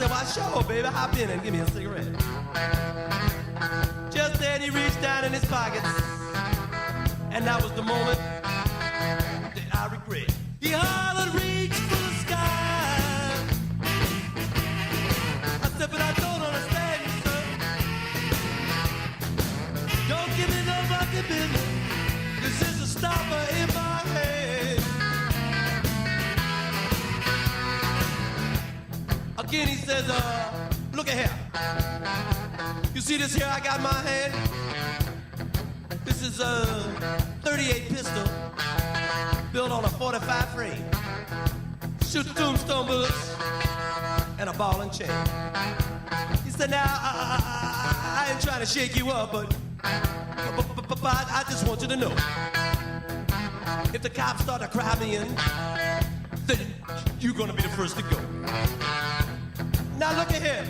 said, why, sure, baby, hop in and give me a cigarette. Just then he reached down in his pockets, and that was the moment that I regret. He hollered, reach for the sky. I said, but I don't understand you, sir. Don't give me no fucking business. This is a stopper in my head. Again he says, look at here. You see this here I got in my hand? This is a 38 pistol built on a 45 frame. Shoot tombstone bullets and a ball and chain. He said, now, I ain't trying to shake you up, but I just want you to know. If the cops start to crowd me in, then you're gonna be the first to go. Now look at here.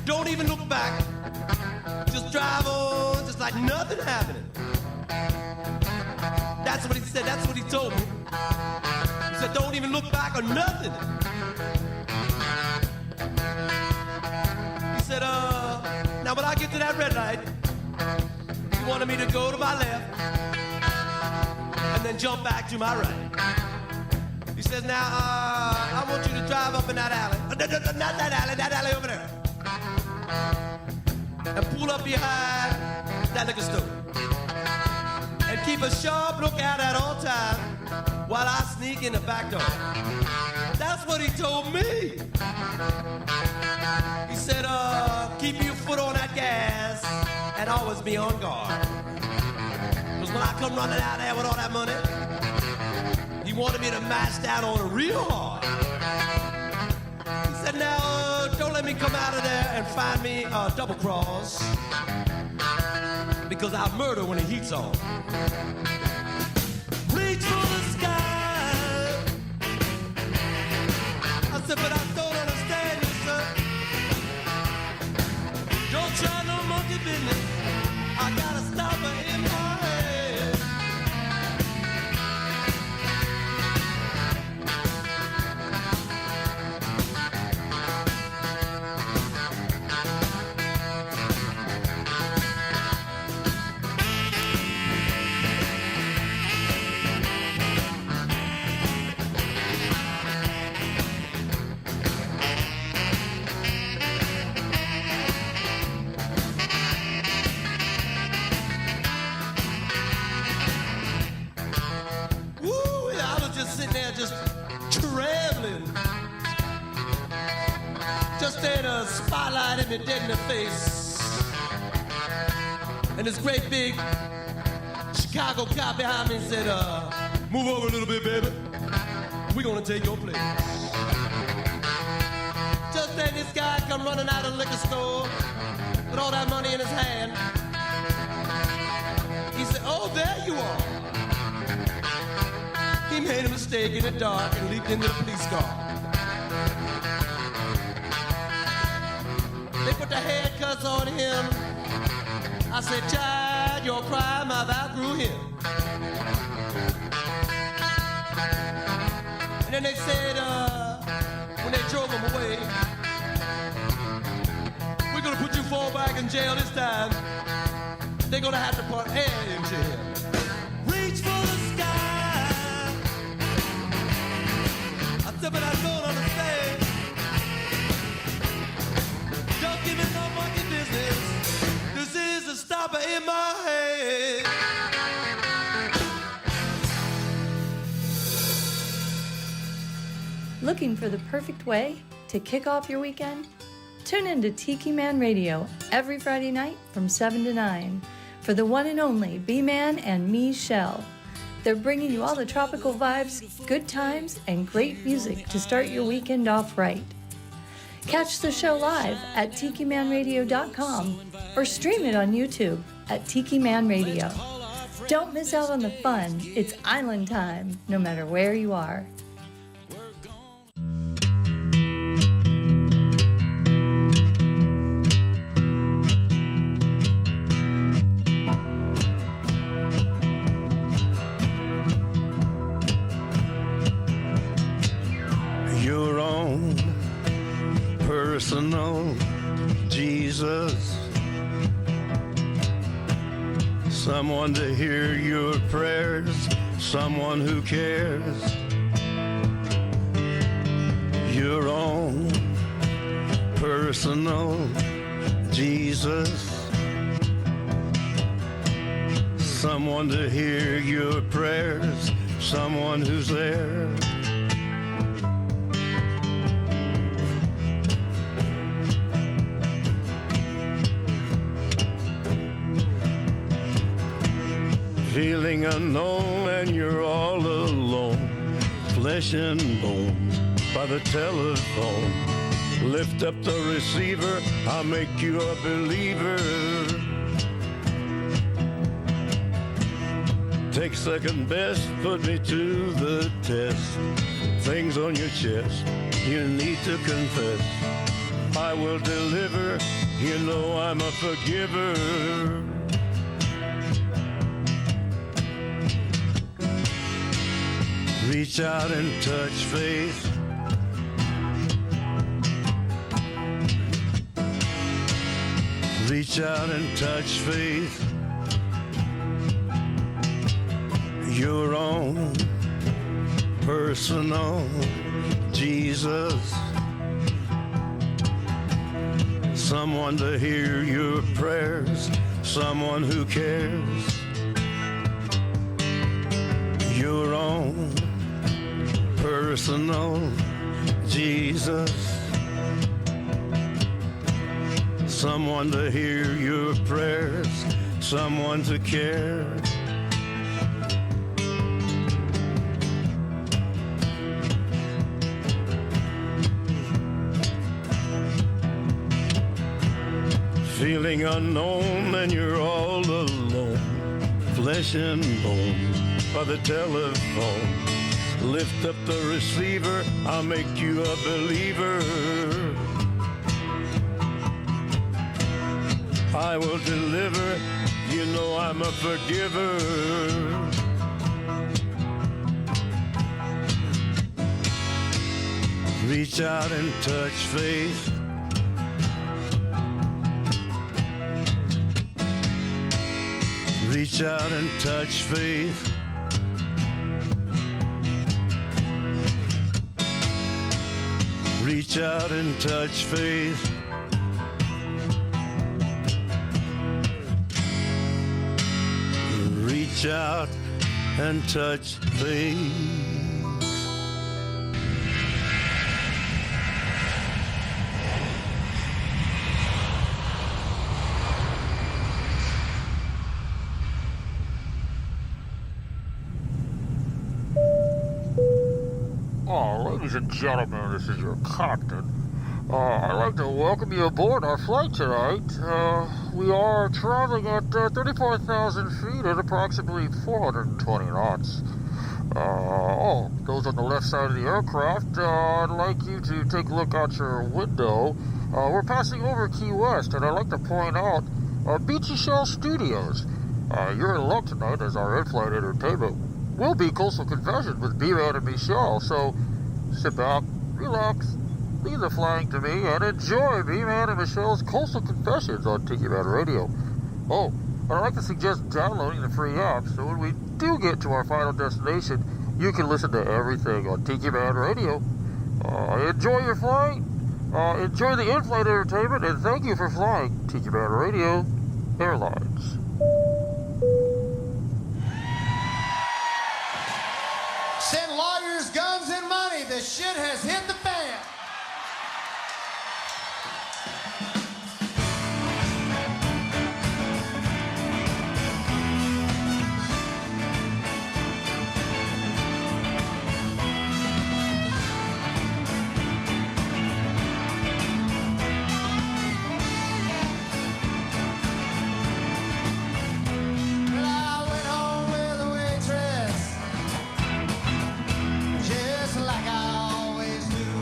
Don't even look back. Just drive on, just like nothing happening. That's what he said, that's what he told me. He said, don't even look back or nothing. He said, now when I get to that red light, he wanted me to go to my left and then jump back to my right. He says, now, I want you to drive up in that alley. Not that alley, that alley over there. And pull up behind that liquor store. And keep a sharp lookout at all times while I sneak in the back door. That's what he told me. He said, keep your foot on that gas and always be on guard. Because when I come running out there with all that money, he wanted me to mash down on it real hard. He said, now, don't let me come out of there and find me a double cross, because I'll murder when the heat's on. Reach for the sky. I said, but I don't understand you, sir. Don't try no monkey business. I got a stopper in my head. Sitting there just trembling, just in a spotlight hit me dead in the face, and this great big Chicago cop behind me said, move over a little bit, baby, we're gonna take your place. Just then this guy come running out of the liquor store with all that money in his hand. He said, oh, there you are. He made a mistake in the dark and leaped into the police car. They put the handcuffs on him. I said, child, your crime, I've outgrew him. And then they said, when they drove him away, we're gonna put you 4 back in jail this time. They're gonna have to put air in jail. Reach for the sky. But I don't understand. Don't give me no monkey business. This is a stopper in my head. Looking for the perfect way to kick off your weekend? Tune in to Tiki Man Radio every Friday night from 7 to 9 for the one and only B-Man and me, Shell. They're bringing you all the tropical vibes, good times, and great music to start your weekend off right. Catch the show live at tikimanradio.com or stream it on YouTube at Tiki Man Radio. Don't miss out on the fun. It's island time, no matter where you are. personal Jesus. Someone to hear your prayers, someone who cares. Your own personal Jesus. Someone to hear your prayers, someone who's there. Feeling unknown and you're all alone, flesh and bone by the telephone. Lift up the receiver, I'll make you a believer. Take second best, put me to the test. Things on your chest, you need to confess. I will deliver, you know I'm a forgiver. Reach out and touch faith. Reach out and touch faith. Your own personal Jesus. Someone to hear your prayers, someone who cares. Your own personal Jesus. Someone to hear your prayers, someone to care. Feeling unknown and you're all alone, flesh and bone by the telephone. Lift up the receiver, I'll make you a believer. I will deliver, you know I'm a forgiver. Reach out and touch faith. Reach out and touch faith. Reach out and touch faith. Reach out and touch faith. Ladies and gentlemen, this is your captain. I'd like to welcome you aboard our flight tonight. We are traveling at 34,000 feet at approximately 420 knots. Those on the left side of the aircraft, I'd like you to take a look out your window. We're passing over Key West, and I'd like to point out Beechy Shell Studios. You're in luck tonight, as our in-flight entertainment will be Coastal Confessions with B-Man and Michelle, so sit back, relax, leave the flying to me, and enjoy B-Man and Michelle's Coastal Confessions on Tiki Man Radio. Oh, and I'd like to suggest downloading the free app, so when we do get to our final destination, you can listen to everything on Tiki Man Radio. Enjoy your flight, enjoy the in-flight entertainment, and thank you for flying Tiki Man Radio Airlines. Send lawyers, guns, and money. The shit has hit the fan. Like I always do.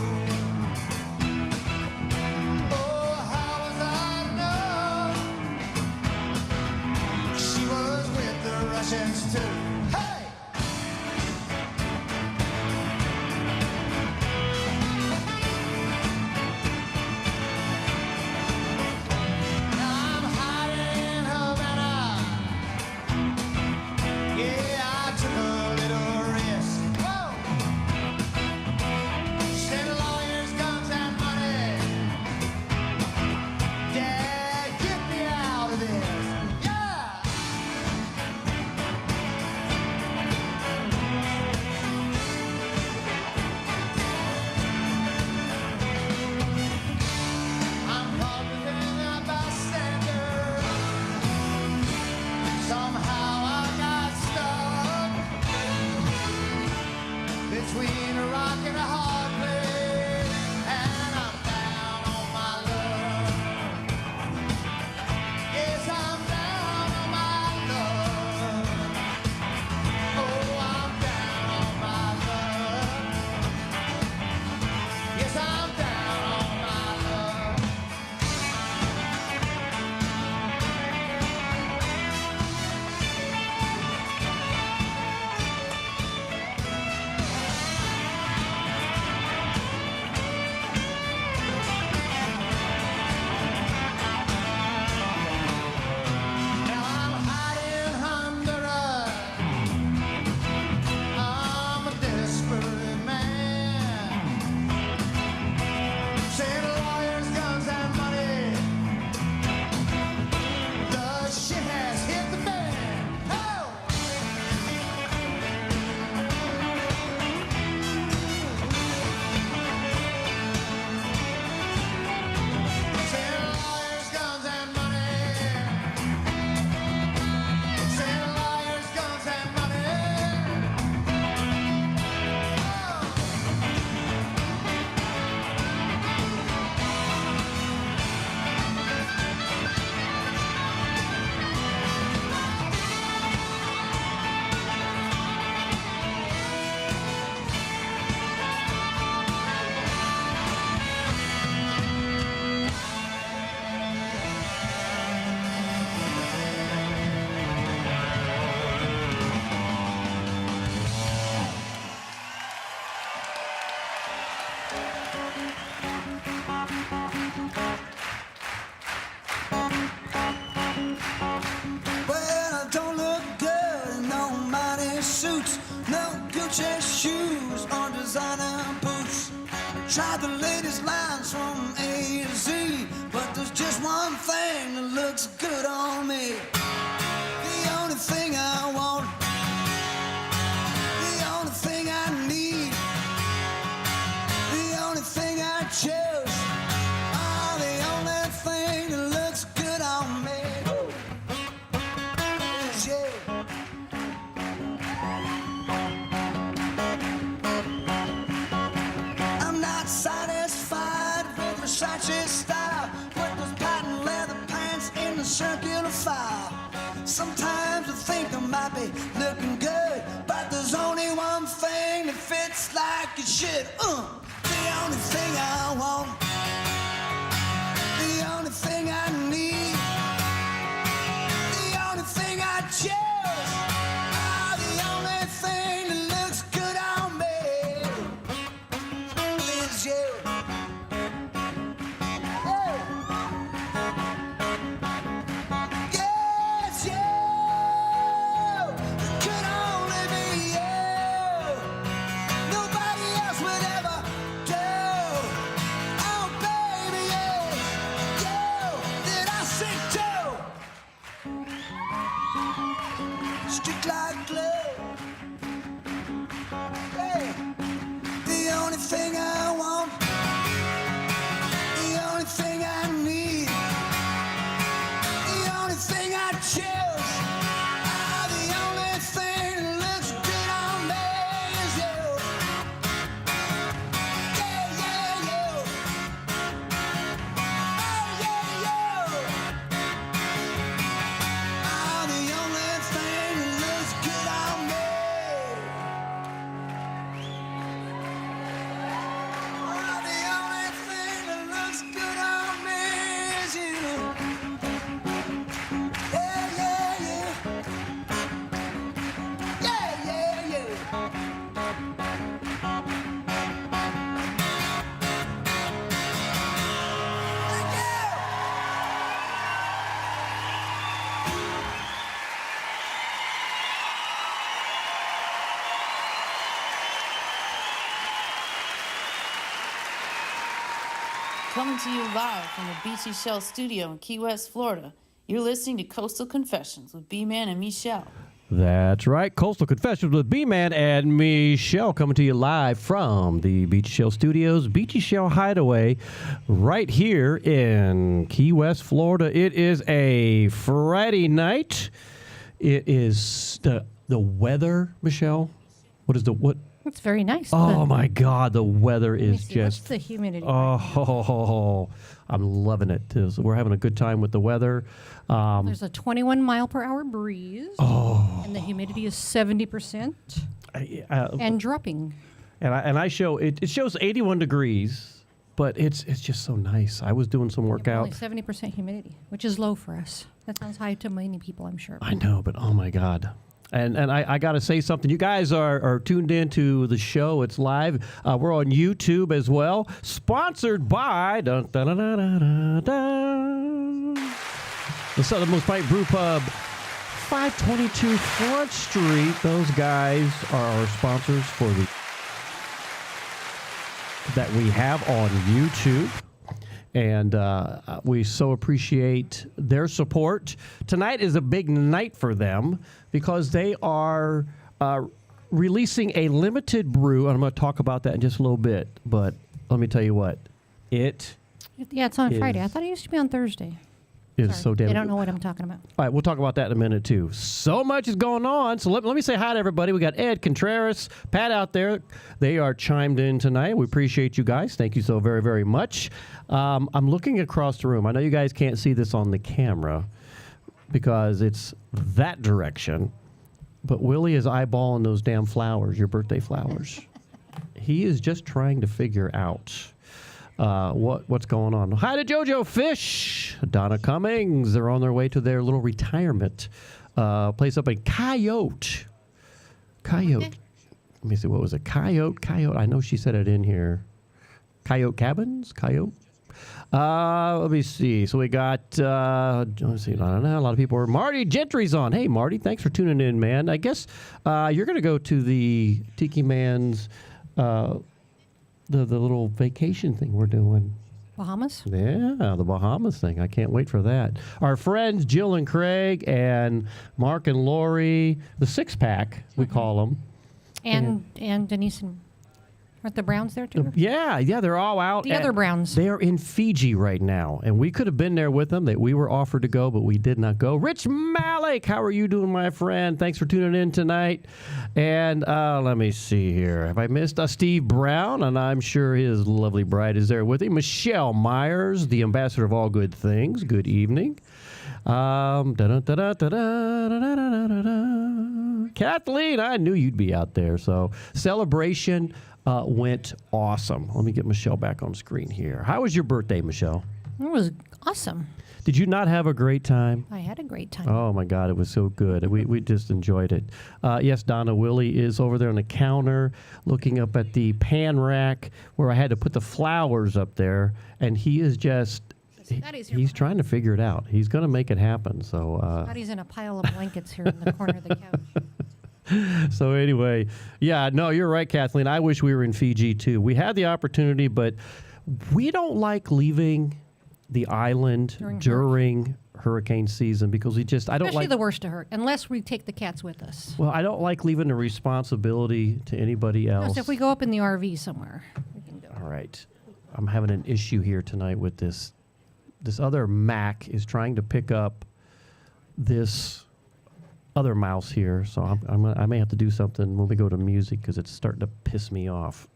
tried the latest lines from A to Z, but there's just one thing that looks good on me. The only thing I want, the only thing I need, the only thing I choose, oh, the only thing that looks good on me is you. I'm not satisfied with Versace style. Put those patent leather pants in the circular file. Sometimes I think I might be looking good, but there's only one thing that fits like it should. The only thing I want, the only thing I need, the only thing I choose, oh, the only thing that looks good on me is you. Oh. Yes, you. It could only be you. Nobody else would ever do. Oh, baby, yes, you that I sing to. Stick like glue. Hey, the only thing I want, the only thing I need, the only thing I choose, ah, the only thing that looks good on me is you. Yeah, yeah, you. Oh, yeah, you. Ah, the only thing that looks good on me. Ah, the only thing that looks good on me is you. Yeah, yeah, yeah. Yeah, yeah, yeah. Thank you. Coming to you live from the Beechy Shell Studio in Key West, Florida. You're listening to Coastal Confessions with B-Man and Michelle. That's right. Coastal Confessions with B-Man and Michelle coming to you live from the Beechy Shell Studios, Beechy Shell Hideaway, right here in Key West, Florida. It is a Friday night. It is the weather, Michelle. What is what? It's very nice. Oh my God, the weather is What's just. the humidity? Oh, I'm loving it. We're having a good time with the weather. There's a 21 mile per hour breeze. And the humidity is 70% and dropping. And I show it shows 81 degrees, but it's just so nice. I was doing some Only workout. 70% humidity, which is low for us. That sounds high to many people, I'm sure. I know, but oh my God. And I got to say something. You guys are tuned into the show. It's live. We're on YouTube as well. Sponsored by the Southernmost Pint Brewpub, 522 Front Street. Those guys are our sponsors for that we have on YouTube. And we so appreciate their support. Tonight is a big night for them because they are releasing a limited brew. And I'm going to talk about that in just a little bit. But let me tell you what. Yeah, it's on Friday. I thought it used to be on Thursday. Is so damn. They don't know what I'm talking about. All right, we'll talk about that in a minute, too. So much is going on. So let me say hi to everybody. We got Ed Contreras, Pat out there. They are chimed in tonight. We appreciate you guys. Thank you so very, very much. I'm looking across the room. I know you guys can't see this on the camera because it's that direction. But Willie is eyeballing those damn flowers, your birthday flowers. He is just trying to figure out what's going on. Hi to JoJo Fish, Donna Cummings. They're on their way to their little retirement place up in Coyote. Okay. Let me see, what was it? Coyote. I know she said it in here. Coyote Cabins? Coyote? Let me see. So we got, let's see, a lot of people are. Marty Gentry's on. Hey, Marty, thanks for tuning in, man. I guess you're going to go to the Tiki Man's, the the little vacation thing we're doing. Bahamas? Yeah, the Bahamas thing. I can't wait for that. Our friends Jill and Craig and Mark and Lori, the six-pack, we call them. And Denise and... Aren't the Browns there too? Yeah, they're all out. The other Browns. They are in Fiji right now, and we could have been there with them. We were offered to go, but we did not go. Rich Malik, how are you doing, my friend? Thanks for tuning in tonight. And let me see here. Have I missed Steve Brown? And I'm sure his lovely bride is there with him. Michelle Myers, the ambassador of all good things. Good evening. Kathleen, I knew you'd be out there. So celebration went awesome. Let me get Michelle back on screen here. How was your birthday, Michelle? It was awesome. Did you not have a great time? I had a great time. Oh, my God. It was so good. We just enjoyed it. Yes, Donna Willie is over there on the counter looking up at the pan rack where I had to put the flowers up there. And he is just... He's trying to figure it out. He's going to make it happen. So Patty's in a pile of blankets here in the corner of the couch. So anyway, yeah, no, you're right, Kathleen. I wish we were in Fiji too. We had the opportunity, but we don't like leaving the island during hurricane season because I don't Especially like the worst to hurt, unless we take the cats with us. Well, I don't like leaving the responsibility to anybody else. So if we go up in the RV somewhere, we can go. All right. I'm having an issue here tonight with this. This other Mac is trying to pick up this other mouse here, so I may have to do something when we go to music because it's starting to piss me off.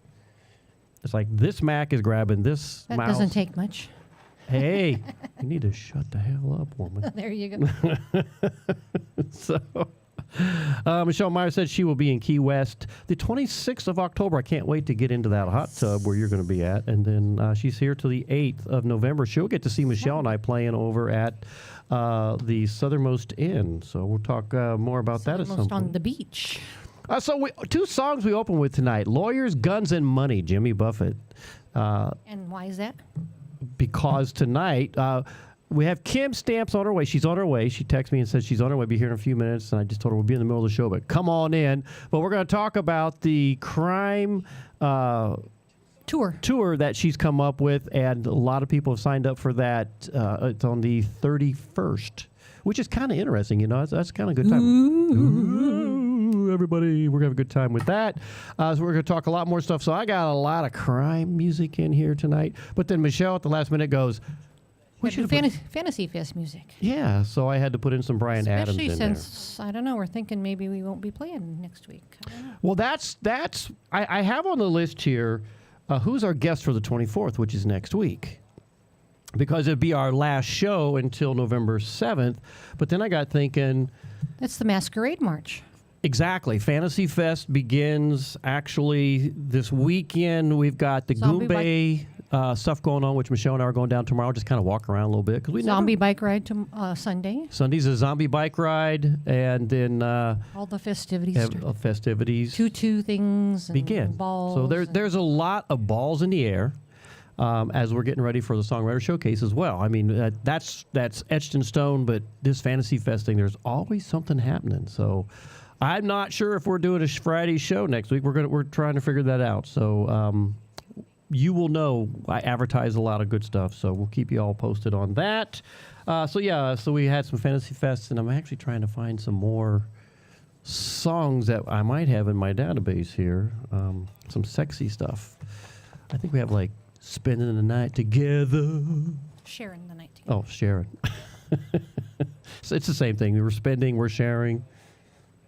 It's like this Mac is grabbing this mouse. That doesn't take much. Hey, you need to shut the hell up, woman. There you go. So, Michelle Meyer said she will be in Key West the 26th of October. I can't wait to get into that hot tub where you're going to be at. And then she's here till the 8th of November. She'll get to see Michelle and I playing over at the Southernmost Inn. So we'll talk more about that at some point. On the beach. Two songs we open with tonight. Lawyers, Guns, and Money, Jimmy Buffett. And why is that? Because tonight... we have Kim Stamps on her way. She's on her way. She texted me and said she's on her way. Be here in a few minutes. And I just told her we'll be in the middle of the show, but come on in. But we're going to talk about the crime tour that she's come up with, and a lot of people have signed up for that. It's on the 31st, which is kind of interesting. You know, that's kind of a good time. Ooh, everybody, we're going to have a good time with that. So we're going to talk a lot more stuff. So I got a lot of crime music in here tonight. But then Michelle at the last minute goes, Fantasy Fest music. yeah, so I had to put in some Bryan Adams in Especially there. since, I don't know, we're thinking maybe we won't be playing next week. Well, I have on the list here who's our guest for the 24th, which is next week. Because it'd be our last show until November 7th. But then I got thinking... That's the Masquerade March. Exactly. Fantasy Fest begins actually this weekend. We've got the Goombay stuff going on, which Michelle and I are going down tomorrow. Just kind of walk around a little bit. Zombie bike ride to Sunday. Sunday's a zombie bike ride, and then all the festivities. Festivities. Tutu things. And begin. Balls. So there's a lot of balls in the air. As we're getting ready for the Songwriter Showcase as well. I mean, that's etched in stone, but this Fantasy Fest thing, there's always something happening. So I'm not sure if we're doing a Friday show next week. We're trying to figure that out. So you will know. I advertise a lot of good stuff, so we'll keep you all posted on that. So we had some Fantasy Fests, and I'm actually trying to find some more songs that I might have in my database here. Some sexy stuff. I think we have like Spending the Night Together. Sharing the night together. Oh, sharing. So it's the same thing. We're spending, we're sharing.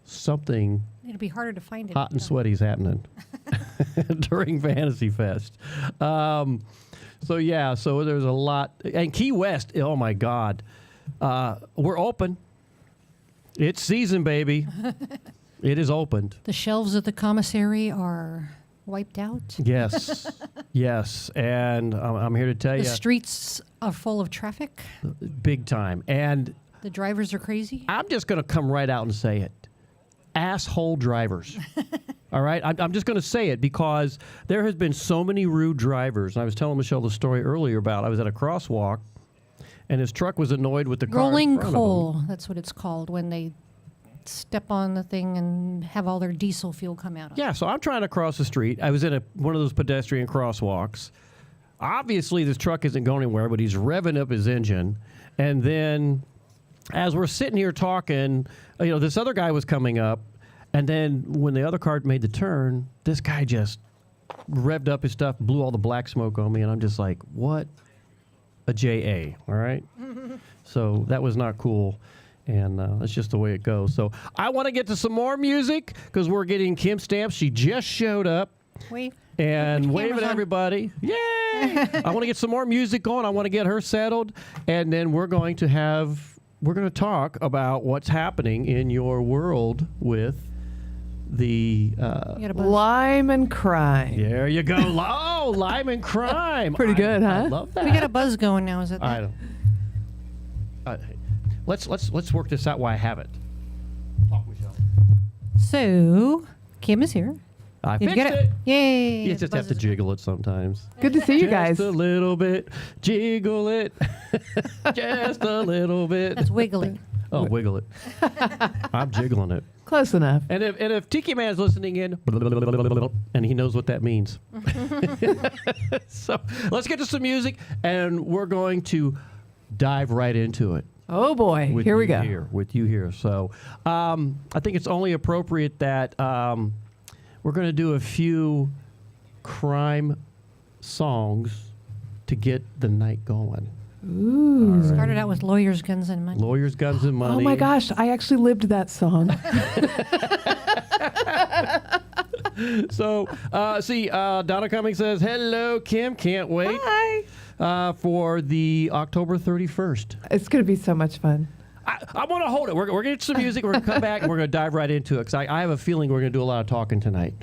Something It'll be harder to find it. hot and sweaty is happening during Fantasy Fest. So there's a lot. And Key West, oh my God. We're open. It's season, baby. It is opened. The shelves at the commissary are wiped out. Yes. Yes. And I'm here to tell you. The streets are full of traffic. Big time. And the drivers are crazy. I'm just going to come right out and say it. Asshole drivers. All right? I'm just going to say it because there has been so many rude drivers. And I was telling Michelle the story earlier about I was at a crosswalk and his truck was annoyed with the car Rolling in front coal. of him. That's what it's called when they step on the thing and have all their diesel fuel come out. Yeah, so I'm trying to cross the street. I was in one of those pedestrian crosswalks. Obviously, this truck isn't going anywhere, but he's revving up his engine. And then as we're sitting here talking, this other guy was coming up. And then when the other car made the turn, this guy just revved up his stuff, blew all the black smoke on me. And I'm just like, what a JA, all right? So that was not cool. And that's just the way it goes. So I want to get to some more music because we're getting Kim Stamps. She just showed up. Wave. And wave at everybody. Yay! I want to get some more music going. I want to get her settled. And then we're going to talk about what's happening in your world with the lime and crime. There you go. Lime and crime. Pretty good, huh? I love that. We got a buzz going now. Is it? I don't. Let's work this out while I have it. Talk, Michelle. So Kim is here. I Did you fixed get it. Yay! You just have to jiggle it sometimes. Good to see you guys. Just a little bit. Jiggle it. Just a little bit. That's wiggling. Oh, wiggle it. I'm jiggling it. Close enough. And if Tiki Man's listening in, and he knows what that means. So let's get to some music, and we're going to dive right into it. Oh boy, here we go. With you here. So I think it's only appropriate that we're going to do a few crime songs to get the night going. Ooh. Right. Started out with Lawyers, Guns, and Money. Lawyers, Guns, and Money. Oh my gosh, I actually lived that song. So, Donna Cummings says, hello, Kim. Can't wait. Hi. For the October 31st. It's going to be so much fun. I want to hold it. We're going to get some music. We're going to come back, and we're going to dive right into it, because I have a feeling we're going to do a lot of talking tonight.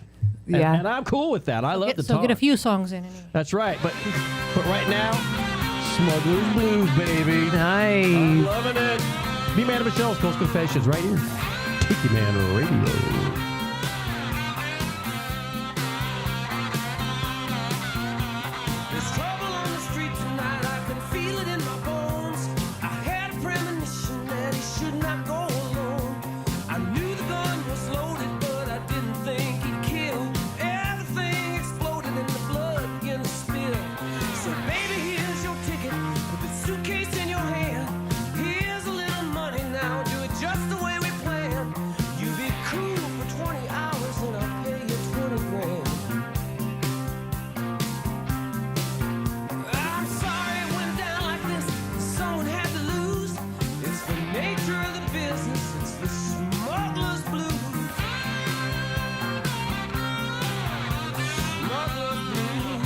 Yeah. And I'm cool with that. I love the talk. So get a few songs in anyway. That's right. But right now, Smuggler's Blues, baby. Nice. I'm loving it. B-Man and Michelle's Coast Confessions right here. Tiki Man Radio. Just the way we planned. You be cool for 20 hours and I'll pay you 20 grand. I'm sorry it went down like this. Someone had to lose. It's the nature of the business. It's the smuggler's blues. Smuggler's blues.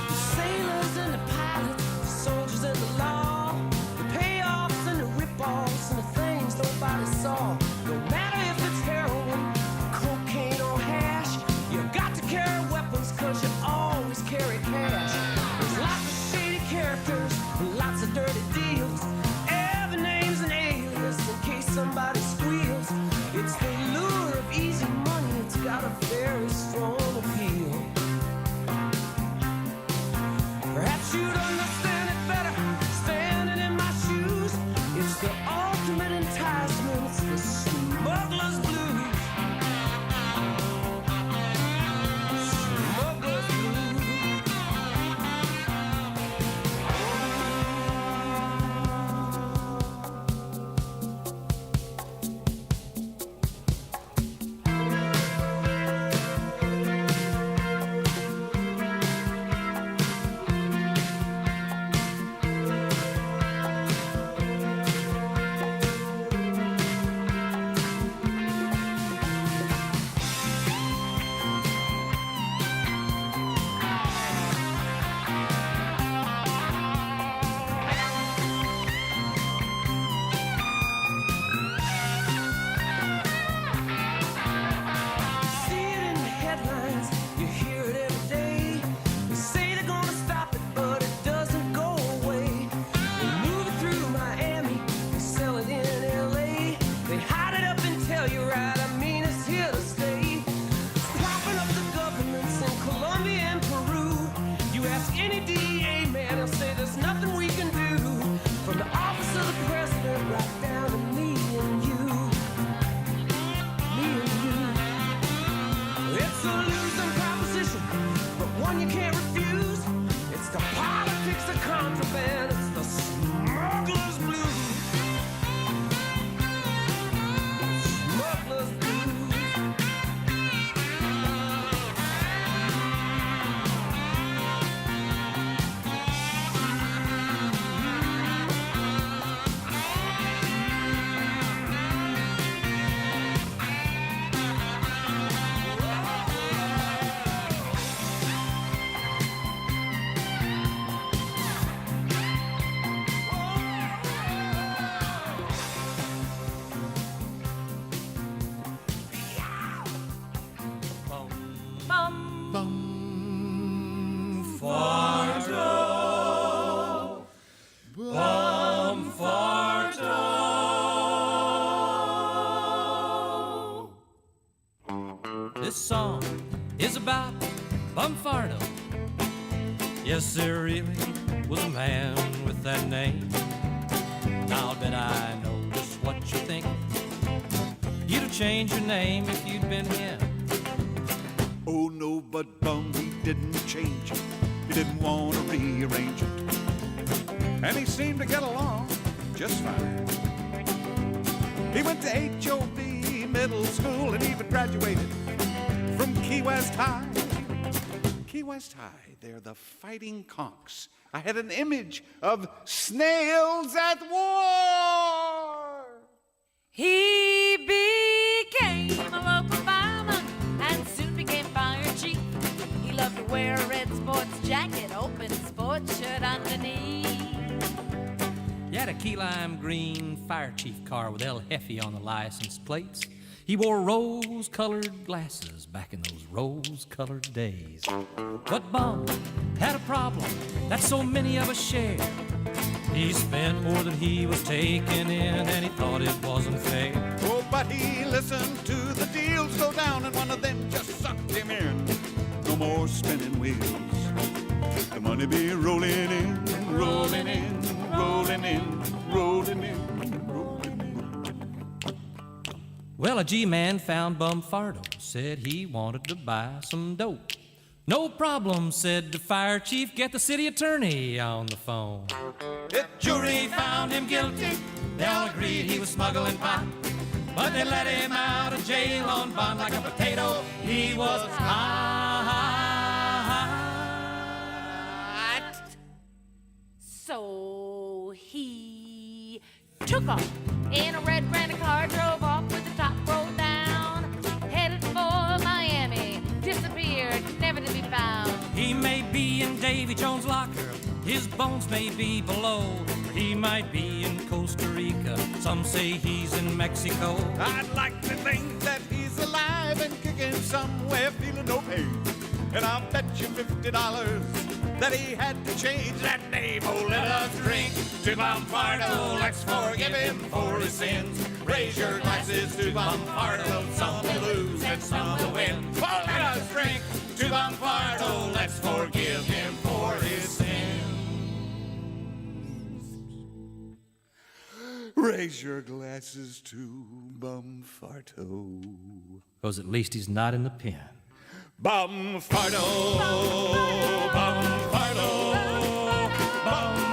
The sailors and the pilots, the soldiers and the law, the payoffs and the rip-offs and the things nobody saw. No matter if it's heroin, cocaine or hash, you got to carry weapons 'cause you always carry cash. There's lots of shady characters and lots of dirty deals. Every name's an alias in case somebody squeals. It's the lure of easy money. It's got a very strong appeal. Perhaps you'd understand it better standing in my shoes. It's the ultimate enticement. It's the smuggler's blues. Smuggler's blues. See it in the headlines, you hear it every day. They say they're gonna stop it, but it doesn't go away. They move it through Miami, they sell it in LA. They hide it up and tell you right, I mean it's here to stay. It's propping up the governments in Colombia and Peru. You ask any DEA man, he'll say there's nothing we can do. From the office of the president right down to me. Bumfardo. Yes, there really was a man with that name. Now that I know just what you think, you'd have changed your name if you'd been him. Oh no, but Bum, he didn't change it. He didn't want to rearrange it. And he seemed to get along just fine. He went to H.O.B. Middle School and even graduated from Key West High. Key West High, they're the fighting conchs. I had an image of snails at war. He became a local fireman and soon became fire chief. He loved to wear a red sports jacket, open sports shirt underneath. He had a key lime green fire chief car with El Jefe on the license plates. He wore rose-colored glasses back in those rose-colored days. But Bum had a problem that so many of us share. He spent more than he was taking in, and he thought it wasn't fair. Oh, but he listened to the deals go down, and one of them just sucked him in. No more spinning wheels. The money be rolling in, rolling in, rolling in, rolling in, rolling in. Well, a G-man found Bumfardo, said he wanted to buy some dope. No problem, said the fire chief, get the city attorney on the phone. The jury found him guilty, they all agreed he was smuggling pot. But they let him out of jail on bond like a potato. He was hot. So he took off in a red granite car, drove off with the top rolled down, headed for Miami, disappeared, never to be found. He may be in Davy Jones' locker, his bones may be below. He might be in Costa Rica, some say he's in Mexico. I'd like to think that he's alive and kicking somewhere, feeling no pain. And I'll bet you $50 that he had to change that name. Oh, let us drink to Bumfardo. Let's forgive him for his sins. Raise your glasses to Bumfardo. Some will lose and some will win. Oh, let us drink to Bumfardo. Let's forgive him for his sins. Raise your glasses to Bumfardo. Because at least he's not in the pen. Bumfardo, Bumfardo, Bumfardo.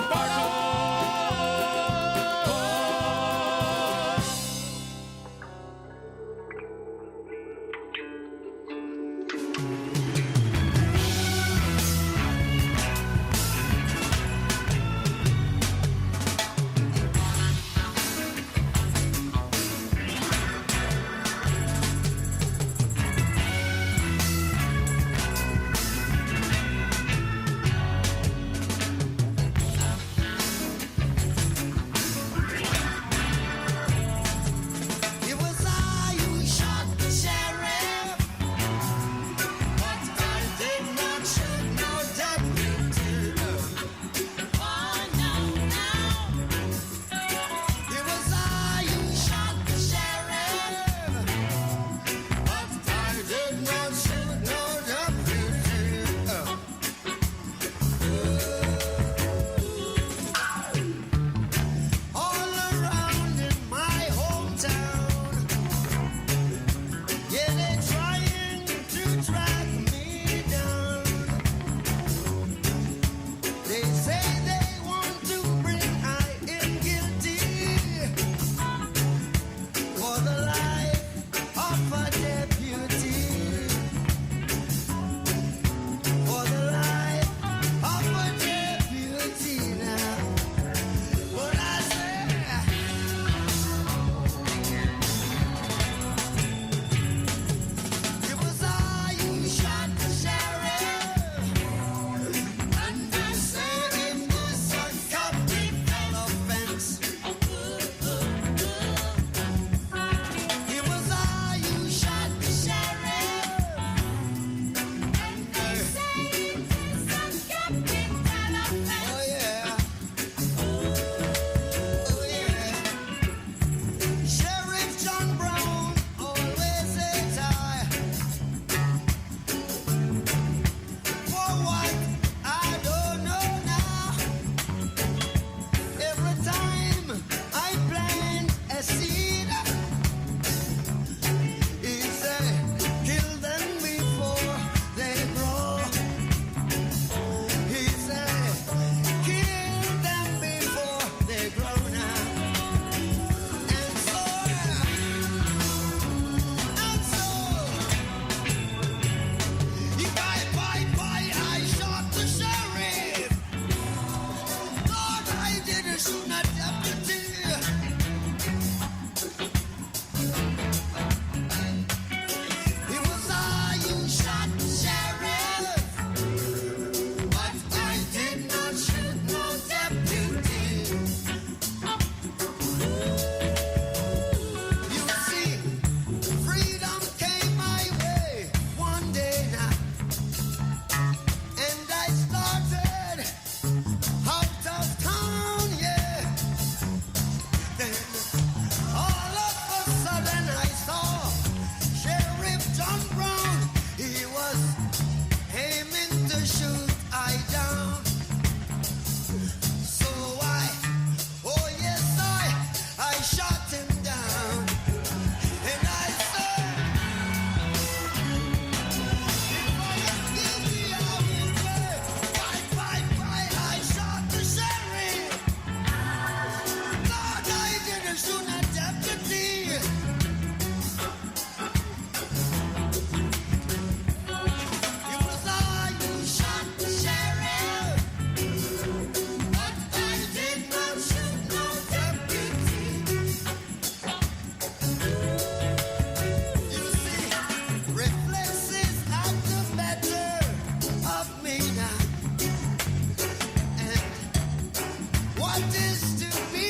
What is to be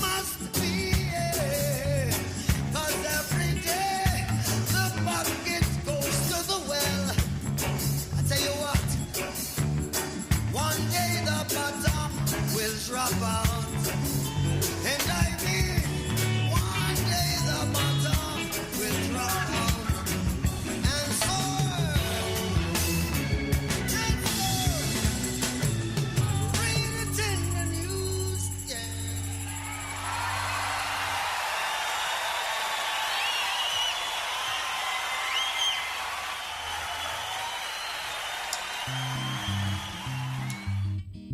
must be. 'Cause every day the bucket goes to the well. I tell you what, one day the bottom will drop out. And I mean, one day the bottom will drop out. And so, read it in the news, yeah.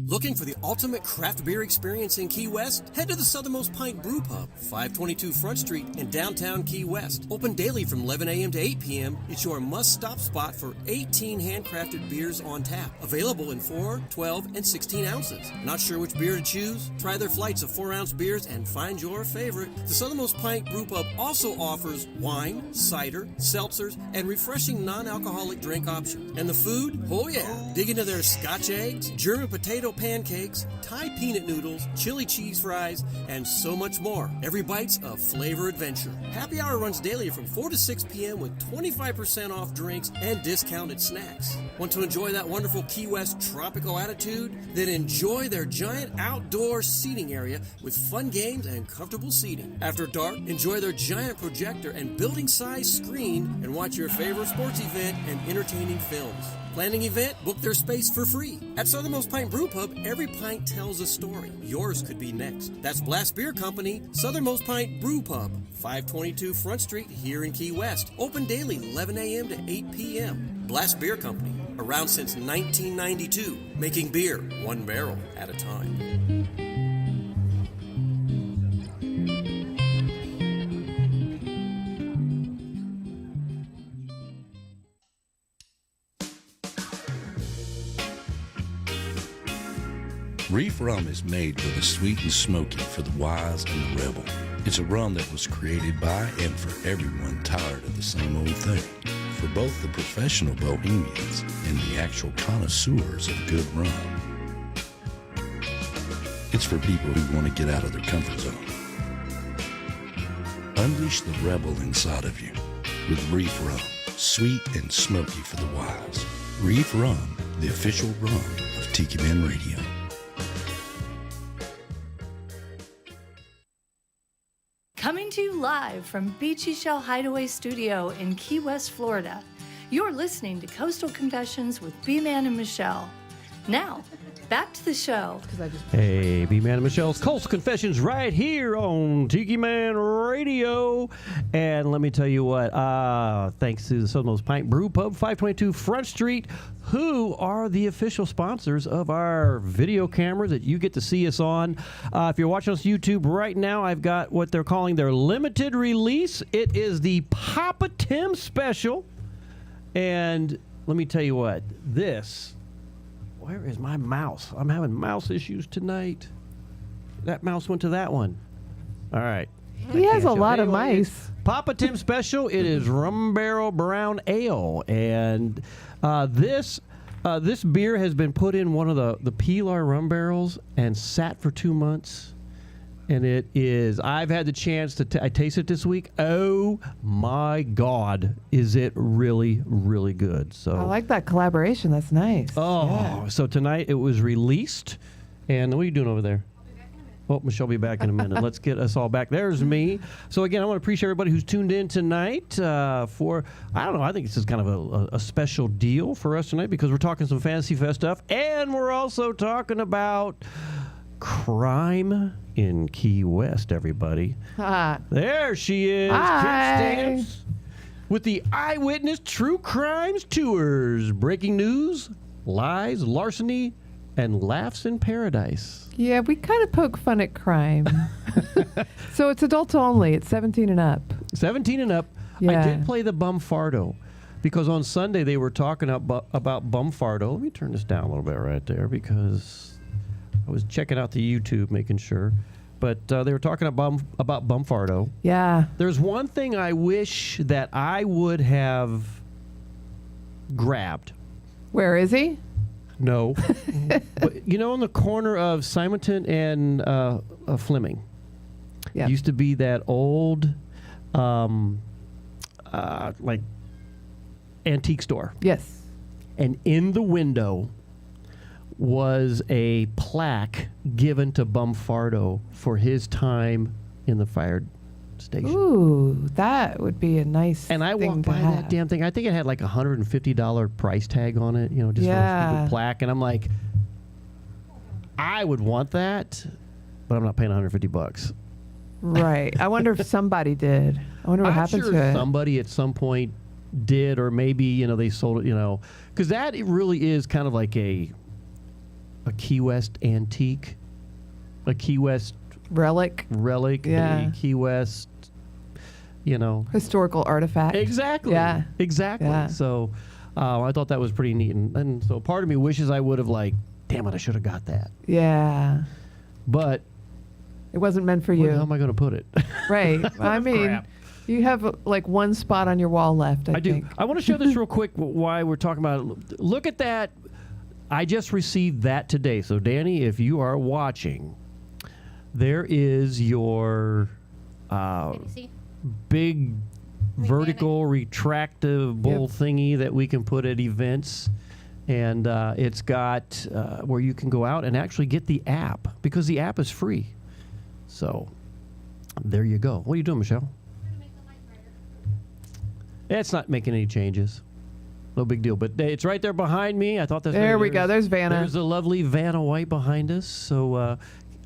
Looking for the ultimate craft beer experience in Key West? Head to the Southernmost Pint Brewpub, 522 Front Street in downtown Key West. Open daily from 11 a.m. to 8 p.m., it's your must-stop spot for 18 handcrafted beers on tap. Available in 4, 12, and 16 ounces. Not sure which beer to choose? Try their flights of 4-ounce beers and find your favorite. The Southernmost Pint Brewpub also offers wine, cider, seltzers, and refreshing non-alcoholic drink options. And the food? Oh yeah! Dig into their Scotch eggs, German potato pancakes, Thai peanut noodles, chili cheese fries, and so much more. Every bite's a flavor adventure. Happy hour runs daily from 4 to 6 p.m. with 25% off drinks and discounted snacks. Want to enjoy that wonderful Key West tropical attitude? Then enjoy their giant outdoor seating area with fun games and comfortable seating. After dark, enjoy their giant projector and building-sized screen and watch your favorite sports event and entertaining films. Planning event? Book their space for free. At Southernmost Pint Brewpub, every pint tells a story. Yours could be next. That's Blast Beer Company, Southernmost Pint Brewpub, 522 Front Street here in Key West. Open daily 11 a.m. to 8 p.m. Blast Beer Company, around since 1992, making beer one barrel at a time. Reef rum is made with a sweet and smoky for the wise and the rebel. It's a rum that was created by and for everyone tired of the same old thing. For both the professional bohemians and the actual connoisseurs of good rum. It's for people who want to get out of their comfort zone. Unleash the rebel inside of you with Reef Rum, sweet and smoky for the wise. Reef Rum, the official rum of Tiki Man Radio. Coming to you live from Beechy Shell Hideaway Studio in Key West, Florida. You're listening to Coastal Confessions with B-Man and Michelle. Now, back to the show. Hey, B-Man and Michelle's Coastal Confessions right here on Tiki Man Radio. And let me tell you what, thanks to the Southernmost Pint Brewpub, 522 Front Street, who are the official sponsors of our video cameras that you get to see us on. If you're watching us on YouTube right now, I've got what they're calling their limited release. It is the Papa Tim Special. And let me tell you what, where is my mouse? I'm having mouse issues tonight. That mouse went to that one. All right. He has a lot of mice. Papa Tim Special. It is Rum Barrel Brown Ale. And this beer has been put in one of the Pilar rum barrels and sat for 2 months. And it is, I've had the chance to, I taste it this week. Oh my God, is it really, really good. So I like that collaboration. That's nice. Oh, yeah. So tonight it was released. And what are you doing over there? Oh, Michelle will be back in a minute. Let's get us all back. There's me. So again, I want to appreciate everybody who's tuned in tonight for, I don't know, I think this is kind of a special deal for us tonight because we're talking some Fantasy Fest stuff. And we're also talking about crime in Key West, everybody. There she is. Hi. Kim Stamps with the Eyewitness True Crimes Tours. Breaking news, lies, larceny, and laughs in paradise. Yeah, we kind of poke fun at crime. So it's adults only. It's 17 and up. 17 and up. Yeah. I did play the Bumfardo because on Sunday they were talking about Bumfardo. Let me turn this down a little bit right there because I was checking out the YouTube, making sure. But they were talking about Bumfardo. Yeah. There's one thing I wish that I would have grabbed. Where is he? No. But, you know, on the corner of Simonton and Fleming, used to be that old, like, antique store. Yes. And in the window was a plaque given to Bumfardo for his time in the fire station. Ooh, that would be a nice And I thing walked to by have. that damn thing. I think it had like $150 price tag on it, you know, just for a stupid plaque. And I'm like, I would want that, but I'm not paying $150. Right. I wonder if somebody did. I wonder what happened to it. Somebody at some point did, or maybe, you know, they sold it, you know, because that it really is kind of like a Key West antique, a Key West relic, a Key West, you know, historical artifact. Exactly. Yeah. Exactly. Yeah. So I thought that was pretty neat, and so part of me wishes I would have like, damn it, I should have got that. Yeah. But it wasn't meant for you. Where the hell am I going to put it? Right. I mean, Crap. you have like one spot on your wall left. I think. do. I want to show this real quick. Why we're talking about it. Look at that. I just received that today. So Danny, if you are watching, there is your big vertical retractable thingy that we can put at events. And it's got where you can go out and actually get the app, because the app is free. So there you go. What are you doing, Michelle? It's not making any changes. No big deal. But it's right there behind me. I thought that's there we go. There's Vanna. There's a lovely Vanna White behind us. So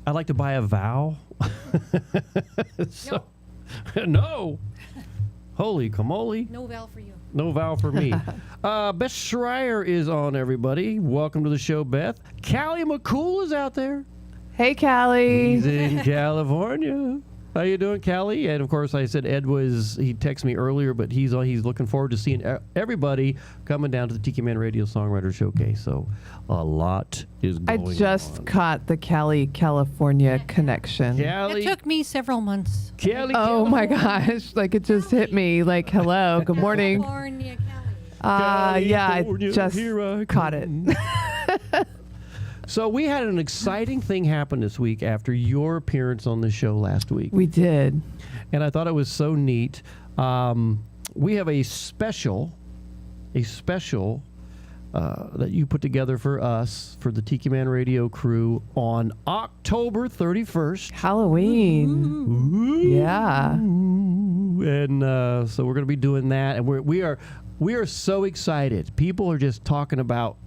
I'd like to buy a vow. So, no. Holy camole. No vow for you. No vow for me. Beth Schreier is on, everybody. Welcome to the show, Beth. Callie McCool is out there. Hey, Callie. He's in California. How you doing, Callie? And, of course, I said Ed he texted me earlier, but he's looking forward to seeing everybody coming down to the Tiki Man Radio Songwriter Showcase. So a lot is going on. I just caught the California connection. It took me several months. Oh, my gosh. Like, it just hit me. Like, hello, good morning. California, yeah, I just caught it. So we had an exciting thing happen this week after your appearance on the show last week. We did. And I thought it was so neat. We have a special that you put together for us, for the Tiki Man Radio crew, on October 31st. Halloween. Ooh. Yeah. And so we're going to be doing that. And we are so excited. People are just talking about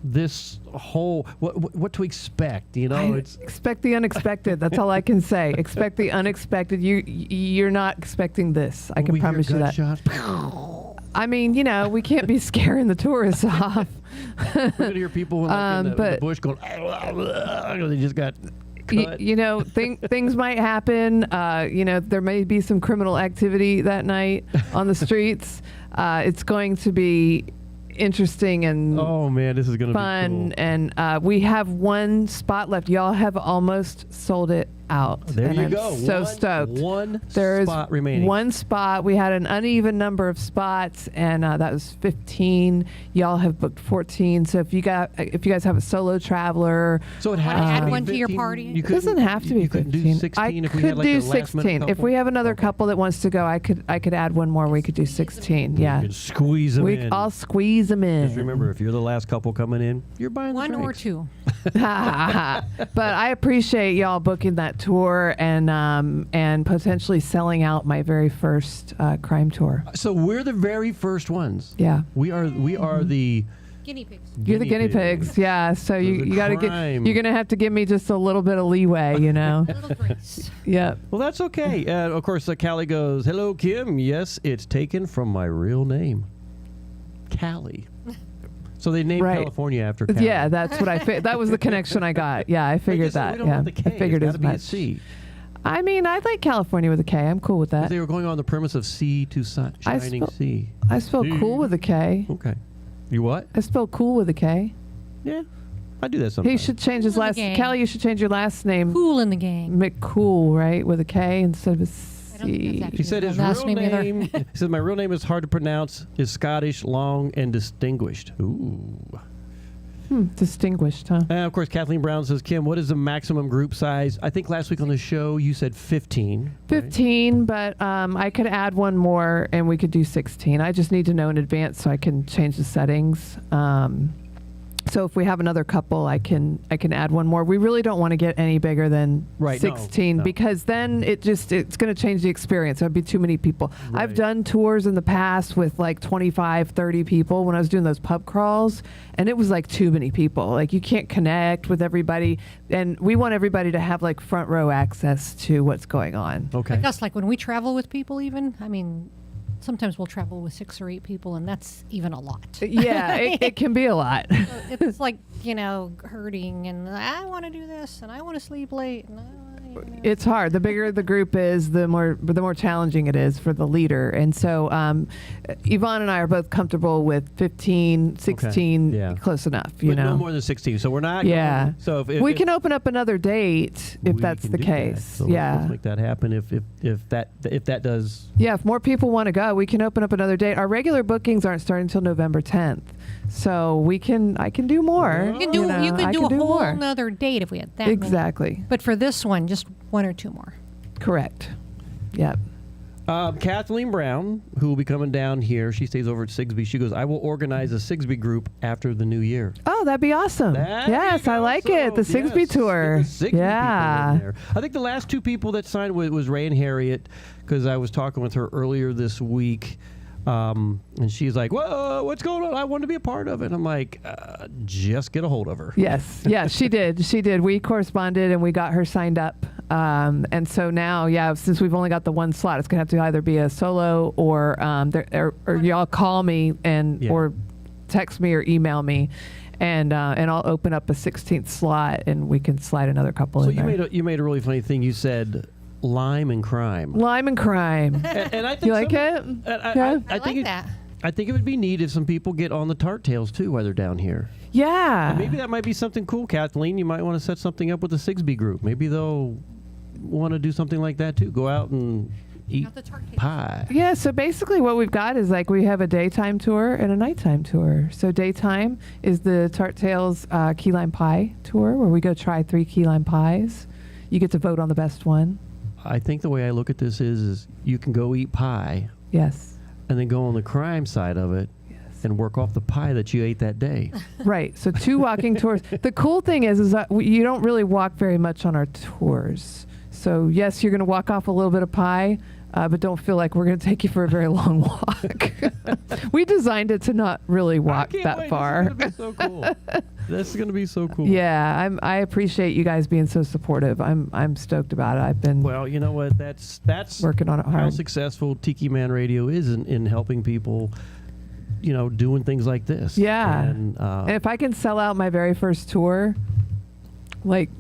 this whole what to expect, you know. Expect the unexpected. That's all I can say. Expect the unexpected. You're not expecting this. I can promise you that. I mean, you know, we can't be scaring the tourists off. We're gonna hear people in the bush going. They just got. You know, things might happen. You know, there may be some criminal activity that night on the streets. It's going to be interesting and oh man, this is gonna fun. be cool. And we have one spot left. Y'all have almost sold it out. There and you I'm go. So stoked. There's spot remaining. One spot. We had an uneven number of spots, and that was 15. Y'all have booked 14. So if you guys have a solo traveler, so it has to add be one to your 15? party. You it doesn't have to be you couldn't 15. do 16 I if we could had like do a last minute 16. If couple? we have another couple that wants to go, I could add one more. We could do 16. Yeah. You could squeeze them in. I'll squeeze them in. Just remember, if you're the last couple coming in, you're buying the One or drinks. two. But I appreciate y'all booking that tour and potentially selling out my very first crime tour. So we're the very first ones. Yeah. We are the Guinea pigs. You're the guinea pigs, yeah. So you got to you're gonna have to give me just a little bit of leeway, you know. A little grace. Yeah. Well, that's okay. Of course, Callie goes, "Hello, Kim. Yes, it's taken from my real name, Callie." So they named California after Callie. Yeah, that's what that was the connection I got. Yeah, I figured that. We don't Yeah, want the K. I figured it's as gotta be a much. C. I mean, I like California with a K. I'm cool with that. They were going on the premise of sea to shining sea. I spell cool with a K. Okay. You what? I spell cool with a K. Yeah, I do that sometimes. He should change his last. Callie, you should change your last name. Cool in the gang. McCool, right, with a K instead of a C. He said his real name. He said my real name is hard to pronounce. Is Scottish, long, and distinguished. Ooh. Distinguished, huh? And of course, Kathleen Brown says, Kim, what is the maximum group size? I think last week on the show you said 15. 15, but I could add one more and we could do 16. I just need to know in advance so I can change the settings. So if we have another couple, I can add one more. We really don't want to get any bigger than 16 because then it's going to change the experience. There'd be too many people. Right. I've done tours in the past with like 25, 30 people when I was doing those pub crawls, and it was like too many people. Like you can't connect with everybody, and we want everybody to have like front row access to what's going on. Okay. I guess like when we travel with people even, I mean, sometimes we'll travel with 6 or 8 people, and that's even a lot. Yeah, it can be a lot. So it's like, hurting, and I want to do this, and I want to sleep late. And It's hard. The bigger the group is, the more challenging it is for the leader. And so Yvonne and I are both comfortable with 15, 16, close enough, But no more than 16. So we're not going, so if we can open up another date if that's the case. So let's make that happen if that does. Yeah, if more people want to go, we can open up another date. Our regular bookings aren't starting until November 10th. So I can do more. You can do a whole another date if we had that. Exactly. Many. But for this one, just 1 or 2 more. Correct. Yep. Kathleen Brown, who will be coming down here, she stays over at Sigsbee. She goes, I will organize a Sigsbee group after the new year. Oh, that'd be awesome. Yes, I like it. The Sigsbee tour. Yeah. I think the last 2 people that signed was Ray and Harriet, because I was talking with her earlier this week. And she's like, whoa, what's going on? I want to be a part of it. I'm like, just get a hold of her. Yes, she did. She did. We corresponded and we got her signed up. And so now, since we've only got the one slot, it's going to have to either be a solo or y'all call me or text me or email me. And I'll open up a 16th slot and we can slide another couple in there. So you made a really funny thing. You said lime and crime. Lime and crime. and I think you like it? I think that. I think it would be neat if some people get on the tart tails too while they're down here. Yeah. And maybe that might be something cool, Kathleen. You might want to set something up with the Sigsbee group. Maybe they'll want to do something like that too. Go out and eat pie. Yeah, so basically what we've got is like we have a daytime tour and a nighttime tour. So daytime is the Tart Tales key lime pie tour where we go try 3 key lime pies. You get to vote on the best one. I think the way I look at this is you can go eat pie. Yes. And then go on the crime side of it. Yes. And work off the pie that you ate that day. Right. So 2 walking tours. The cool thing is that you don't really walk very much on our tours. So yes, you're going to walk off a little bit of pie, but don't feel like we're going to take you for a very long walk. We designed it to not really walk that far. This is going to be so cool. This is going to be so cool. Yeah, I appreciate you guys being so supportive. I'm stoked about it. I've been you know what? That's working on it hard. How successful Tiki Man Radio is in helping people, doing things like this. Yeah. And if I can sell out my very first tour, like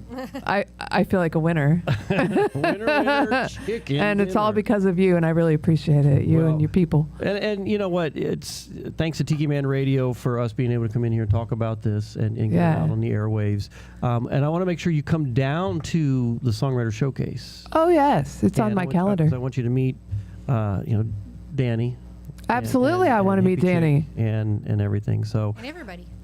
I feel like a winner. winner, chicken and it's dinner. all because of you, and I really appreciate it, you and your people. And you know what? It's thanks to Tiki Man Radio for us being able to come in here and talk about this and get it out on the airwaves. And I want to make sure you come down to the Songwriter Showcase. Oh yes, it's on my calendar. I want you to meet, Danny. Absolutely, I want to meet Danny and everything. So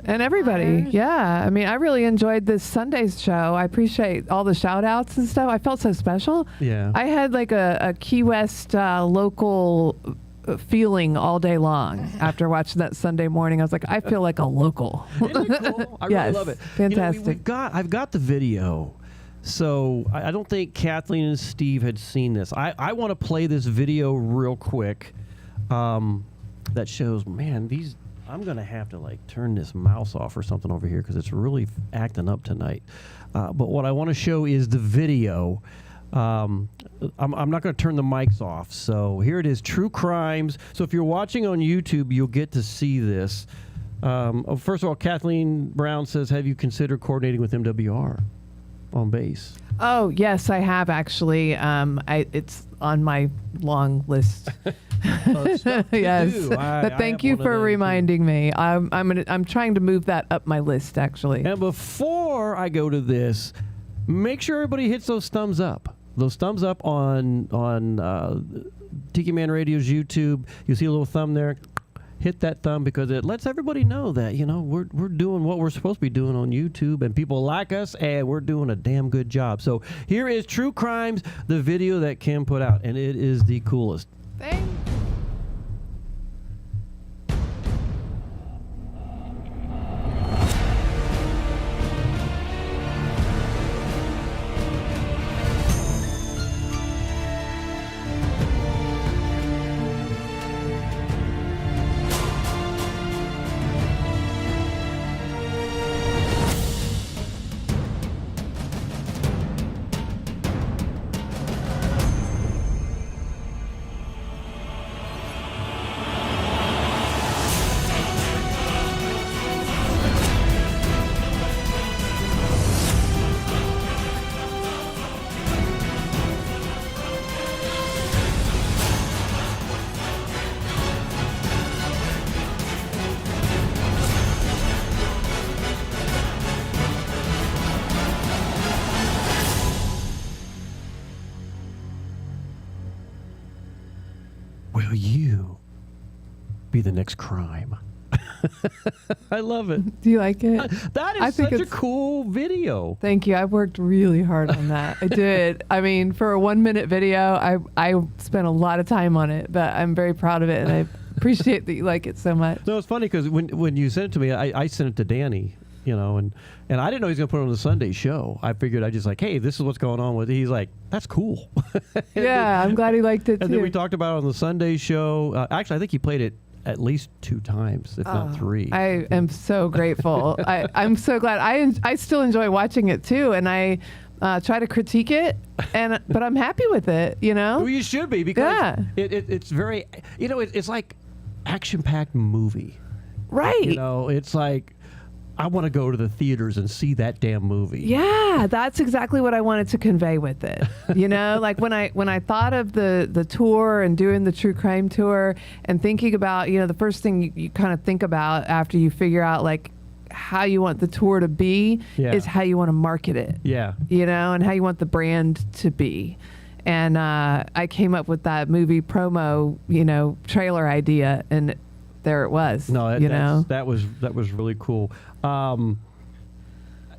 and everybody. Yeah. I mean, I really enjoyed this Sunday's show. I appreciate all the shout outs and stuff. I felt so special. Yeah. I had like a Key West local feeling all day long after watching that Sunday morning. I was like, I feel like a local. Isn't it cool? I really love it. Fantastic. I've got the video. So I don't think Kathleen and Steve had seen this. I want to play this video real quick. That shows, man, I'm going to have to turn this mouse off or something over here because it's really acting up tonight. But what I want to show is the video. I'm not going to turn the mics off. So here it is, True Crimes. So if you're watching on YouTube, you'll get to see this. First of all, Kathleen Brown says, have you considered coordinating with MWR on bass? Oh, yes, I have actually. It's on my long list. Yes, but thank you for reminding me. I'm trying to move that up my list actually. And before I go to this, make sure everybody hits those thumbs up. Those thumbs up on Tiki Man Radio's YouTube. You see a little thumb there. hit that thumb, because it lets everybody know that, we're doing what we're supposed to be doing on YouTube, and people like us, and we're doing a damn good job. So here is True Crimes, the video that Kim put out, and it is the coolest. Thanks. Will you be the next crime? I love it. Do you like it? That is such a cool video. Thank you. I worked really hard on that. I did. I mean, for a 1 minute video, I spent a lot of time on it, but I'm very proud of it, and I appreciate that you like it so much. No, it's funny because when you sent it to me, I sent it to Danny, and I didn't know he was going to put it on the Sunday show. I figured I just like, hey, this is what's going on with it. He's like, that's cool. Yeah, I'm glad he liked it too. And then we talked about it on the Sunday show. Actually, I think he played it at least 2 times, if not 3. I am so grateful. I'm so glad. I still enjoy watching it too, and I try to critique it, but I'm happy with it. Well, you should be, because it's very, it's like action-packed movie. Right. It's like, I want to go to the theaters and see that damn movie. Yeah, that's exactly what I wanted to convey with it. Like when I thought of the tour and doing the true crime tour and thinking about, the first thing you kind of think about after you figure out like how you want the tour to be is how you want to market it. Yeah. And how you want the brand to be. And I came up with that movie promo, trailer idea, and there it was. No, that was really cool.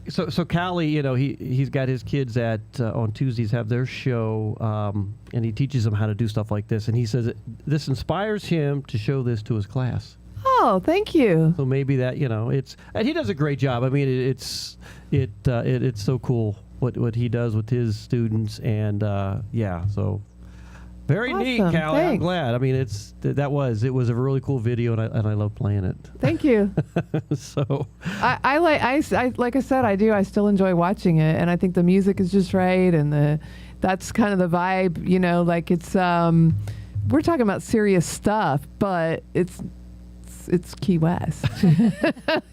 So Callie, he's got his kids at on Tuesdays have their show, and he teaches them how to do stuff like this. And he says this inspires him to show this to his class. Oh, thank you. So maybe that it's, and he does a great job. I mean, it's so cool what he does with his students, and so. Very awesome. neat, Callie. Thanks. I'm glad. I mean, it was a really cool video, and I love playing it. Thank you. So I like I said, I do. I still enjoy watching it, and I think the music is just right, and that's kind of the vibe. Like it's we're talking about serious stuff, but it's Key West.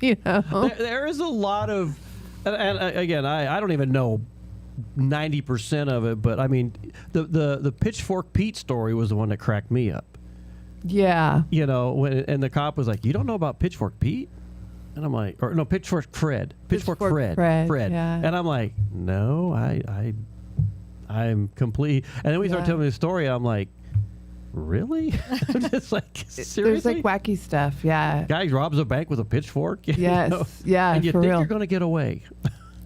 There is a lot of, and again, I don't even know 90% of it, but I mean, the Pitchfork Pete story was the one that cracked me up. Yeah. And the cop was like, "You don't know about Pitchfork Pete?" And I'm like, or no, Pitchfork Fred. Pitchfork Fred. Yeah. And I'm like, no, I'm complete. And then we start telling me the story. I'm like, really? I'm just like, seriously? There's like wacky stuff. Yeah. Guy robs a bank with a pitchfork. Yes. Yeah. And you for think real. you're going to get away.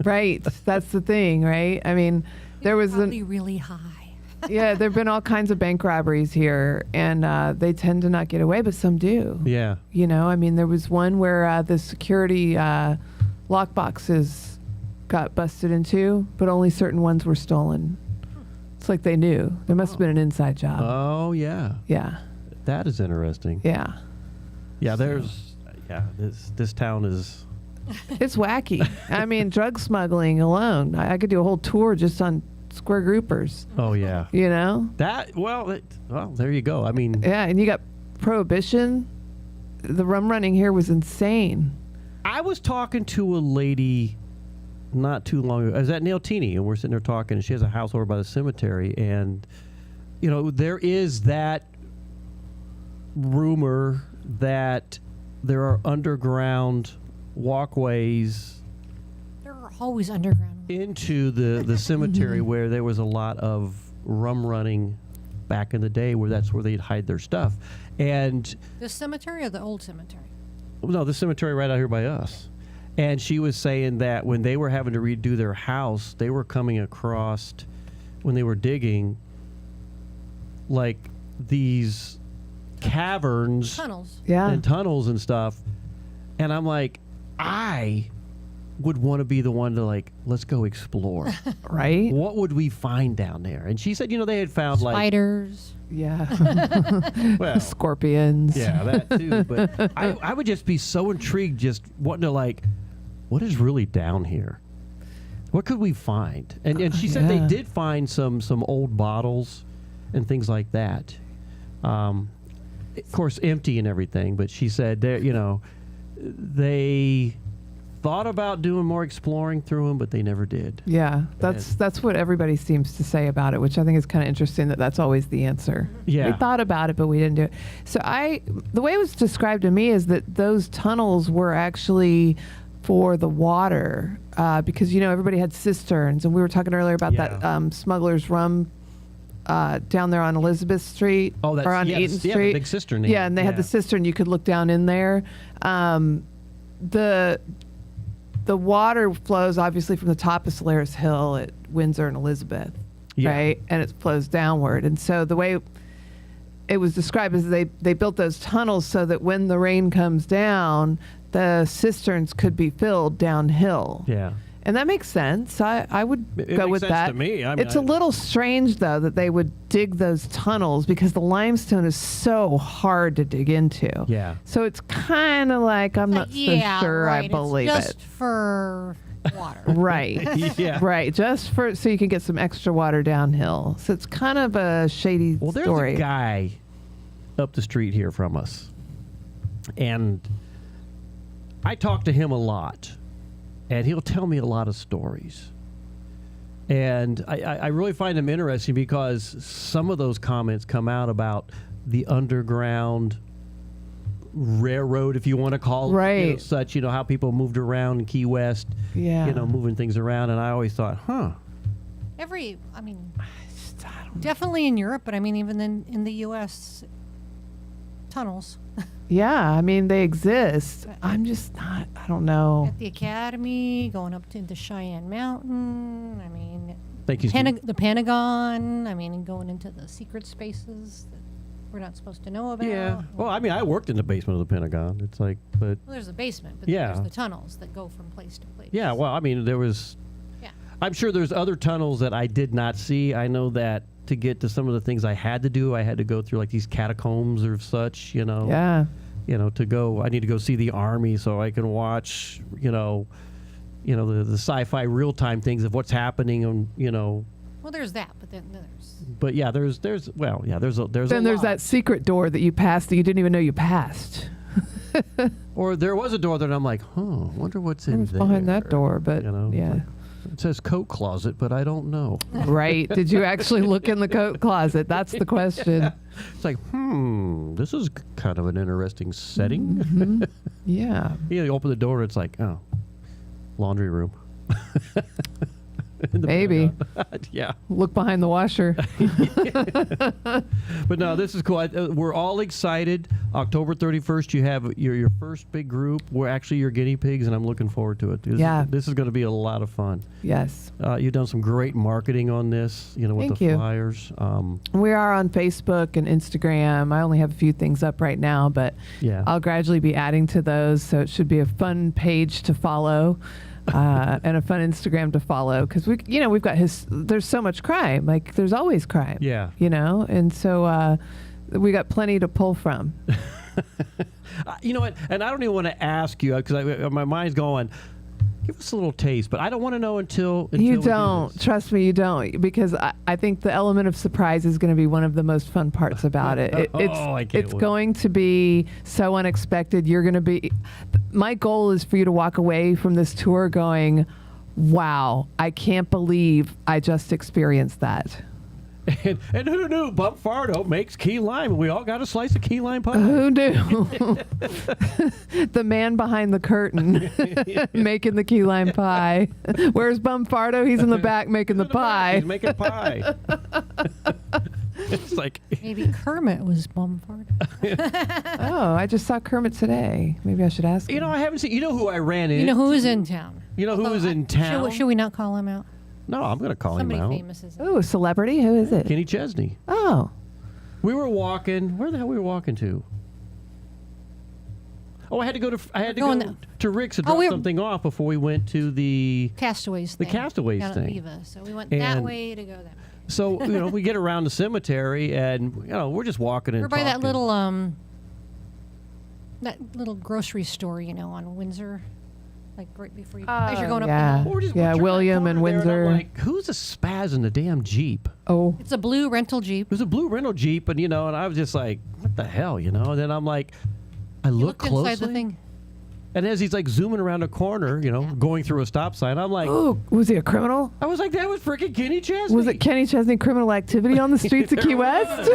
Right. That's the thing, right? I mean, there was really high. Yeah, there have been all kinds of bank robberies here, and they tend to not get away, but some do. Yeah. I mean, there was one where the security lock boxes got busted into, but only certain ones were stolen. It's like they knew. There must have been an inside job. Oh, yeah. Yeah. That is interesting. Yeah. Yeah, this town is... It's wacky. I mean, drug smuggling alone. I could do a whole tour just on square groupers. Oh, yeah. Well, there you go. I mean... Yeah, and you got prohibition. The rum running here was insane. I was talking to a lady not too long ago. I was at Nailtini, and we're sitting there talking, and she has a house over by the cemetery, and, there is that rumor that there are underground walkways. There are always underground into the cemetery where there was a lot of rum running back in the day where that's where they'd hide their stuff. And The cemetery or the old cemetery? no, the cemetery right out here by us. And she was saying that when they were having to redo their house, they were coming across, when they were digging, like these caverns, Tunnels. and tunnels and stuff. And I'm like, I would want to be the one to like, let's go explore. Right? What would we find down there? And she said, they had found Spiders. well, scorpions. Yeah, that too. But I would just be so intrigued, just wanting to like, what is really down here? What could we find? And she said they did find some old bottles and things like that. Of course, empty and everything. But she said they thought about doing more exploring through them, but they never did. Yeah, that's what everybody seems to say about it, which I think is kind of interesting that's always the answer. Yeah. We thought about it, but we didn't do it. So the way it was described to me is that those tunnels were actually for the water, because, everybody had cisterns, and we were talking earlier about that Smuggler's Rum down there on Elizabeth Street, or on Eaton Street. The big cistern. Yeah, and they had the cistern. You could look down in there. The water flows obviously from the top of Solaris Hill at Windsor and Elizabeth, right? And it flows downward. And so the way it was described is they built those tunnels so that when the rain comes down, the cisterns could be filled downhill. Yeah. And that makes sense. I would go with sense that. to me. It's a little strange, though, that they would dig those tunnels because the limestone is so hard to dig into. Yeah. So it's kind of like, I'm not so sure I believe it's just it. for water. Right. Yeah. Right. Just so you can get some extra water downhill. So it's kind of a shady Well, there's story. a guy up the street here from us, and I talk to him a lot. And he'll tell me a lot of stories. And I really find them interesting because some of those comments come out about the underground railroad, if you want to call it such, how people moved around in Key West, moving things around. And I always thought, definitely in Europe, but even in the U.S., tunnels. Yeah, they exist. I'm just not, I don't know. At the Academy, going up to the Cheyenne Mountain, Thank you, the Pentagon, and going into the secret spaces that we're not supposed to know about. Yeah. Well, I worked in the basement of the Pentagon. It's like, but... Well, there's a basement, but there's the tunnels that go from place to place. Yeah, well, there was... Yeah. I'm sure there's other tunnels that I did not see. I know that to get to some of the things I had to do, I had to go through like these catacombs or such, Yeah. To go, I need to go see the Army so I can watch, the sci-fi real-time things of what's happening on, Well, there's that, but then there's... But yeah, there's Then there's that secret door that you passed that you didn't even know you passed. Or there was a door that I'm like, wonder what's in there. Behind that door, but yeah. It says coat closet, but I don't know. Right. Did you actually look in the coat closet? That's the question. It's like, this is kind of an interesting setting. Mm-hmm. Yeah. You open the door, it's like, laundry room. Maybe. Yeah. Look behind the washer. But no, this is cool. We're all excited. October 31st, you have your first big group. We're actually your guinea pigs, and I'm looking forward to it. This is going to be a lot of fun. Yes. You've done some great marketing on this, with Thank the you. flyers. We are on Facebook and Instagram. I only have a few things up right now, but I'll gradually be adding to those. So it should be a fun page to follow. And a fun Instagram to follow because we've got there's so much crime, like there's always crime, and so we got plenty to pull from. You know what? And I don't even want to ask you because my mind's going, give us a little taste, but I don't want to know until you don't. Trust me, you don't, because I think the element of surprise is going to be one of the most fun parts about it. It's going to be so unexpected. You're going to be. My goal is for you to walk away from this tour going, "Wow, I can't believe I just experienced that." And who knew Bump Fardo makes key lime? And we all got a slice of key lime pie. Who knew? The man behind the curtain making the key lime pie. Where's Bump Fardo? He's in the back making the pie. He's making pie. It's like Maybe Kermit was bummed. Oh, I just saw Kermit today. Maybe I should ask him. I haven't seen. You know who I ran into? You know who is in town? You know who was in town? Should we not call him out? No, I'm going to call Somebody him out. famous is. Ooh, a celebrity? Who is it? Kenny Chesney. Oh. We were walking. Where the hell were we walking to? Oh, I had to go to Rick's to drop something off before we went to the Castaways the thing. Castaways down at thing. Viva. So we went that way to go that way. So we get around the cemetery and we're just walking and We're by talking. that little grocery store, on Windsor, like right before you as you're going up yeah. the hill. We're just Yeah, turning William that and corner there, Windsor. I'm like, who's a spaz in the damn Jeep? Oh. It's a blue rental Jeep. It was a blue rental Jeep, and and I was just like, what the hell, And then I'm like, I look closely. Inside the thing. And as he's like zooming around a corner, going through a stop sign, I'm like, Oh, was he a criminal? I was like, that was freaking Kenny Chesney. Was it Kenny Chesney criminal activity on the streets of Key West?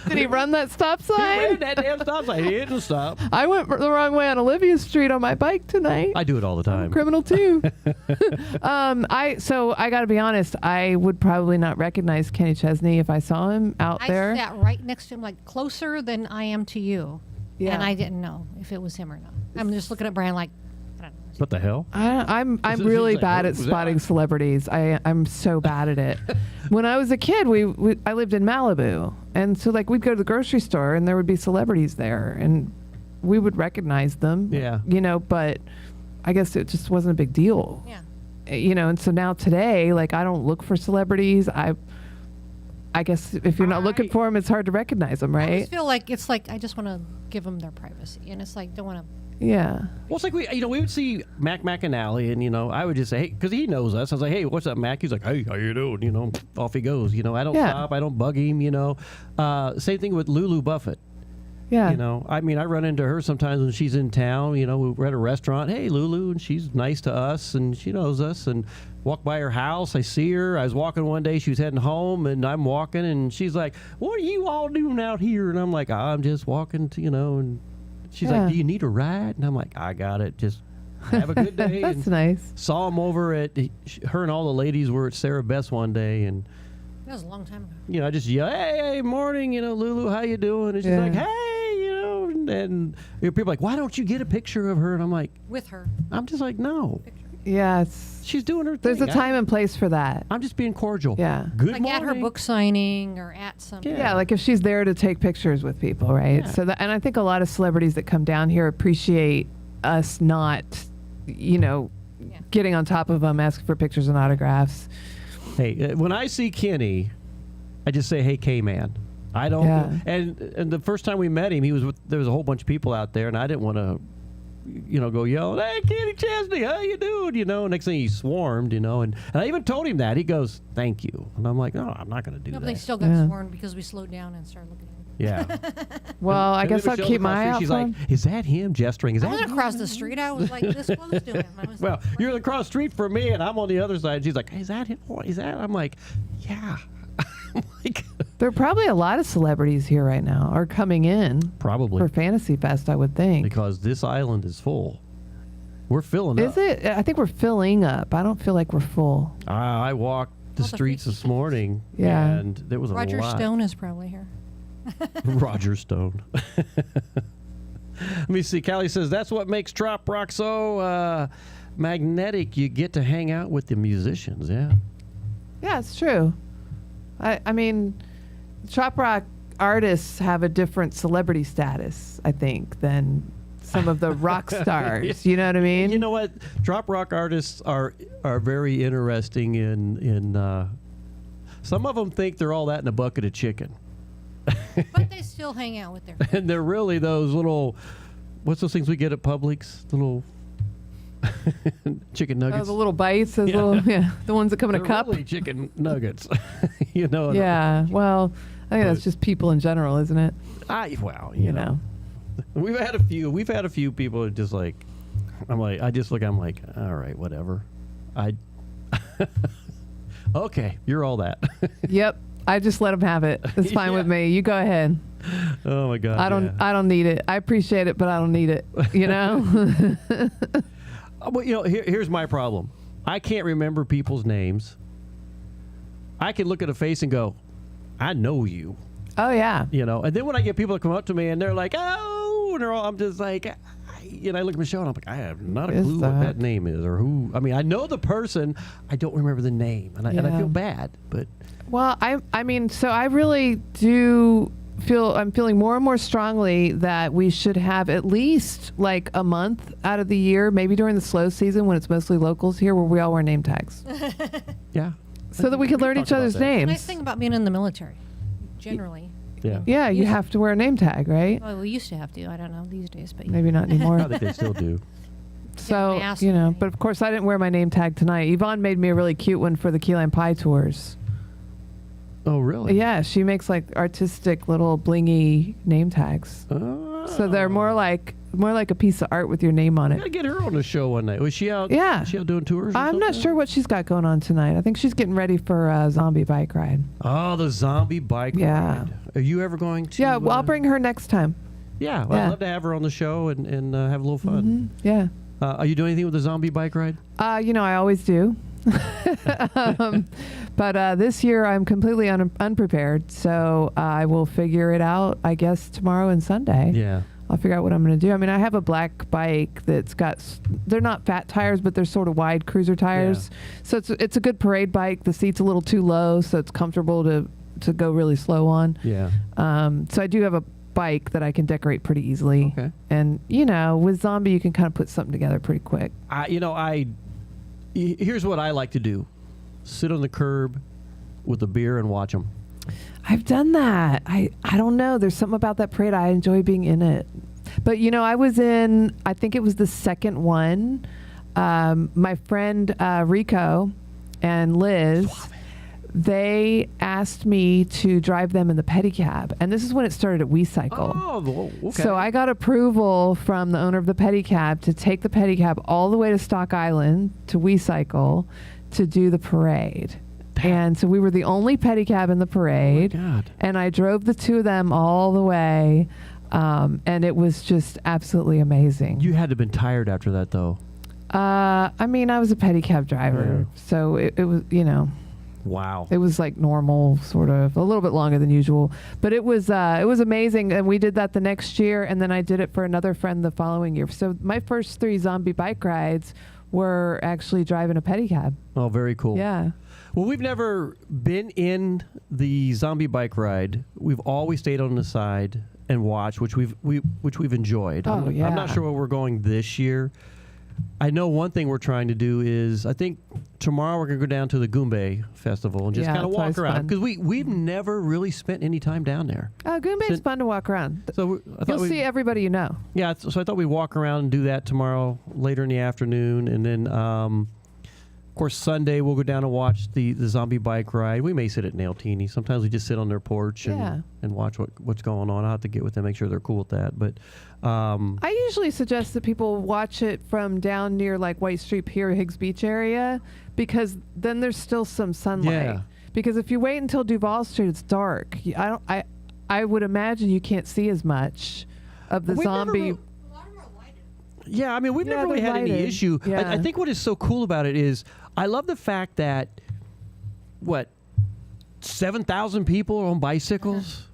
Did he run that stop He sign? ran that damn stop sign. He didn't stop. I went the wrong way on Olivia Street on my bike tonight. I do it all the time. Criminal too. I got to be honest. I would probably not recognize Kenny Chesney if I saw him out there. I sat right next to him, like closer than I am to you. Yeah. And I didn't know if it was him or not. I'm just looking at Brian like, I don't know. What the hell? I'm This is really like, bad who at was spotting that? celebrities. I'm so bad at it. When I was a kid, I lived in Malibu, and so we'd go to the grocery store, and there would be celebrities there, and we would recognize them. Yeah. But I guess it just wasn't a big deal. Yeah. And so now today, I don't look for celebrities. I guess if you're not looking for them, it's hard to recognize them, I right? just feel like it's like I just want to give them their privacy, and it's like don't want to. Yeah. Well, it's like we would see Mac McAnally, and I would just say, hey, because he knows us. I was like, hey, what's up, Mac? He's like, hey, how you doing? Off he goes. I don't stop. I don't bug him. Same thing with Lulu Buffett. Yeah. I run into her sometimes when she's in town. We're at a restaurant. Hey, Lulu, and she's nice to us, and she knows us. And walk by her house, I see her. I was walking one day. She was heading home, and I'm walking, and she's like, "What are you all doing out here?" And I'm like, "I'm just walking to, And she's like, "Do you need a ride?" And I'm like, "I got it. Just have a good day." That's and nice. Saw him over at her and all the ladies were at Sarah Beth's one day, and That was a long time ago. I just yell, hey, morning, Lulu, how you doing? And she's like, hey, and people are like, why don't you get a picture of her? And I'm like, With her. I'm just like, no. Yeah. She's doing her thing. There's a time and place for that. I'm just being cordial. Yeah. Good Like morning. at her book signing or at something. Yeah, like if she's there to take pictures with people, right? Yeah. So and I think a lot of celebrities that come down here appreciate us not, getting on top of them, asking for pictures and autographs. Hey, when I see Kenny, I just say, hey, K-Man. I don't. Yeah. And the first time we met him, there was a whole bunch of people out there, and I didn't want to, go yelling, hey, Kenny Chesney, how you doing? Next thing he swarmed, and I even told him that. He goes, thank you. And I'm like, no, I'm not going to do No, that. but they still got sworn because we slowed down and started looking at him. Yeah. Well, I And guess then I'll Michelle's keep my across the eye street, out She's for like, him. is that him gesturing? Is I that wasn't across the street. I was like this close to him. I was Well, you're across the street from me, and I'm on the other side. She's like, is that him? What is that? I'm like, yeah. I'm like, There are probably a lot of celebrities here right now, or coming in probably. for Fantasy Fest, I would think. Because this island is full. We're filling up. Is it? I think we're filling up. I don't feel like we're full. I walked the streets this morning, Yeah. and there was a Roger lot. Stone is probably here. Roger Stone. Let me see. Callie says, that's what makes Trop Rock so magnetic. You get to hang out with the musicians, yeah. Yeah, it's true. I mean, Trop Rock artists have a different celebrity status, I think, than some of the rock stars. You know what I mean? You know what? Trop Rock artists are very interesting in some of them think they're all that in a bucket of chicken. But they still hang out with their And they're really those little, what's those things we get at Publix? The little chicken nuggets. Oh, the little bites, those the ones that come in a They're cup. really chicken nuggets. What Yeah, well, I think that's just people in general, isn't it? you know. We've had a few people that just like, I'm like, all right, whatever. Okay, you're all that. Yep, I just let them have it. It's fine with me. You go ahead. Oh my God. I don't need it. I appreciate it, but I don't need it. Well, here's my problem. I can't remember people's names. I can look at a face and go, I know you. Oh, yeah. You know, and then when I get people that come up to me and they're like, oh, and I'm just like, I look at Michelle and I'm like, I have not a clue what that name is or who. I mean, I know the person, I don't remember the name, and I feel bad, but. Well, I mean, so I really do I'm feeling more and more strongly that we should have at least like a month out of the year, maybe during the slow season when it's mostly locals here, where we all wear name tags. Yeah. So that we can learn each other's names. The nice thing about being in the military, generally. Yeah, you have to wear a name tag, right? Well, we used to have to. I don't know these days, but maybe not anymore. I think they still do. So, but of course I didn't wear my name tag tonight. Yvonne made me a really cute one for the Key Lime Pie tours. Oh, really? Yeah, she makes like artistic little blingy name tags. Oh. So they're more like a piece of art with your name on it. I gotta get her on the show one night. Was she out? Yeah. Was she out doing tours? I'm not sure what she's got going on tonight. I think she's getting ready for a zombie bike ride. Oh, the zombie bike ride. Are you ever going to? Yeah, well, I'll bring her next time. Yeah, well, I'd love to have her on the show and have a little fun. Mm-hmm. Yeah. Are you doing anything with the zombie bike ride? I always do. But this year I'm completely unprepared, so I will figure it out, I guess, tomorrow and Sunday. Yeah. I'll figure out what I'm going to do. I mean, I have a black bike that's they're not fat tires, but they're sort of wide cruiser tires. Yeah. So it's a good parade bike. The seat's a little too low, so it's comfortable to go really slow on. Yeah. So I do have a bike that I can decorate pretty easily. Okay. And, with zombie, you can kind of put something together pretty quick. Here's what I like to do. Sit on the curb with a beer and watch them. I've done that. I don't know. There's something about that parade. I enjoy being in it. But, I was in, I think it was the second one. My friend Rico and Liz, they asked me to drive them in the pedicab. And this is when it started at WeCycle. Oh, okay. So I got approval from the owner of the pedicab to take the pedicab all the way to Stock Island to WeCycle to do the parade. And so we were the only pedicab in the parade. Oh my God. And I drove the two of them all the way. And it was just absolutely amazing. You had to have been tired after that, though. I was a pedicab driver. Yeah. So it was, Wow. It was like normal, sort of, a little bit longer than usual. But it was amazing. And we did that the next year. And then I did it for another friend the following year. So my first 3 zombie bike rides were actually driving a pedicab. Oh, very cool. Yeah. Well, we've never been in the zombie bike ride. We've always stayed on the side and watched, which we've enjoyed. Oh, yeah. I'm not sure where we're going this year. I know one thing we're trying to do is, I think tomorrow we're going to go down to the Goombay Festival and just kind of walk around. Because we've never really spent any time down there. Goombay is fun to walk around. So you'll see everybody you know. Yeah, so I thought we'd walk around and do that tomorrow later in the afternoon. And then, of course, Sunday we'll go down and watch the zombie bike ride. We may sit at Nailtini. Sometimes we just sit on their porch and watch what's going on. I'll have to get with them, make sure they're cool with that. But I usually suggest that people watch it from down near like White Street Pier, Higgs Beach area, because then there's still some sunlight. Yeah. Because if you wait until Duval Street, it's dark. I would imagine you can't see as much of the zombie. Yeah, I mean, we've never really had any issue. Yeah. I think what is so cool about it is I love the fact that, 7,000 people are on bicycles?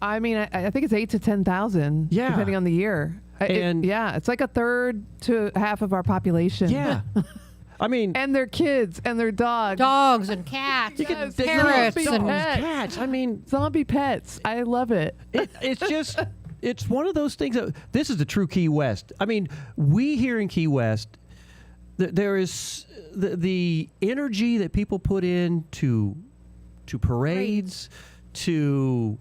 I mean, I think it's 8,000 to 10,000, depending on the year. It's like a third to half of our population. Yeah. I mean, and their kids and their dogs and cats, yes, parrots and cats. I mean, zombie pets. I love it. It's just, it's one of those things. This is the true Key West. I mean, we here in Key West, there is the energy that people put into parades, to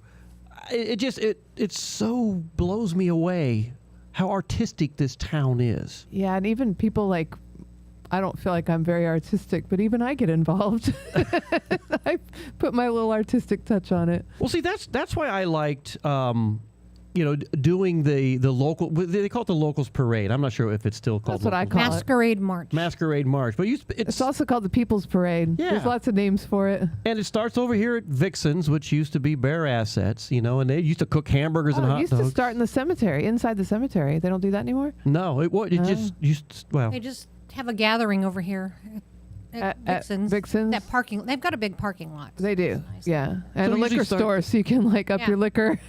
it so blows me away how artistic this town is. Yeah, and even people like, I don't feel like I'm very artistic, but even I get involved. I put my little artistic touch on it. Well, see, that's why I liked doing the local, they call it the Locals Parade. I'm not sure if it's still called. That's what I call Masquerade March. Masquerade March. But it's also called the People's Parade. Yeah. There's lots of names for it. And it starts over here at Vixen's, which used to be Bear Assets, and they used to cook hamburgers and hot dogs. It used to start in the cemetery, inside the cemetery. They don't do that anymore? No, it just used to, They just have a gathering over here at Vixen's. Vixen's? That parking. They've got a big parking lot. They do. Nice. Yeah. And So a we usually liquor store, so you can like up your liquor.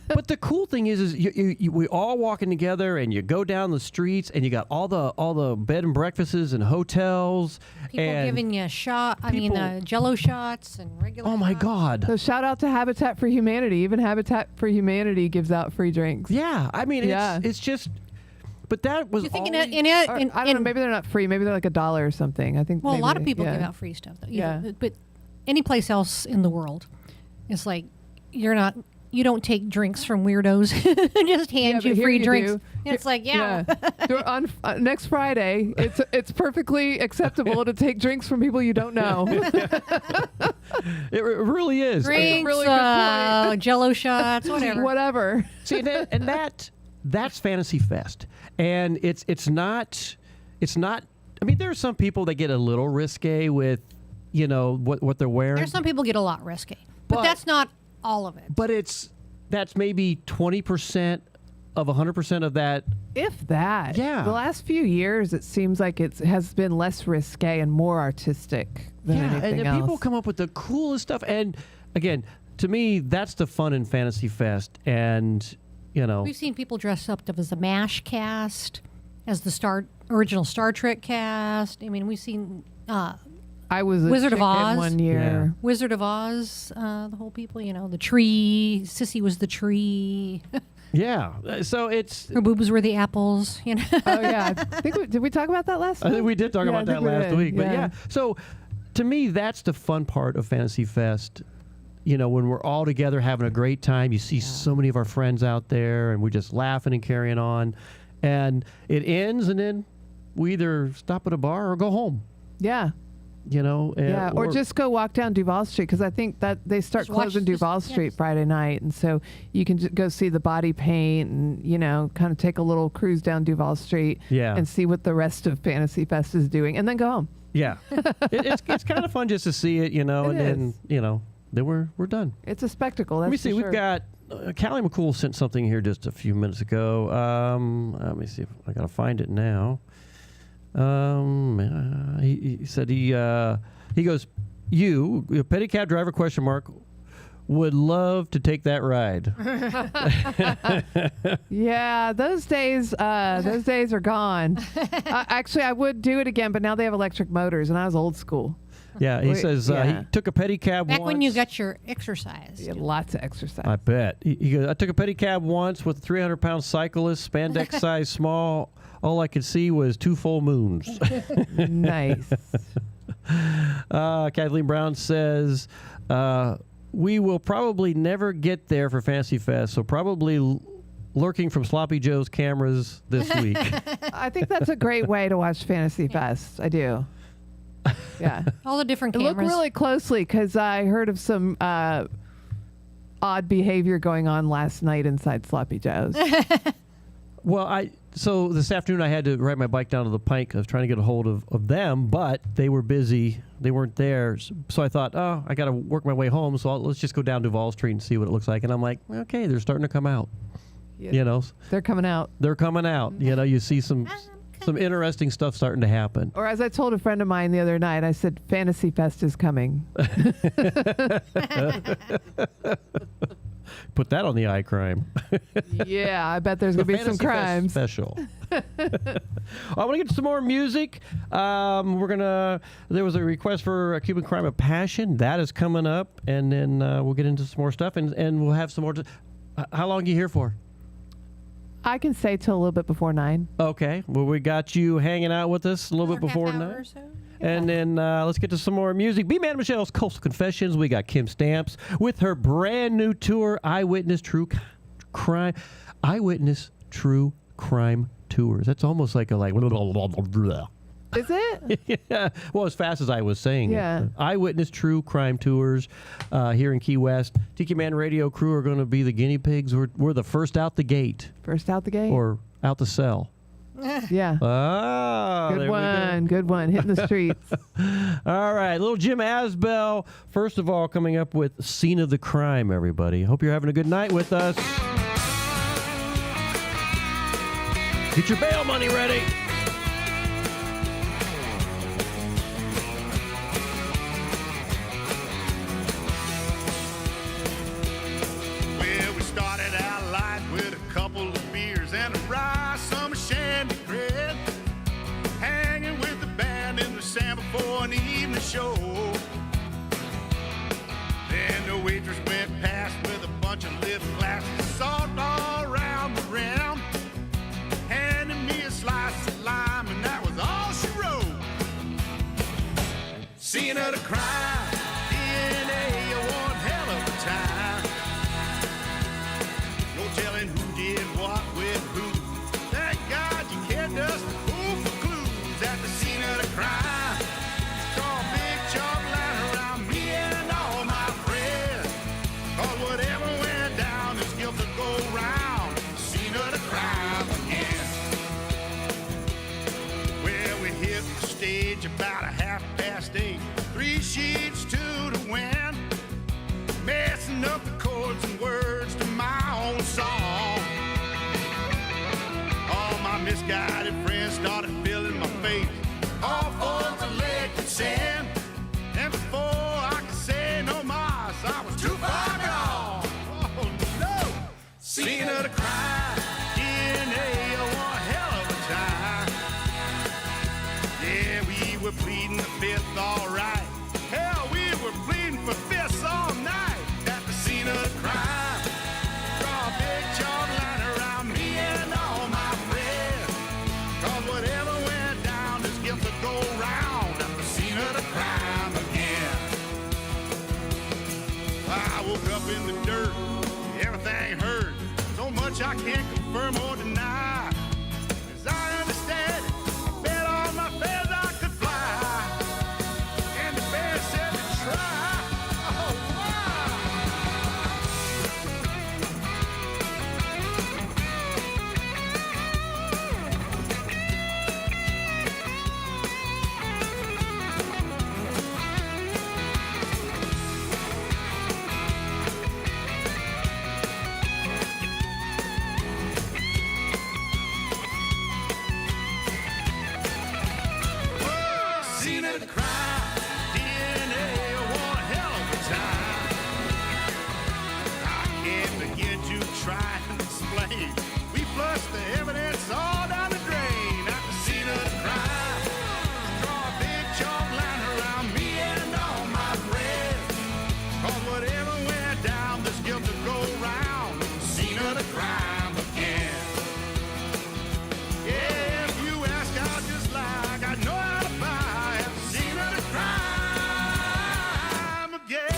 But the cool thing is we all walking together, and you go down the streets, and you got all the bed and breakfasts and hotels. People and giving you Jello shots and regular. Oh my shots. God! So shout out to Habitat for Humanity. Even Habitat for Humanity gives out free drinks. Yeah, I mean, it's just. But that was. You think I don't know. Maybe they're not free. Maybe they're like $1 or something. I think. Well, maybe a lot of people give out free stuff. But any place else in the world, it's like you don't take drinks from weirdos. Just hand you free drinks. And it's like, On next Friday, it's perfectly acceptable to take drinks from people you don't know. It really is. Drinks, really good point. Jello shots, whatever. See, that's Fantasy Fest, and it's not. I mean, there are some people that get a little risque with, what they're wearing. There's some people get a lot risky, but that's not all of it. But that's maybe 20% of 100% of that. If that. Yeah. The last few years, it seems like it has been less risque and more artistic than anything and else. people come up with the coolest stuff. And again, to me, that's the fun in Fantasy Fest. And we've seen people dress up as the MASH cast, as the original Star Trek cast. I mean, we've seen. I was a Wizard of Oz one year. Yeah. Wizard of Oz, the whole people, the tree. Sissy was the tree. Yeah. So it's. Her boobs were the apples, Oh, yeah. I think did we talk about that last week? I think we did talk about that last week. But yeah. So to me, that's the fun part of Fantasy Fest. When we're all together having a great time, you see so many of our friends out there, and we're just laughing and carrying on. And it ends, and then we either stop at a bar or go home. Yeah. Or just go walk down Duval Street, because I think that they start closing Duval Street Friday night, and so you can go see the body paint and kind of take a little cruise down Duval Street and see what the rest of Fantasy Fest is doing, and then go home. Yeah, it's kind of fun just to see it, then we're done. It's a spectacle. That's Let me see. for We've sure. got Callie McCool sent something here just a few minutes ago. Let me see if I gotta find it now. He said he goes, you, a pedicab driver ? Would love to take that ride. Yeah, those days are gone. Actually, I would do it again, but now they have electric motors, and I was old school. Yeah, he says he took a pedicab Back once. when you got your exercise. Yeah, lots of exercise. I bet. He goes, I took a pedicab once with a 300-pound cyclist, spandex size small. All I could see was 2 full moons. Nice. Kathleen Brown says, we will probably never get there for Fantasy Fest, so probably lurking from Sloppy Joe's cameras this week. I think that's a great way to watch Fantasy Fest. I do. Yeah. All the different cameras. Look really closely, because I heard of some odd behavior going on last night inside Sloppy Joe's. Well, so this afternoon I had to ride my bike down to the Pike. I was trying to get a hold of them, but they were busy. They weren't there. So I thought, I got to work my way home, so let's just go down Duval Street and see what it looks like. And I'm like, okay, they're starting to come out. Yeah. They're coming out. They're coming out. You see some interesting stuff starting to happen. Or as I told a friend of mine the other night, I said, Fantasy Fest is coming. Put that on the iCrime. Yeah, I bet there's going to be some crimes. Special. I want to get to some more music. There was a request for a Cuban Crime of Passion. That is coming up. And then we'll get into some more stuff. And we'll have some more. How long are you here for? I can say till a little bit before 9. Okay. Well, we got you hanging out with us a little bit before 9. Or so. And then let's get to some more music. B-Man Michelle's Coastal Confessions. We got Kim Stamps with her brand new tour, Eyewitness True Crime Tours. That's almost like a Is it? Yeah. Well, as fast as I was saying Yeah. it. Eyewitness True Crime Tours here in Key West. Tiki Man Radio crew are going to be the guinea pigs. We're the first out the gate. First out the gate? Or out the cell. Yeah. Ah, good one. Good one. Hitting the streets. All right. Little Jim Asbell. First of all, coming up with Scene of the Crime, everybody. Hope you're having a good night with us. Get your bail money ready. the sample for an evening show. Then the waitress went past with a bunch of lip glasses, salt all around the rim, handed me a slice of lime, and that was all she wrote. Scene of the crime, DNA, one hell of a time. No telling who did what with who. Thank God you can't dust the fool for clues at the scene of the crime. Draw a big chalk line around me and all my friends. Cause whatever went down is guilt to go round. The scene of the crime again. Well, we hit the stage about 8:30. 3 sheets to the wind. Messing up the chords and words to my own song. All my misguided friends started filling my face, all for the leg to send. And before I could say no more, I was too far gone. Oh no! Scene of the crime, DNA, one hell of a time. Yeah, we were pleading the fifth, all right. Hell, we were pleading for fifths all night at the scene of the crime. Draw a big chalk line around me and all my friends. Cause whatever went down is guilt to go round at the scene of the crime again. I woke up in the dirt, everything hurt. So much I can't confirm or deny. As I understand it, I bet all my feathers I could fly. And the bear said to try. Oh, scene of the crime, DNA, one hell of a time. I can't begin to try and explain. We flushed the evidence all down the drain at the scene of the crime. Draw a big chalk line around me and all my friends. Cause whatever went down, there's guilt to go round. Scene of the crime again. Yeah, if you ask, I'll just like I know how to buy at the scene of the crime again.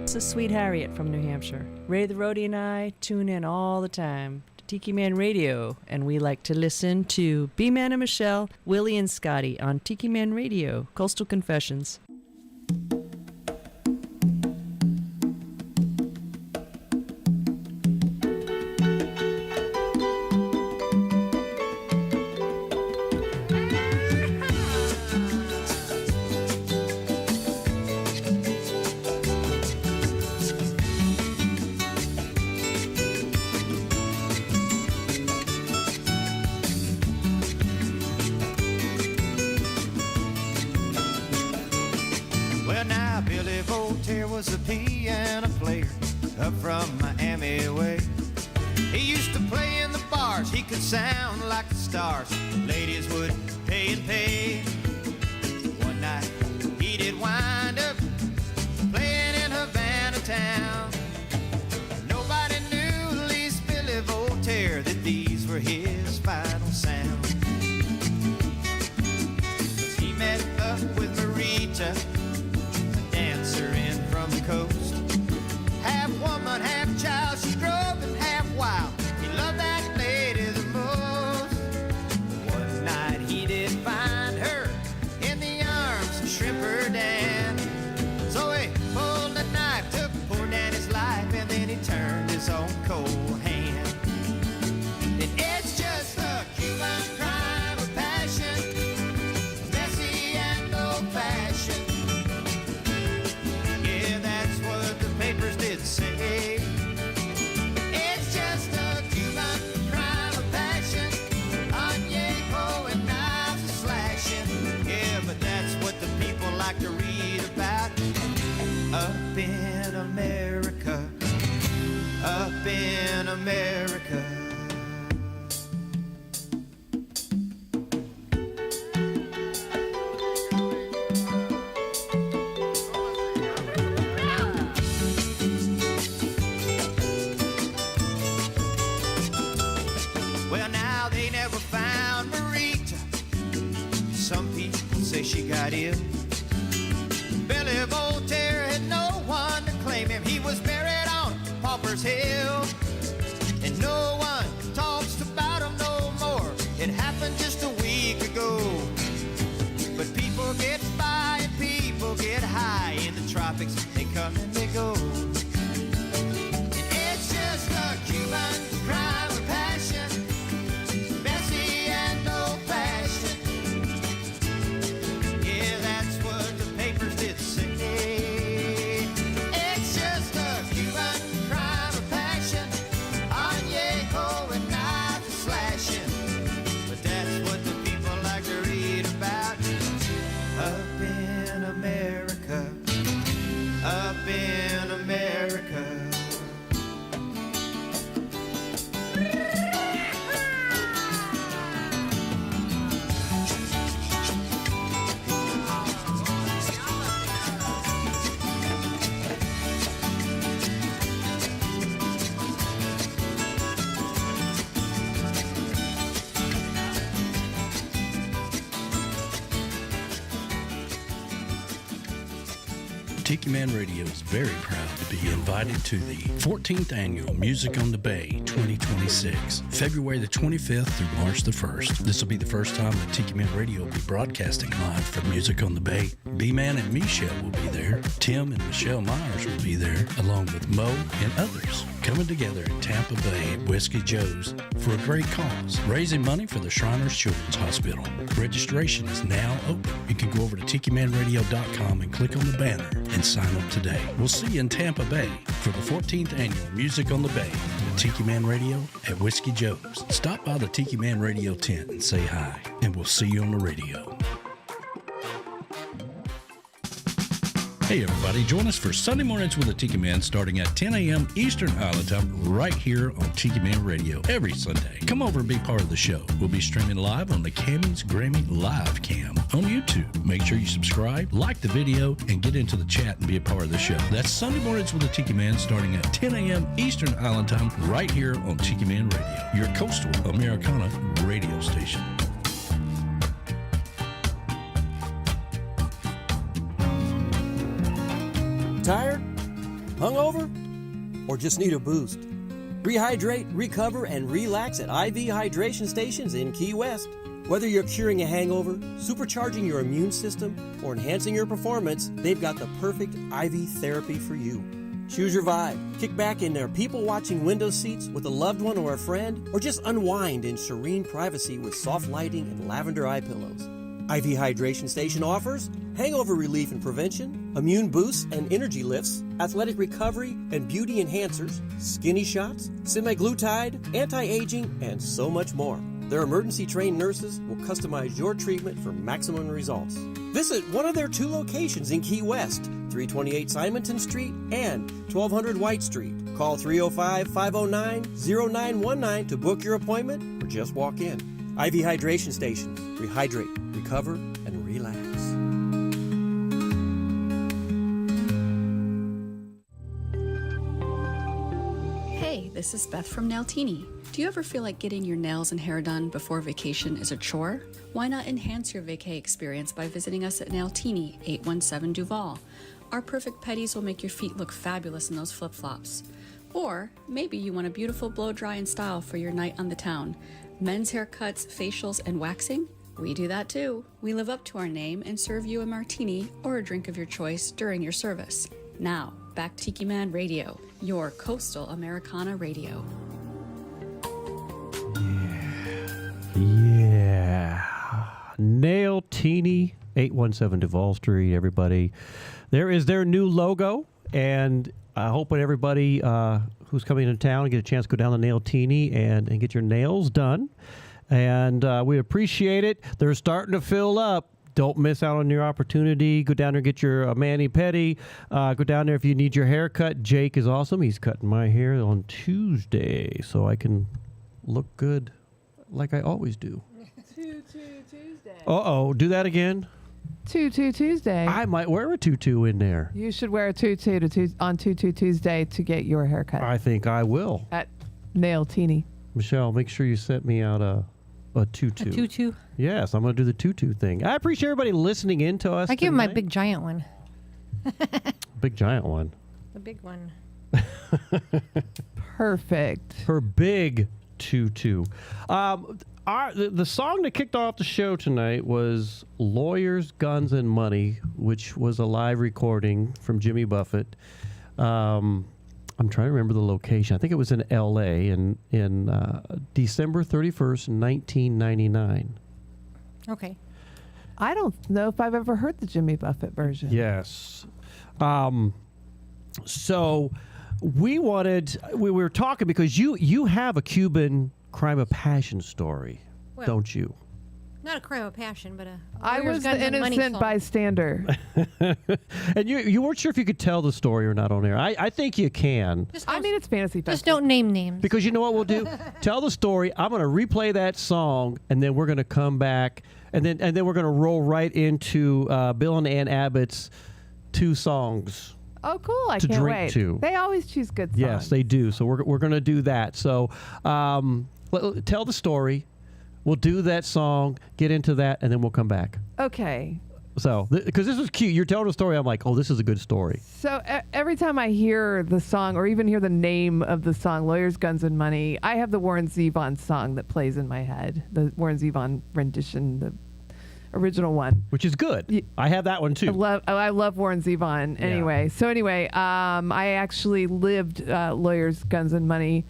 This is Sweet Harriet from New Hampshire. Ray the Roadie and I tune in all the time to Tiki Man Radio, and we like to listen to B-Man and Michelle, Willie and Scotty on Tiki Man Radio, Coastal Confessions. Well, now Billy Voltaire was a piano player up from Miami way. He used to play in the bars, he could sound like the stars. Ladies would pay and pay. One night he did wind up playing in Havana town. Nobody knew, at least Billy Voltaire, that these were his final sounds. 'Cause he met up with Marita, dancer in from the coast. Half woman, half child, she drove him half wild. He loved that lady the most. One night he did find her in America. Well, now they never found Marita. Some people say she got ill. Billy Voltaire had no one to claim him. He was buried on Pauper's Hill, and no one talks about him no more. It happened just a week ago. But people get by and people get high in the tropics. They come and they go. And it's just a Cuban crime of passion, messy and old-fashioned. Yeah, that's what the papers did say. It's just a Cuban crime of passion, añejo and knives slashing. But that's what the people like to read about. Up in America, up in America. Tiki Man Radio is very proud to be invited to the 14th Annual Music on the Bay 2026, February the 25th through March the 1st. This will be the first time that Tiki Man Radio will be broadcasting live from Music on the Bay. B-Man and Michelle will be there. Tim and Michelle Myers will be there, along with Mo and others, coming together in Tampa Bay at Whiskey Joe's for a great cause, raising money for the Shriners Children's Hospital. Registration is now open. You can go over to TikiManRadio.com and click on the banner and sign up today. We'll see you in Tampa Bay for the 14th Annual Music on the Bay with Tiki Man Radio at Whiskey Joe's. Stop by the Tiki Man Radio tent and say hi, and we'll see you on the radio. Hey everybody, join us for Sunday Mornings with the Tiki Man starting at 10 a.m. Eastern Island Time right here on Tiki Man Radio every Sunday. Come over and be part of the show. We'll be streaming live on the Cammy's Grammy Live Cam on YouTube. Make sure you subscribe, like the video, and get into the chat and be a part of the show. That's Sunday Mornings with the Tiki Man starting at 10 a.m. Eastern Island Time right here on Tiki Man Radio, your coastal Americana radio station. Tired? Hungover? Or just need a boost? Rehydrate, recover, and relax at IV hydration stations in Key West. Whether you're curing a hangover, supercharging your immune system, or enhancing your performance, they've got the perfect IV therapy for you. Choose your vibe. Kick back in their people-watching window seats with a loved one or a friend, or just unwind in serene privacy with soft lighting and lavender eye pillows. IV Hydration Station offers hangover relief and prevention, immune boosts and energy lifts, athletic recovery and beauty enhancers, skinny shots, semaglutide, anti-aging, and so much more. Their emergency-trained nurses will customize your treatment for maximum results. Visit one of their 2 locations in Key West, 328 Simonton Street and 1200 White Street. Call 305-509-0919 to book your appointment or just walk in. IV Hydration Stations. Rehydrate, recover, and relax. Hey, this is Beth from Nailtini. Do you ever feel like getting your nails and hair done before vacation is a chore? Why not enhance your vacay experience by visiting us at Nailtini, 817 Duval. Our perfect petties will make your feet look fabulous in those flip-flops. Or maybe you want a beautiful blow dry and style for your night on the town. Men's haircuts, facials, and waxing? We do that too. We live up to our name and serve you a martini or a drink of your choice during your service. Now, back to Tiki Man Radio, your coastal Americana radio. Yeah. Nailtini, 817 Duval Street, everybody. There is their new logo, and I hope that everybody who's coming into town get a chance to go down to Nailtini and get your nails done. And we appreciate it. They're starting to fill up. don't miss out on your opportunity. Go down there and get your mani-pedi. Go down there if you need your haircut. Jake is awesome. He's cutting my hair on Tuesday, so I can look good like I always do. Tuesday. Uh-oh. Do that again. Tuesday. I might wear a tutu in there. You should wear a tutu on Tuesday to get your haircut. I think I will. At Nailtini. Michelle, make sure you set me out a tutu. A tutu? Yes, I'm going to do the tutu thing. I appreciate everybody listening in to us. I give him my big giant one. Big giant one. The big one. Perfect. Her big tutu. The song that kicked off the show tonight was Lawyers, Guns, and Money, which was a live recording from Jimmy Buffett. I'm trying to remember the location. I think it was in L.A. in December 31st, 1999. Okay. I don't know if I've ever heard the Jimmy Buffett version. Yes. So we were talking because you have a Cuban crime of passion story, well, don't you? Not a crime of passion, but I was the innocent bystander. And you weren't sure if you could tell the story or not on air. I think you can. I mean, it's fantasy festival. Just don't name names. Because you know what we'll do? Tell the story. I'm going to replay that song, and then we're going to come back, and then we're going to roll right into Bill and Ann Abbott's 2 songs. Oh, cool. I to can't drink wait. to. They always choose good songs. Yes, they do. So we're going to do that. So tell the story. We'll do that song, get into that, and then we'll come back. Okay. So, because this was cute. You're telling a story. I'm like, oh, this is a good story. So every time I hear the song or even hear the name of the song, Lawyers, Guns, and Money, I have the Warren Zevon song that plays in my head. The Warren Zevon rendition, the original one. Which is good. I have that one, too. I love Warren Zevon. Anyway, Yeah. So anyway, I actually lived Lawyers, Guns, and Money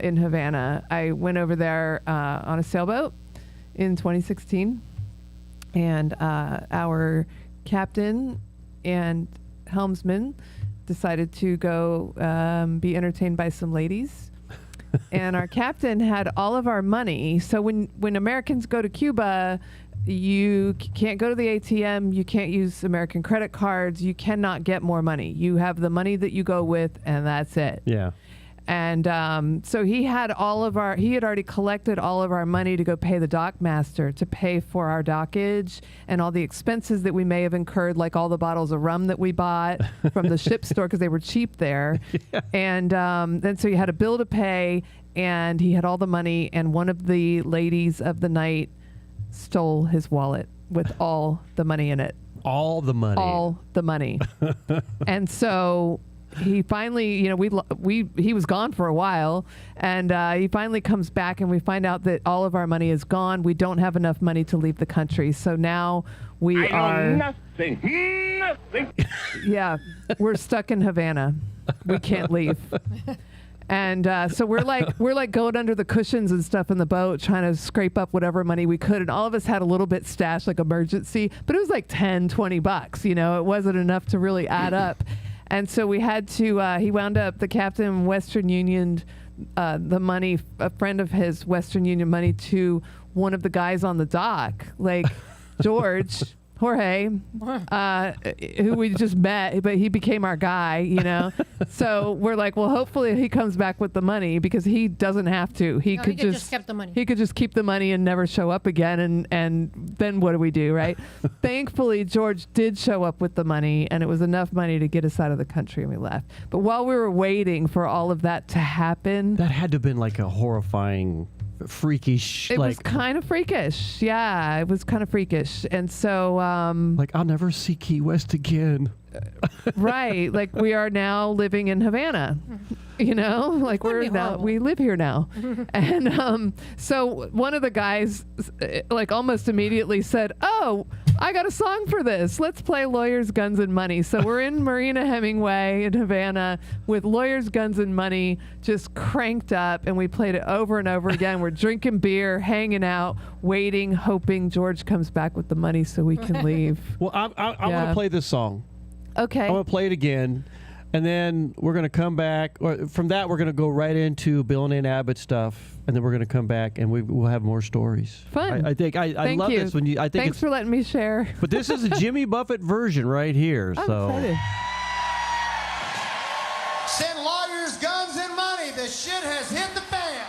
in Havana. I went over there on a sailboat in 2016, and our captain and helmsman decided to go be entertained by some ladies. And our captain had all of our money. So when Americans go to Cuba, you can't go to the ATM, you can't use American credit cards, you cannot get more money. You have the money that you go with, and that's it. Yeah. And so he had already collected all of our money to go pay the dock master, to pay for our dockage and all the expenses that we may have incurred, like all the bottles of rum that we bought from the ship store because they were cheap there. Yeah. And then so he had a bill to pay, and he had all the money, and one of the ladies of the night stole his wallet with all the money in it. All the money. All the money. And so he finally, he was gone for a while, and he finally comes back, and we find out that all of our money is gone. We don't have enough money to leave the country. So now we are nothing. Yeah, we're stuck in Havana. We can't leave. And so we're like going under the cushions and stuff in the boat, trying to scrape up whatever money we could. And all of us had a little bit stashed, like emergency, but it was like $10-$20. It wasn't enough to really add up. And so we had to, he wound up, the captain Western Union, the money, a friend of his Western Union money to one of the guys on the dock, like Jorge, who we just met, but he became our guy, So we're like, well, hopefully he comes back with the money, because he doesn't have to. He could just keep the money. He could just keep the money and never show up again. And then what do we do, right? Thankfully, George did show up with the money, and it was enough money to get us out of the country, and we left. But while we were waiting for all of that to happen, that had to have been like a horrifying, freakish. It was kind of freakish. Yeah, it was kind of freakish. And so like, I'll never see Key West again. Right, like we are now living in Havana, like we live here now. And so one of the guys like almost immediately said, oh, I got a song for this. Let's play Lawyers, Guns, and Money. So we're in Marina Hemingway in Havana with Lawyers, Guns, and Money just cranked up, and we played it over and over again. We're drinking beer, hanging out, waiting, hoping George comes back with the money so we can leave. Well, I want to play this song. Okay. I'm going to play it again. And then we're going to come back, or from that we're going to go right into Bill and Ann Abbott stuff, and then we're going to come back and we'll have more stories. Fun. I think I love this when I think Thanks for letting me share. But this is a Jimmy Buffett version right here. I'm so excited. Send lawyers, guns, and money. The shit has hit the fan.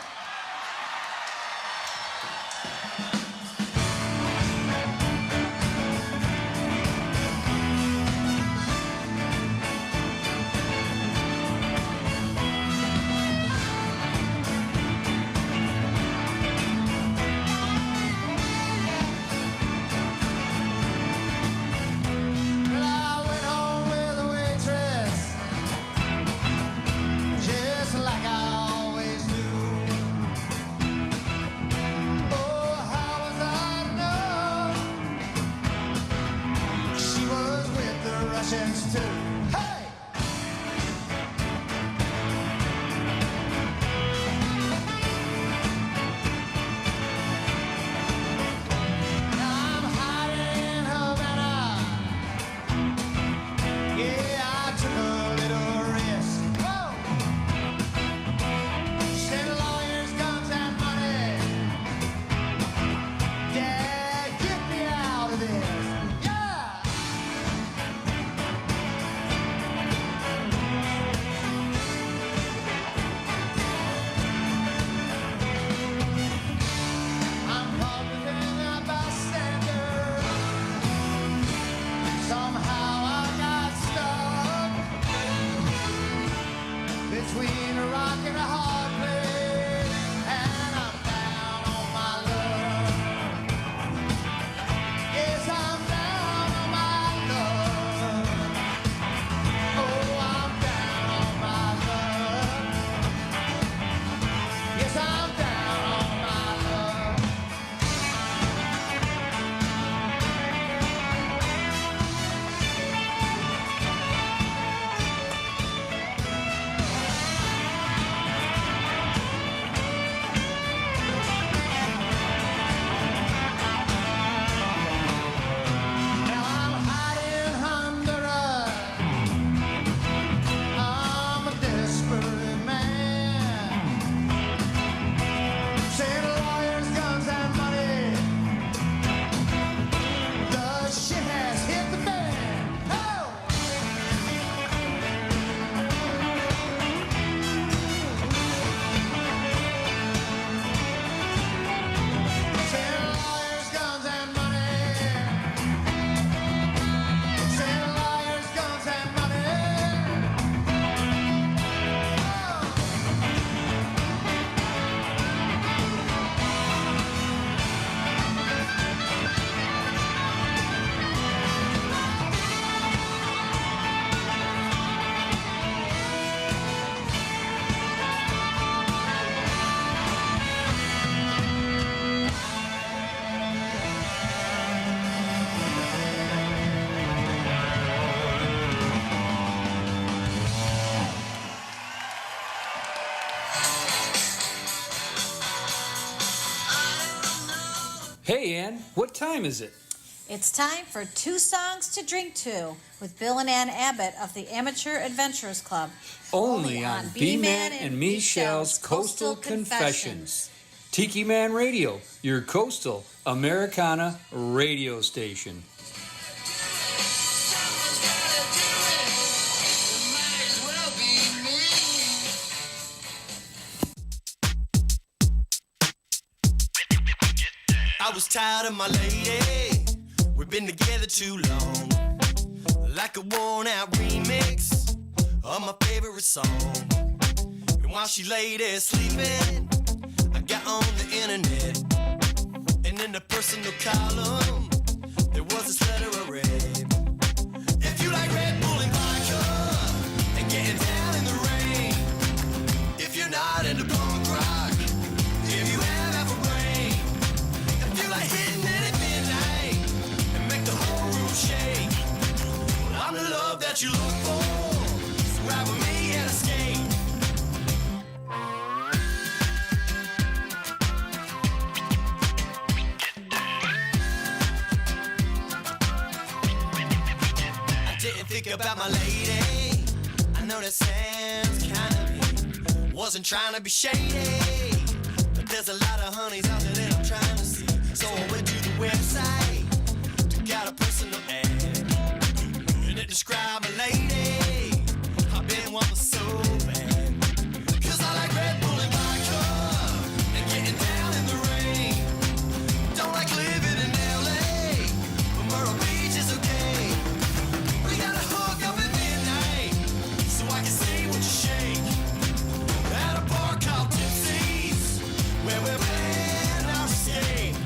Hey, Ann, what time is it? It's time for Two Songs to Drink To with Bill and Ann Abbott of the Amateur Adventurers Club. Only on B-Man and Michelle's Coastal Confessions. Tiki Man Radio, your coastal Americana radio station. I was tired of my lady. We've been together too long. Like a worn-out remix of my favorite song. And while she lay there sleeping, I got on the internet. And in the personal column, there was this letter I read. If you like Red Bull and vodka and getting down in the rain, if you're not into punk rock, if you have half a brain, if you like hitting it at midnight and make the whole room shake, well, I'm the love that you look for, so ride with me and escape. I didn't think about my lady, I know it sounds kind of mean. Wasn't trying to be shady, but there's a lot of honeys out there that I'm trying to see. So I went to the website, took out a personal ad, and it described a lady I've been wanting so bad. 'Cause I like Red Bull and vodka and getting down in the rain. Don't like living in LA, but Myrtle Beach is okay. We gotta hook up at midnight so I can see what you shake. At a bar called Tipsy's, where we plan our escape.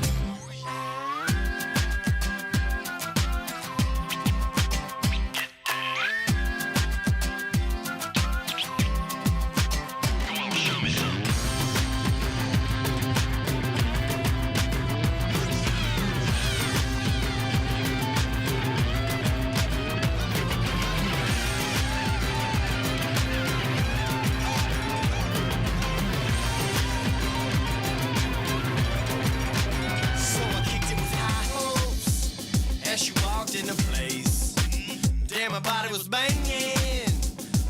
So I kicked it with high hopes as she walked into place. Damn, my body was banging.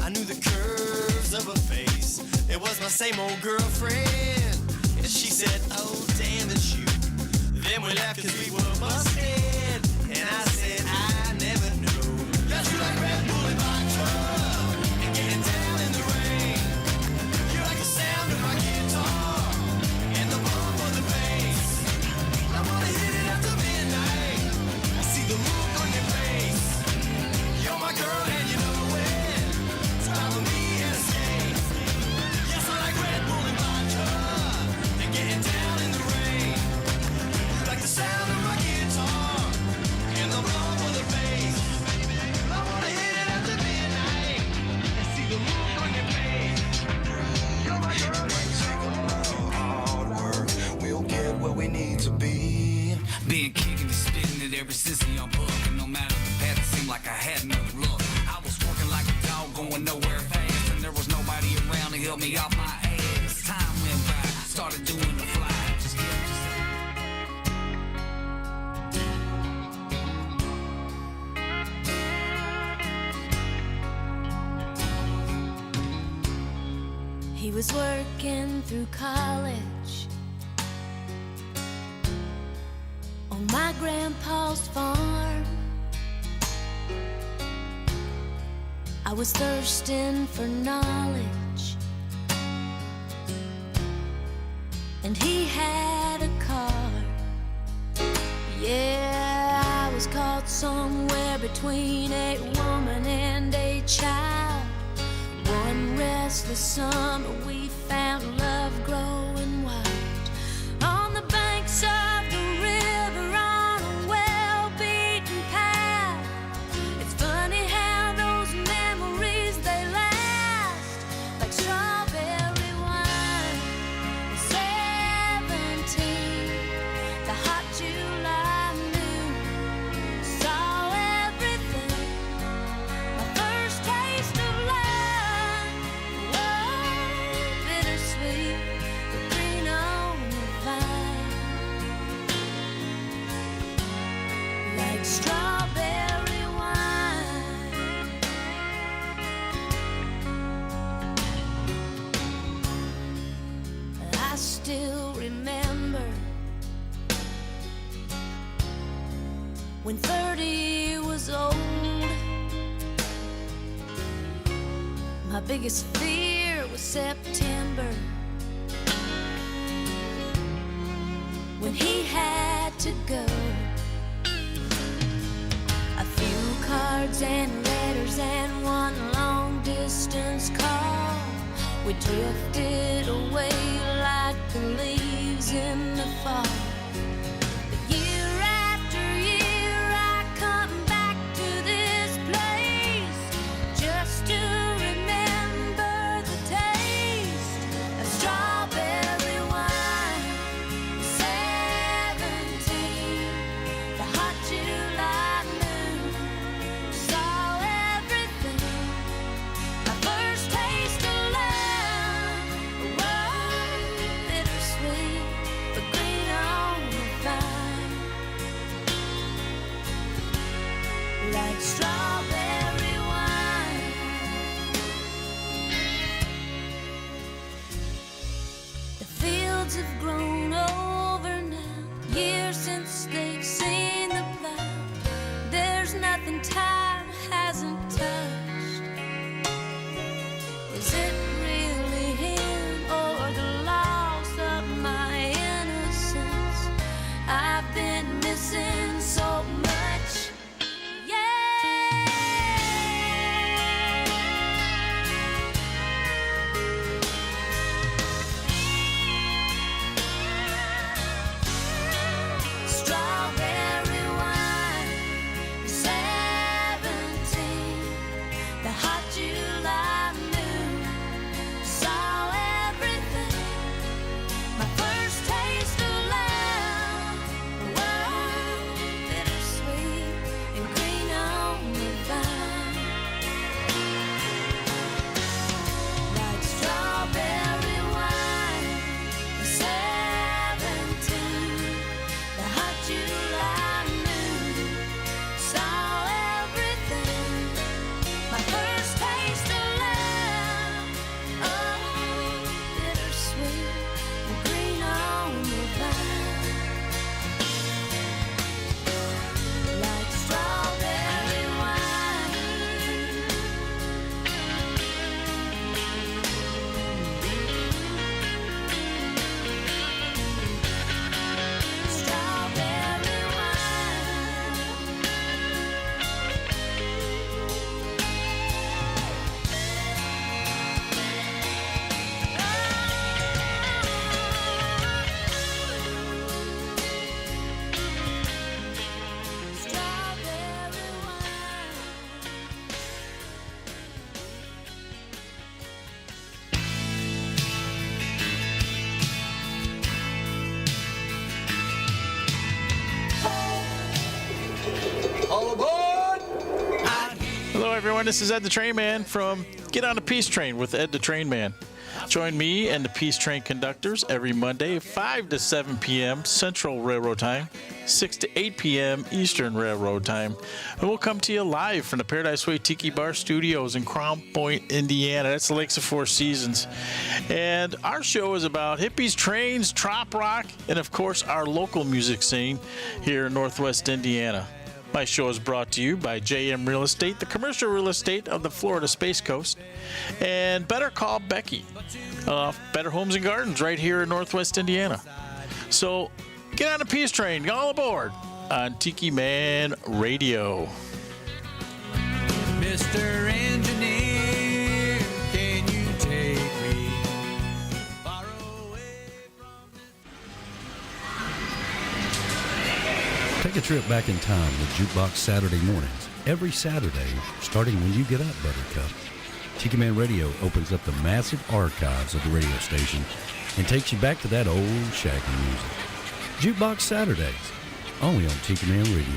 I knew the curves of her face. It was my same old girlfriend. And she said, oh, damn, it's you. Then we left 'cause we were busted. And I said, I never knew. Yes, you like Red Bull and vodka and getting down in the rain. You like the sound of my guitar and the bump of the bass. I wanna hit it after midnight. I see the look on your face. You're my girl and you know it. Follow me and escape. Yes, I like Red Bull and vodka and getting down in the rain. You like the sound of my guitar and the bump of the bass. I wanna hit it after midnight. I see the look on your face. You're my girl and you know it. Hard work, we'll get where we need to be. Been kicking and spitting it ever since the young buck, and no matter the path, it seemed like I had no luck. I was working like a dog, going nowhere fast, and there was nobody around to help me off my ass. Time went by, started doing the fly. Just He was working through college on my grandpa's farm. I was thirsting for knowledge, and he had a car. Yeah, I was caught somewhere between a woman and a child. One restless summer we found love growing wild on the banks of the river on a well-beaten path. It's funny how those memories, they last like strawberry wine. 17, the hot July moon saw everything. My first taste of love, whoa, bittersweet, the green on the vine, like strawberry wine. I still remember when 30 was old. My biggest fear was September, when he had to go. A few cards and letters and one long distance call. We drifted away like the leaves in the fall. But year after year I come back to this place just to remember the taste of strawberry wine. 17, the hot July moon saw everything. My first taste of love, whoa, fields have grown over now, years since they've seen the plow. There's nothing time hasn't touched. Is it really him or the loss of my innocence? I've been missing so much. Strawberry wine, 17, the hot July moon, saw everything. My first taste of love, wow, bittersweet and green on the vine. Like strawberry wine, 17. The hot July moon saw everything. My first taste of love, oh, bittersweet and green on the vine. Like strawberry wine. Strawberry wine. Strawberry wine. All aboard! Hello, everyone. This is Ed the Train Man from Get on the Peace Train with Ed the Train Man. Join me and the Peace Train conductors every Monday, 5 to 7 p.m. Central Railroad Time, 6 to 8 p.m. Eastern Railroad Time. And we'll come to you live from the Paradise Way Tiki Bar Studios in Crown Point, Indiana. That's the Lakes of Four Seasons. And our show is about hippies, trains, trop rock, and, of course, our local music scene here in Northwest Indiana. My show is brought to you by JM Real Estate, the commercial real estate of the Florida Space Coast, and Better Call Becky, Better Homes and Gardens right here in Northwest Indiana. So get on the Peace Train, get all aboard on Tiki Man Radio. Mr. Engineer, can you take me? Take a trip back in time with Jukebox Saturday mornings. Every Saturday, starting when you get up, Buttercup. Tiki Man Radio opens up the massive archives of the radio station and takes you back to that old shaggy music. Jukebox Saturdays, only on Tiki Man Radio.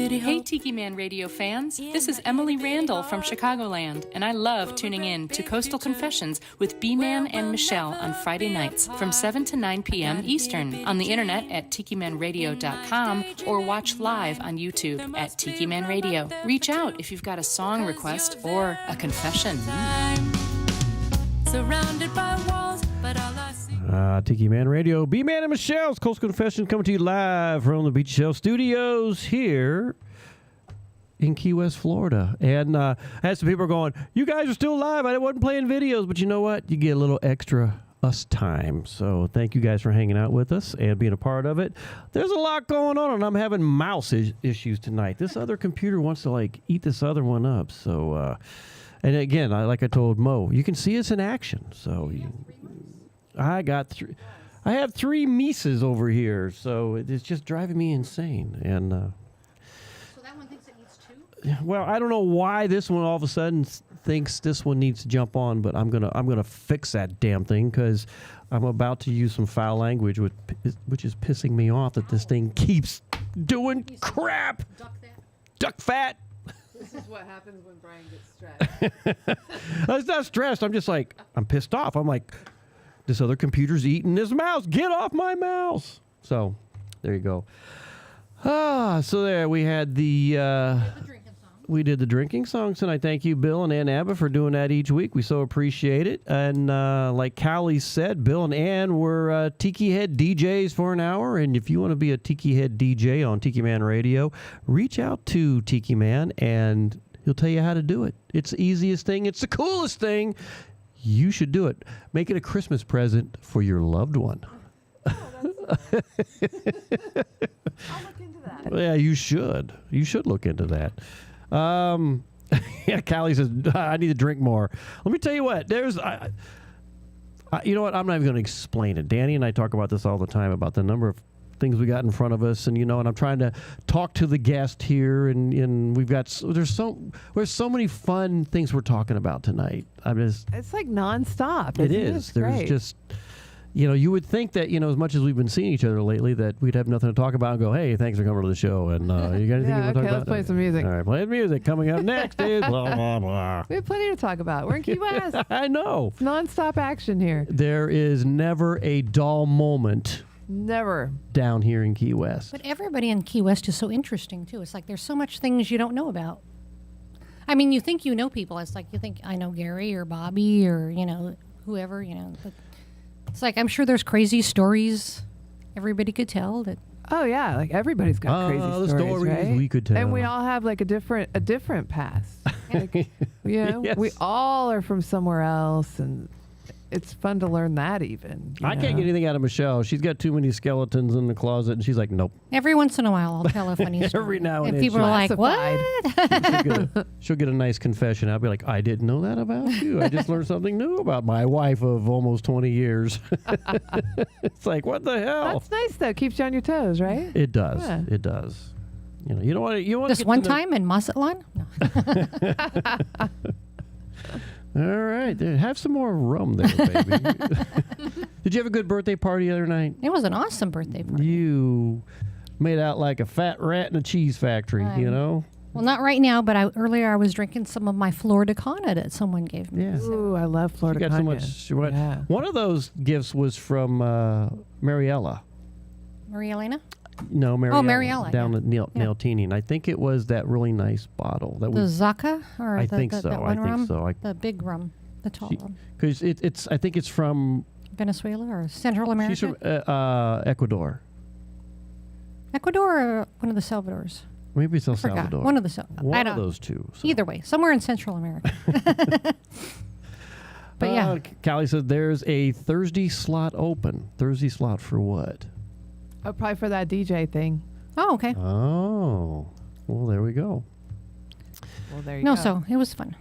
Hey Tiki Man Radio fans, this is Emily Randall from Chicagoland, and I love tuning in to Coastal Confessions with B-Man and Michelle on Friday nights from 7 to 9 p.m. Eastern on the internet at tikimanradio.com or watch live on YouTube at Tiki Man Radio. Reach out if you've got a song request or a confession. Surrounded by walls, but all I see. Tiki Man Radio, B-Man and Michelle's Coastal Confession coming to you live from the Beechy Shell Studios here in Key West, Florida. And I had some people going, you guys are still live. I wasn't playing videos, but you know what? You get a little extra us time. So thank you guys for hanging out with us and being a part of it. There's a lot going on, and I'm having mouse issues tonight. This other computer wants to, like, eat this other one up. So, and again, like I told Mo, you can see us in action. So I have three Mises over here, so it's just driving me insane. And so that one thinks it needs two? Well, I don't know why this one all of a sudden thinks this one needs to jump on, but I'm gonna fix that damn thing because I'm about to use some foul language, which is pissing me off that this thing keeps doing crap. Duck that. Duck fat. This is what happens when Brian gets stressed. I was not stressed. I'm just like, I'm pissed off. I'm like, this other computer's eating this mouse. Get off my mouse. So there you go. So there we had we did the drinking songs tonight. Thank you, Bill and Ann Abba, for doing that each week. We so appreciate it. And like Callie said, Bill and Ann were Tiki Head DJs for an hour. And if you want to be a Tiki Head DJ on Tiki Man Radio, reach out to Tiki Man and he'll tell you how to do it. It's the easiest thing. It's the coolest thing. You should do it. Make it a Christmas present for your loved one. I'll look into that. Yeah, you should. You should look into that. Yeah, Callie says, I need to drink more. Let me tell you what. You know what? I'm not even going to explain it. Danny and I talk about this all the time, about the number of things we got in front of us, and and I'm trying to talk to the guest here, and there's so many fun things we're talking about tonight. It's like nonstop. It is. There's just. You would think that, as much as we've been seeing each other lately, that we'd have nothing to talk about and go, hey, thanks for coming to the show. And you got anything you want to talk about? Let's play some music. All right, play the music. Coming up next is blah, blah, blah. We have plenty to talk about. We're in Key West. I know. It's nonstop action here. There is never a dull moment. Never. Down here in Key West. But everybody in Key West is so interesting, too. It's like there's so much things you don't know about. I mean, you think you know people. It's like you think I know Gary or Bobby or, whoever, But it's like, I'm sure there's crazy stories everybody could tell. Oh yeah, like everybody's got crazy the stories right? we could tell. And we all have like a different past. Yes. We all are from somewhere else, and it's fun to learn that even. I can't get anything out of Michelle. She's got too many skeletons in the closet, and she's like, nope. Every once in a while, I'll tell a funny story. Every now and then. people are like, what? She'll get a nice confession. I'll be like, I didn't know that about you. I just learned something new about my wife of almost 20 years. It's like, what the hell? That's nice, though. Keeps you on your toes, right? It does. Yeah. It does. You know what? You want This one time in Mazatlan? No. All right, have some more rum there, baby. Did you have a good birthday party the other night? It was an awesome birthday party. You made out like a fat rat in a cheese factory, Well, not right now, but earlier I was drinking some of my Florida Cana that someone gave me. Yeah. Ooh, I love Florida Cana. Cana. One of those gifts was from Mariella. Maria Elena? No, Mariella. Oh, Mariella. Down at Nailtini. And I think it was that really nice bottle. The Zaka? Or I think so. That I one think rum? so. The big rum. The tall rum. Because I think it's from Venezuela or Central America? She's from Ecuador. Ecuador or one of the Salvadors? Maybe it's El Salvador. One of the One of those two. So. Either way, somewhere in Central America. But yeah. Callie said there's a Thursday slot open. Thursday slot for what? Oh, probably for that DJ thing. Oh, okay. Oh, well, there we go. Well, there you go. go. So it was fun.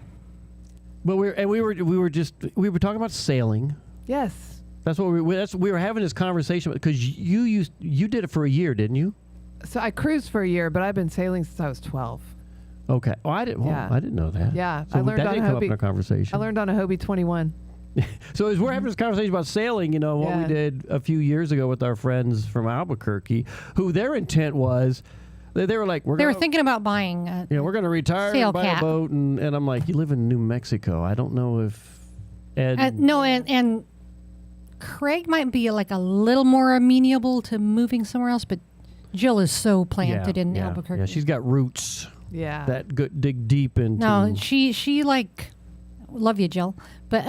But we were talking about sailing. Yes. That's what we were having this conversation because you did it for a year, didn't you? So I cruised for a year, but I've been sailing since I was 12. Okay. Oh, I didn't know that. Yeah, So I learned that on didn't come up in our conversation. I learned on a Hobie 21. So as we're having this conversation about sailing, what we did a few years ago with our friends from Albuquerque, who their intent was, they were like, they were thinking about buying. We're going to retire and buy a boat, and I'm like, you live in New Mexico. I don't know if Ed. No, and Craig miite be like a little more amenable to moving somewhere else, but Jill is so planted in Albuquerque. Yeah, she's got roots. Yeah. That dig deep into. No, she like, love you, Jill, but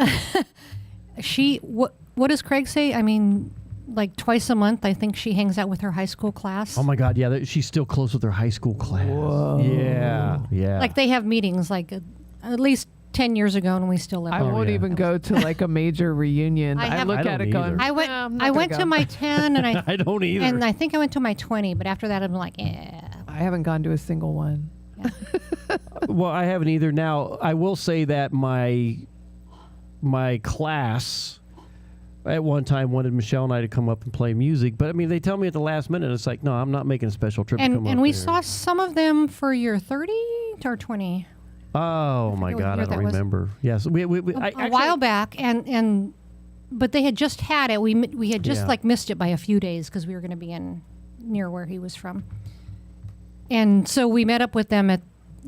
what does Craig say? I mean, like twice a month, I think she hangs out with her high school class. Oh my God, yeah, she's still close with her high school class. Whoa. Yeah. Like they have meetings like at least 10 years ago, and we still live. I won't even go to like a major reunion. I look at it going. I went to my 10, and I don't either. And I think I went to my 20, but after that, I'm like, yeah. I haven't gone to a single one. Well, I haven't either. Now, I will say that my class at one time wanted Michelle and I to come up and play music, but I mean, they tell me at the last minute, it's like, no, I'm not making a special trip to come up And we there. saw some of them for your 30 or 20. Oh my God, I don't remember. Yes, we a while back, but they had just had it. We had just like missed it by a few days because we were going to be near where he was from, and so we met up with them at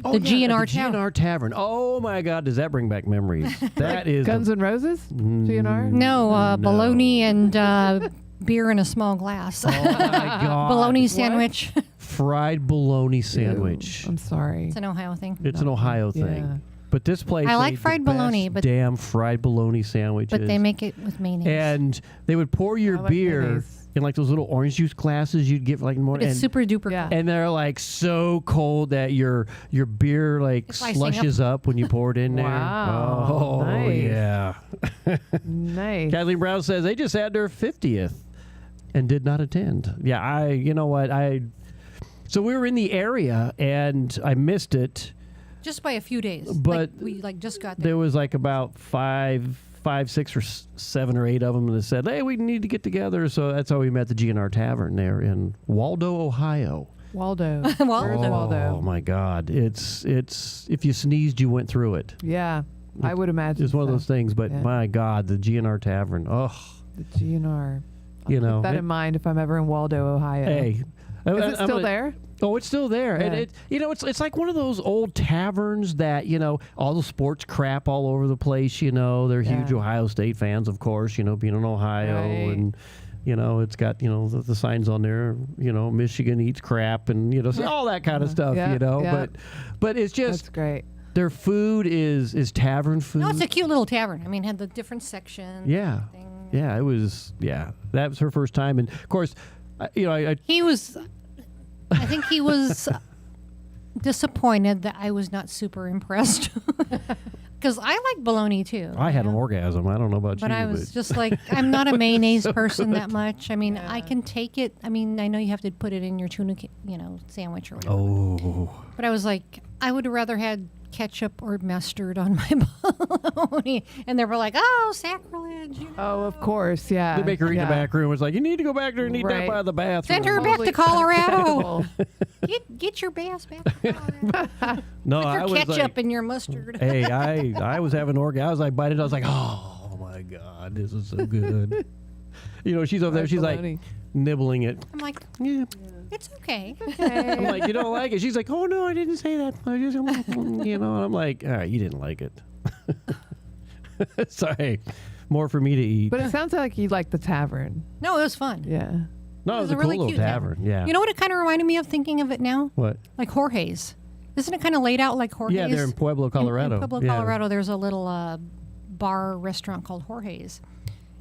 Oh, the GNR the Tavern. GNR Tavern. Oh my God, does that bring back memories? That is Guns N' Roses? GNR? No, bologna and beer in a small glass. Oh my God. Bologna sandwich. Fried bologna sandwich. I'm sorry. It's an Ohio thing. It's an Ohio thing. Yeah. But this place, I like made the fried bologna, best but damn fried bologna sandwiches. But they make it with mayonnaise. And they would pour your I like beer mayonnaise. in like those little orange juice glasses you'd get for like more. But it's and, super duper cold. and they're like so cold that your beer like It's icing slushes up when you pour it in there. Wow. Oh Nice. yeah. Nice. Kathleen Brown says they just had their 50th and did not attend. Yeah, you know what? So we were in the area and I missed it. Just by a few days. But we just got there. There was like about five, 6 or 7 or 8 of them that said, hey, we need to get together. So that's how we met the GNR Tavern there in Waldo, Ohio. Waldo. Waldo. Oh my God. It's if you sneezed, you went through it. Yeah, I would imagine. It's one of so. those things, but Yeah. my God, the GNR Tavern. Oh, The GNR. I'll you know. keep that in mind if I'm ever in Waldo, Ohio. Hey. Is it still there? Oh, it's still there, and it's like one of those old taverns that all the sports crap all over the place. They're huge Ohio State fans, of course. Being in Ohio, Right. and it's got the signs on there. Michigan eats crap, and so all that kind of stuff. Yeah, yeah. But it's just That's great. their food is tavern food. No, it's a cute little tavern. I mean, had the different sections. Yeah, yeah, it was. Yeah, that was her first time, and of course, He was. I think he was disappointed that I was not super impressed. Because I like bologna too. I had an orgasm. I don't know about you, But I was just like, I'm not a mayonnaise person that much. I mean, I can take it. I mean, I know you have to put it in your tuna, sandwich or whatever. Oh. But I was like, I would have rather had ketchup or mustard on my bologna. And they were like, oh, sacrilege. Oh, of course, yeah. The baker in the back room was like, you need to go back there and eat that Right. by the bathroom. Send her back to Colorado. get your ass back to Colorado. No, Put I your was ketchup like, in your mustard. hey, I was having orgasm. I was like, biting. I was like, oh my God, this is so good. She's over there. She's bologna. like nibbling it. I'm like, Yeah. it's okay. I'm like, you don't like it? She's like, oh no, I didn't say that. I just, and I'm like, all right, you didn't like it. Sorry, more for me to eat. But it sounds like you like the tavern. No, it was fun. Yeah. No, it was a a cool really little cute tavern. Yeah. You know what it kind of reminded me of thinking of it now? What? Like Jorge's. Isn't it kind of laid out like Jorge's? Yeah, they're in Pueblo, Colorado. In Pueblo, Yeah. Colorado, there's a little bar restaurant called Jorge's.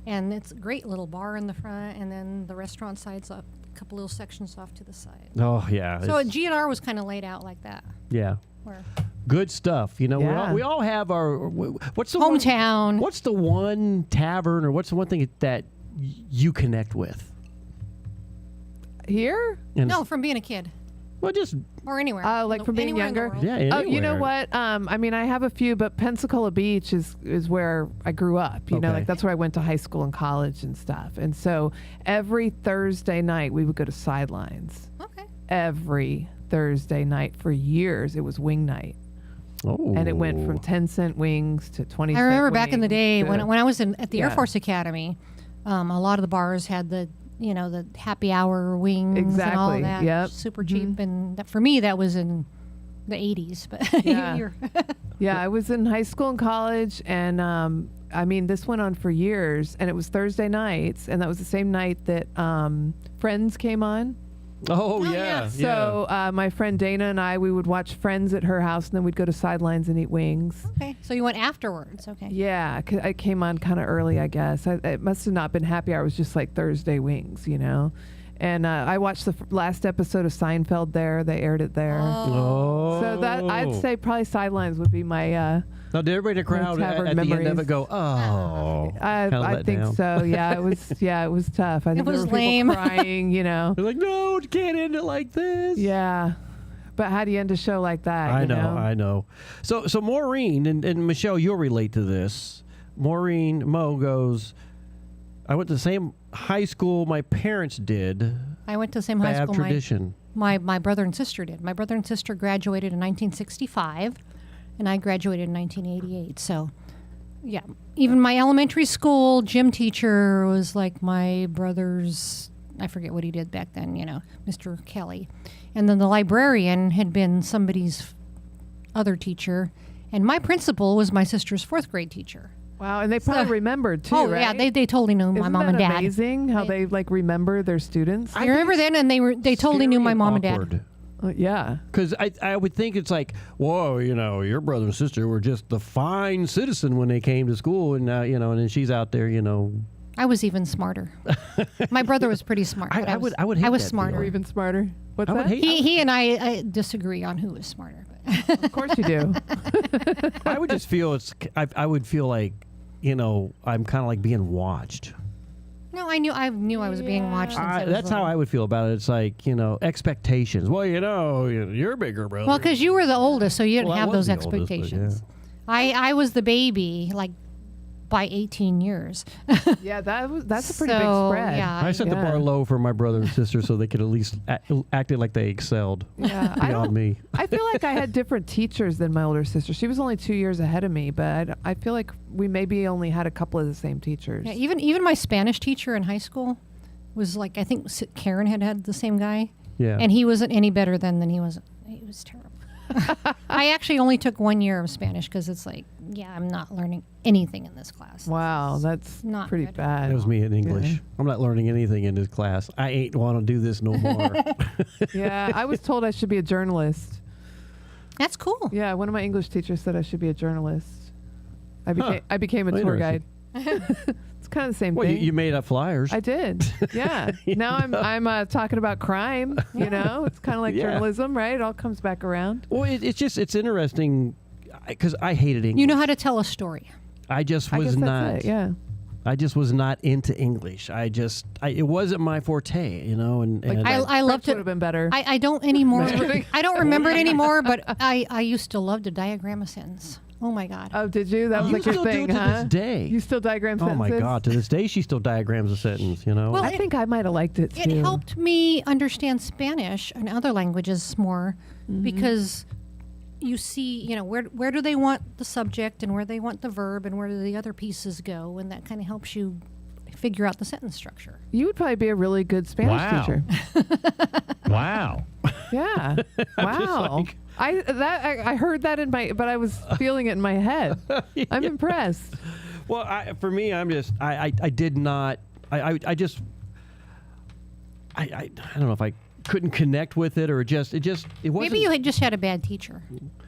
And it's a great little bar in the front, and then the restaurant side's up, a couple little sections off to the side. Oh yeah. So it's- GNR was kind of laid out like that. yeah. Where Good stuff. Yeah. We all have our. What's the hometown. One, what's the one tavern or what's the one thing that you connect with? Here? And No, from being a kid. Well, just Or anywhere. Like from being Anywhere in the younger? world. yeah. Oh, you know anywhere. what? I mean, I have a few, but Pensacola Beach is where I grew up. You know, Okay. like that's where I went to high school and college and stuff. And so every Thursday night we would go to Sidelines. Okay. Every Thursday night for years it was wing night. Oh. And it went from 10-cent wings to 20 I cent remember back in the wings day to- when I was at the Air Yeah. Force Academy, a lot of the bars had the happy hour wings and all Exactly, that, yep. super cheap. And that, for me, that was in the 80s. But Yeah. you're Yeah, I was in high school and college, and I mean, this went on for years, and it was Thursday nights, and that was the same night that Friends came on. Oh yeah. So my friend Dana and I, we would watch Friends at her house, and then we'd go to Sidelines and eat wings. okay. So you went afterwards. Okay. Yeah, I came on kind of early, I guess. It must have not been happy hour. It was just like Thursday wings, you know. And I watched the last episode of Seinfeld there. They aired it there. Oh. So that I'd say probably Sidelines would be my. Now, did everybody in the crowd at tavern the end of memories. it go, oh? kinda I let think down? so. Yeah, it was. Yeah, it was tough. I think was there were lame. people crying. You know. They're like, no, you can't end it like this. Yeah, but how do you end a show like that? I you know, I know. So Maureen and Michelle, you'll relate to this. Mo goes, I went to the same high school my parents did. I went to the same high Bad school. tradition. My brother and sister did. My brother and sister graduated in 1965, and I graduated in 1988. So, yeah, even my elementary school gym teacher was like my brother's. I forget what he did back then. Mr. Kelly, and then the librarian had been somebody's other teacher, and my principal was my sister's 4th grade teacher. Wow, and they probably remembered too, Oh right? yeah, they totally knew my Isn't mom that and dad. amazing how they like remember their students? I remember then, and they totally knew my mom and dad. Yeah. Because I would think it's like, whoa, your brother and sister were just the fine citizen when they came to school, and now, and then she's out there, I was even smarter. My brother was pretty smart. But I was hate I was that smarter. Or even smarter. What's that? He and I disagree on who was smarter. But of course you do. I would just feel I would feel like, I'm kind of like being watched. No, I knew I was being watched. Since I was That's how little. I would feel about it. It's like, expectations. Well, you're bigger, brother. Well, because you were the oldest, so you didn't Well, I have was those the oldest, but expectations. I was the baby, like, by 18 years. Yeah, that's a pretty big So, spread. yeah, I set the bar low for my brother and sister so they could at least acted like they excelled beyond me. I feel like I had different teachers than my older sister. She was only 2 years ahead of me, but I feel like we maybe only had a couple of the same teachers. Yeah, even my Spanish teacher in high school was like, I think Karen had the same guy. Yeah. And he wasn't any better than he was. He was terrible. I actually only took 1 year of Spanish because it's like, yeah, I'm not learning anything in this class. Wow, that's not pretty good. bad. That was me in English. I'm not learning anything in this class. I ain't want to do this no more. Yeah, I was told I should be a journalist. That's cool. Yeah, one of my English teachers said I should be a journalist. I became a Well, tour guide. It's kind of the same Well, thing. you made up flyers. I did. Yeah. Now I'm talking about crime. It's kind of like Yeah. journalism, right? It all comes back around. Well, it's interesting because I hated English. You know how to tell a story. I just I was guess that's not. it, yeah. I just was not into English. It wasn't my forte, and I loved it. Would have been better. I don't anymore. I don't remember it anymore, but I used to love to diagram a sentence. Oh my God. Oh, did you? That was You like your still thing, do it to huh? this day. You still diagram Oh sentences? my God! To this day, she still diagrams a sentence. Well, I think I might have liked it too. It helped me understand Spanish and other languages more because you see, where do they want the subject and where they want the verb and where do the other pieces go, and that kind of helps you figure out the sentence structure. You would probably be a really good Spanish teacher. Wow. Yeah. Wow. I heard that but I was feeling it in my head. I'm impressed. Well, for me, I'm just I did not I don't know if I couldn't connect with it or it wasn't. Maybe you had just had a bad teacher.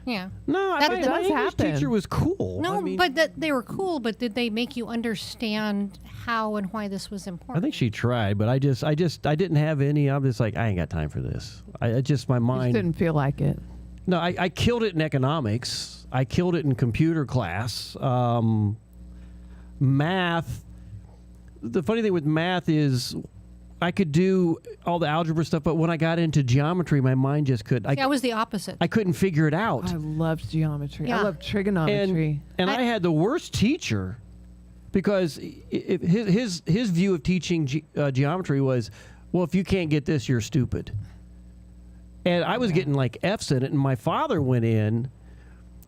Yeah. No, my English teacher was cool. No, but they were cool. But did they make you understand how and why this was important? I think she tried, but I didn't have any. I'm just like, I ain't got time for this. My mind You just didn't feel like it. No, I killed it in economics. I killed it in computer class. Math. The funny thing with math is I could do all the algebra stuff, but when I got into geometry, my mind just could. I was the opposite. I couldn't figure it out. I loved geometry. Yeah. I loved trigonometry. And I had the worst teacher because his view of teaching geometry was, well, if you can't get this, you're stupid. And I was getting like F's in it, and my father went in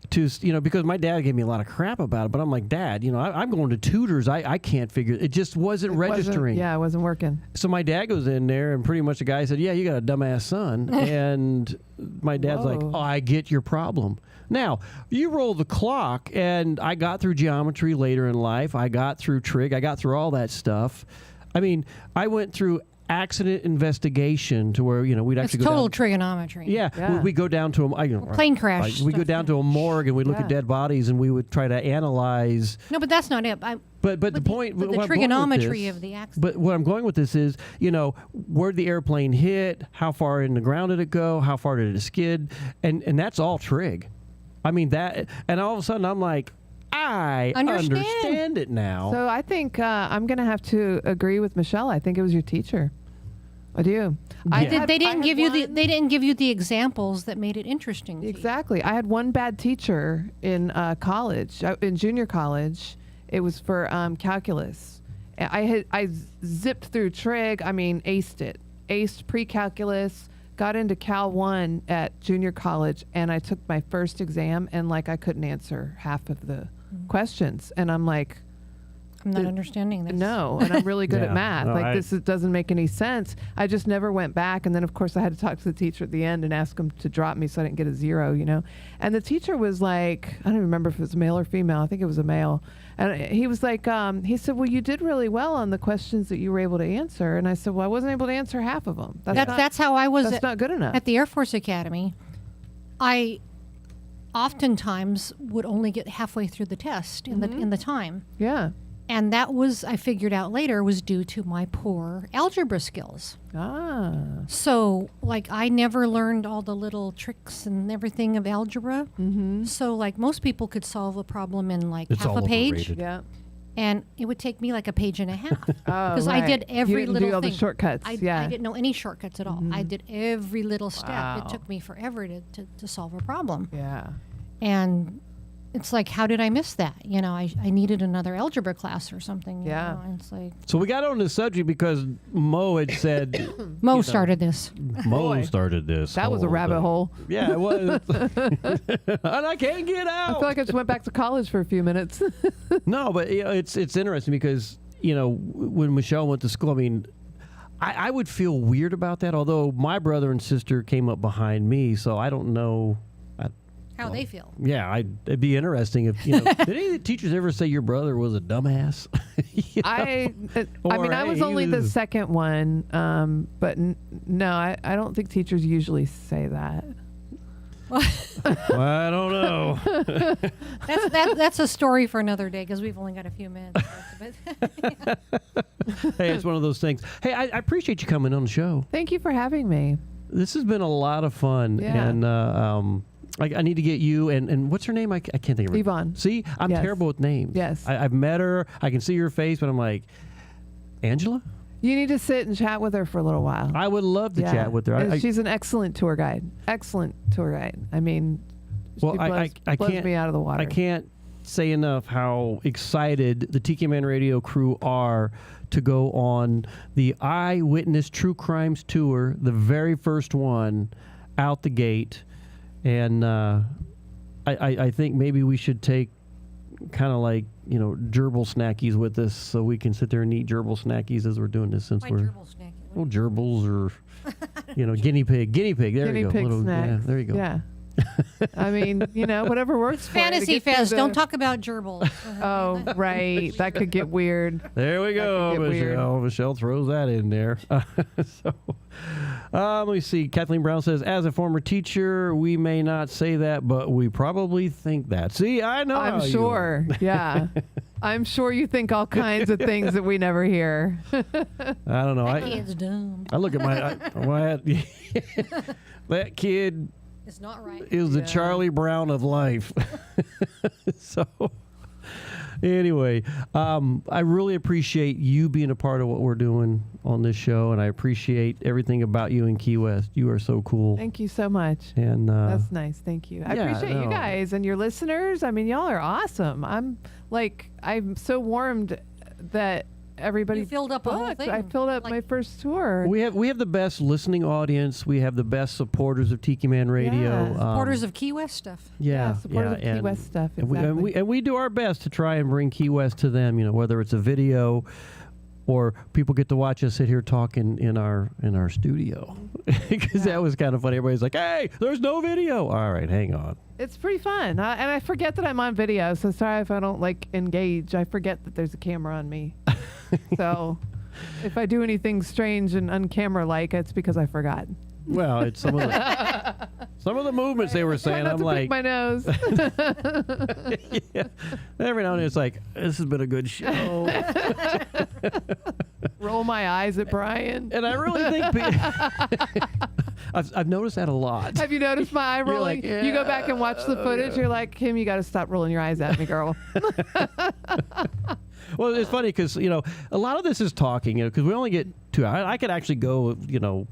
to, because my dad gave me a lot of crap about it, but I'm like, Dad, I'm going to tutors. I can't figure it. Just wasn't registering. It wasn't working. So my dad goes in there, and pretty much the guy said, yeah, you got a dumbass son. And my dad's like, oh, I get your problem. Now, you roll the clock, and I got through geometry later in life. I got through trig. I got through all that stuff. I mean, I went through accident investigation to where we'd actually it's go total down, trigonometry. Yeah, we go down to plane crash. We go down to a morgue and we look at dead bodies and we would try to analyze. No, but that's not it. But the point, the what I'm going with trigonometry this- of the accident. But what I'm going with this is, where did the airplane hit? How far in the ground did it go? How far did it skid? And that's all trig. I mean that, and all of a sudden I'm like, I understand it now. So I think I'm going to have to agree with Michelle. I think it was your teacher. I do. They didn't give you the examples that made it interesting. To Exactly. I had one bad teacher in college, in junior college. It was for calculus. I zipped through trig. I mean, aced it. Aced pre-calculus. Got into Cal 1 at junior college, and I took my first exam, and I couldn't answer half of the questions. And I'm like, I'm not understanding this. No, and I'm really good Yeah. at math. No, Like, this doesn't make any sense. I just never went back. And then, of course, I had to talk to the teacher at the end and ask him to drop me so I didn't get a 0, you know. And the teacher was like, I don't remember if it was male or female. I think it was a male. And he was like, he said, well, you did really well on the questions that you were able to answer. And I said, well, I wasn't able to answer half of them. That's how I was. That's not good enough. At the Air Force Academy, I oftentimes would only get halfway through the test in the time. Yeah. And that was, I figured out later, was due to my poor algebra skills. Ah. So, like, I never learned all the little tricks and everything of algebra. Mm-hmm. So, like, most people could solve a problem in, like, It's half all a page. overrated. Yeah. And it would take me, like, a page and a half. Because I did every you didn't little do all thing. the shortcuts. I yeah. didn't know any shortcuts at all. I did every little step. Wow. It took me forever to solve a problem. Yeah. And it's like, how did I miss that? You know, I needed another algebra class or something. Yeah. You know? And it's like, So we got on this subject because Mo had said Mo started this. Mo started this. That was a whole rabbit thing. hole. Yeah, it was. And I can't get I out. feel like I just went back to college for a few minutes. No, but you know, it's interesting because, you know, when Michelle went to school, I mean, I would feel weird about that, although my brother and sister came up behind me, so I don't know. How they feel. Yeah, it'd be interesting if, you know, did any of the teachers ever say your brother was a dumbass? You know? I Or, mean, I was hey, only the this- second one, but no, I don't think teachers usually say that. Well, I don't know. That's a story for another day because we've only got a few minutes. Hey, it's one of those things. Hey, I appreciate you coming on the show. Thank you for having me. This has been a lot of fun. Yeah. And I need to get you, and what's her name? I can't think of her. Yvonne. See, I'm Yes. terrible with names. Yes. I've met her. I can see her face, but I'm like, Angela? You need to sit and chat with her for a little while. I would love to Yeah. chat with her. And she's an excellent tour guide. Excellent tour guide. I mean, she blows can't, me out of the water. I can't say enough how excited the Tiki Man Radio crew are to go on the Eyewitness True Crimes Tour, the very first one out the gate. And I think maybe we should take kind of like, you know, gerbil snackies with us so we can sit there and eat gerbil snackies as we're doing this since Why we're gerbil snacky? well, gerbils or you know, guinea pig. There Guinea you go. pig Yeah, snacks. there you go. Yeah. I mean, you know, whatever works for you to Fantasy get through Fest. the- Don't talk about gerbils. Oh, right. That could get weird. There we go, That could get weird. Michelle. Michelle throws that in there. Let me see. Kathleen Brown says, as a former teacher, we may not say that, but we probably think that. See, I know. I'm how you sure. Yeah. I'm sure you think all kinds of things that we never hear. I don't know. That kid's dumb. I look at that kid It's not right. is the Charlie Brown of life. So anyway, I really appreciate you being a part of what we're doing on this show, and I appreciate everything about you in Key West. You are so cool. Thank you so much. And that's nice. Thank you. I yeah, appreciate you no. guys and your listeners. I mean, y'all are awesome. I'm so warmed that everybody You filled up a whole booked. thing. I filled up my first tour. We have the best listening audience. We have the best supporters of Tiki Man Radio. Yeah. Supporters of Key West stuff. supporters of Key West stuff. And Exactly. we do our best to try and bring Key West to them. You know, whether it's a video or people get to watch us sit here talking in our studio, because that was kind of funny. Everybody's like, "Hey, there's no video." All right, hang on. It's pretty fun. And I forget that I'm on video, so sorry if I don't engage. I forget that there's a camera on me. So if I do anything strange and uncamera-like, it's because I forgot. Well, it's some of the movements they were saying. I'm like, pick my nose. yeah. Every now and then it's like, this has been a good show. Roll my eyes at Brian. And I really think I've noticed that a lot. Have you noticed my eye You're rolling? like, You go back and watch the footage. You're like, Kim, you got to stop rolling your eyes at me, girl. Well, it's funny because, you know, a lot of this is talking, you know, because we only get 2 hours. I could actually go, you know,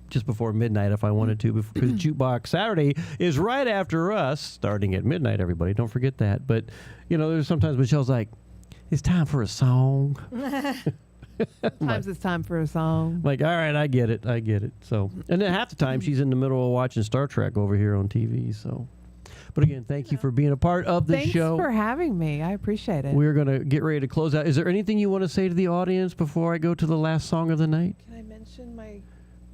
just before midnight if I wanted to, because Jukebox Saturday is right after us, starting at midnight, everybody. Don't forget that. But, you know, there's sometimes Michelle's like, it's time for a song. Sometimes it's time for a song. I'm like, all right, I get it. So, and then half the time she's in the middle of watching Star Trek over here on TV. So, But again, thank you for being a part of the show. Thanks for having me. I appreciate it. We're going to get ready to close out. Is there anything you want to say to the audience before I go to the last song of the night? Can I mention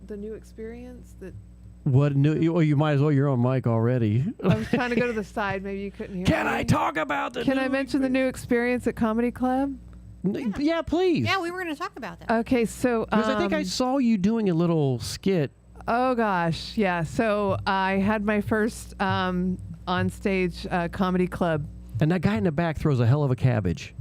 the new experience that What new? You might as well. You're on mic already. I was trying to go to the side. Maybe you couldn't hear me. Can I talk about the? Can I mention the new experience at Comedy Club? Yeah, please. Yeah, we were going to talk about that. Okay, so Because I think I saw you doing a little skit. Oh gosh, yeah. So I had my first on-stage comedy club. And that guy in the back throws a hell of a cabbage.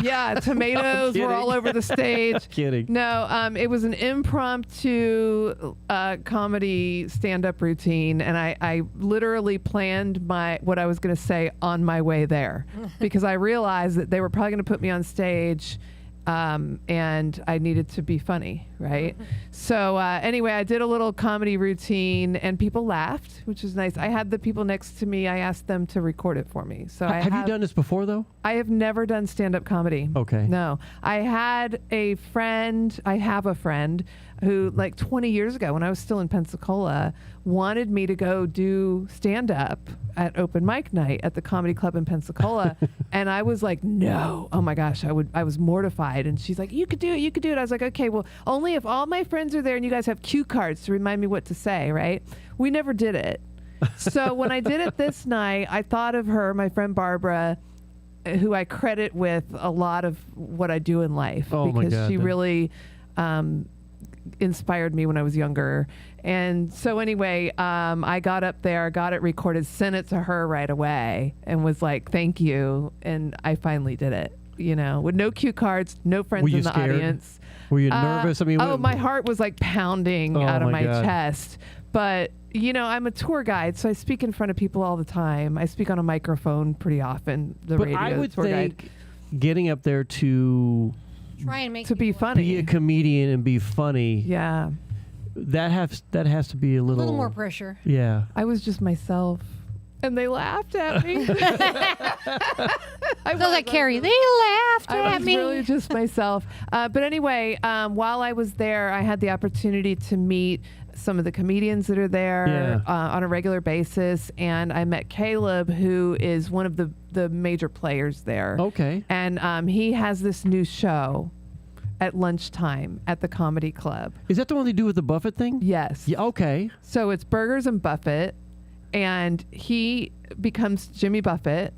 Yeah, tomatoes were all over the stage. Kidding. No, it was an impromptu comedy stand-up routine, and I literally planned what I was going to say on my way there because I realized that they were probably going to put me on stage. And I needed to be funny, right? So anyway, I did a little comedy routine, and people laughed, which was nice. I had the people next to me. I asked them to record it for me. So have you done this before, though? I have never done stand-up comedy. Okay. No, I had a friend. I have a friend who, like 20 years ago, when I was still in Pensacola, wanted me to go do stand-up at open mic night at the Comedy Club in Pensacola. And I was like, no. Oh my gosh, I was mortified. And she's like, you could do it, you could do it. I was like, okay, well, only if all my friends are there and you guys have cue cards to remind me what to say, right? We never did it. So when I did it this night, I thought of her, my friend Barbara, who I credit with a lot of what I do in life. Oh my because God, she really inspired me when I was younger. And so anyway, I got up there, got it recorded, sent it to her right away, and was like, thank you. And I finally did it, with no cue cards, no friends in the audience. Were you nervous? I mean, my heart was like pounding out of my God. chest. But, I'm a tour guide, so I speak in front of people all the time. I speak on a microphone pretty often, the but radio I would tour think guide. getting up there to Try and make to be funny. be a comedian and be funny. Yeah. That has to be a A little little more pressure. Yeah. I was just myself, and they laughed at me. I was like, Carrie, they laughed I at was me. really just myself. But anyway, while I was there, I had the opportunity to meet some of the comedians that are there on a regular basis, and I met Caleb, who is one of the major players there. Okay. And he has this new show at lunchtime at the Comedy Club. Is that the one they do with the Buffett thing? Yes. Yeah. Okay. So it's Burgers and Buffett, and he becomes Jimmy Buffett.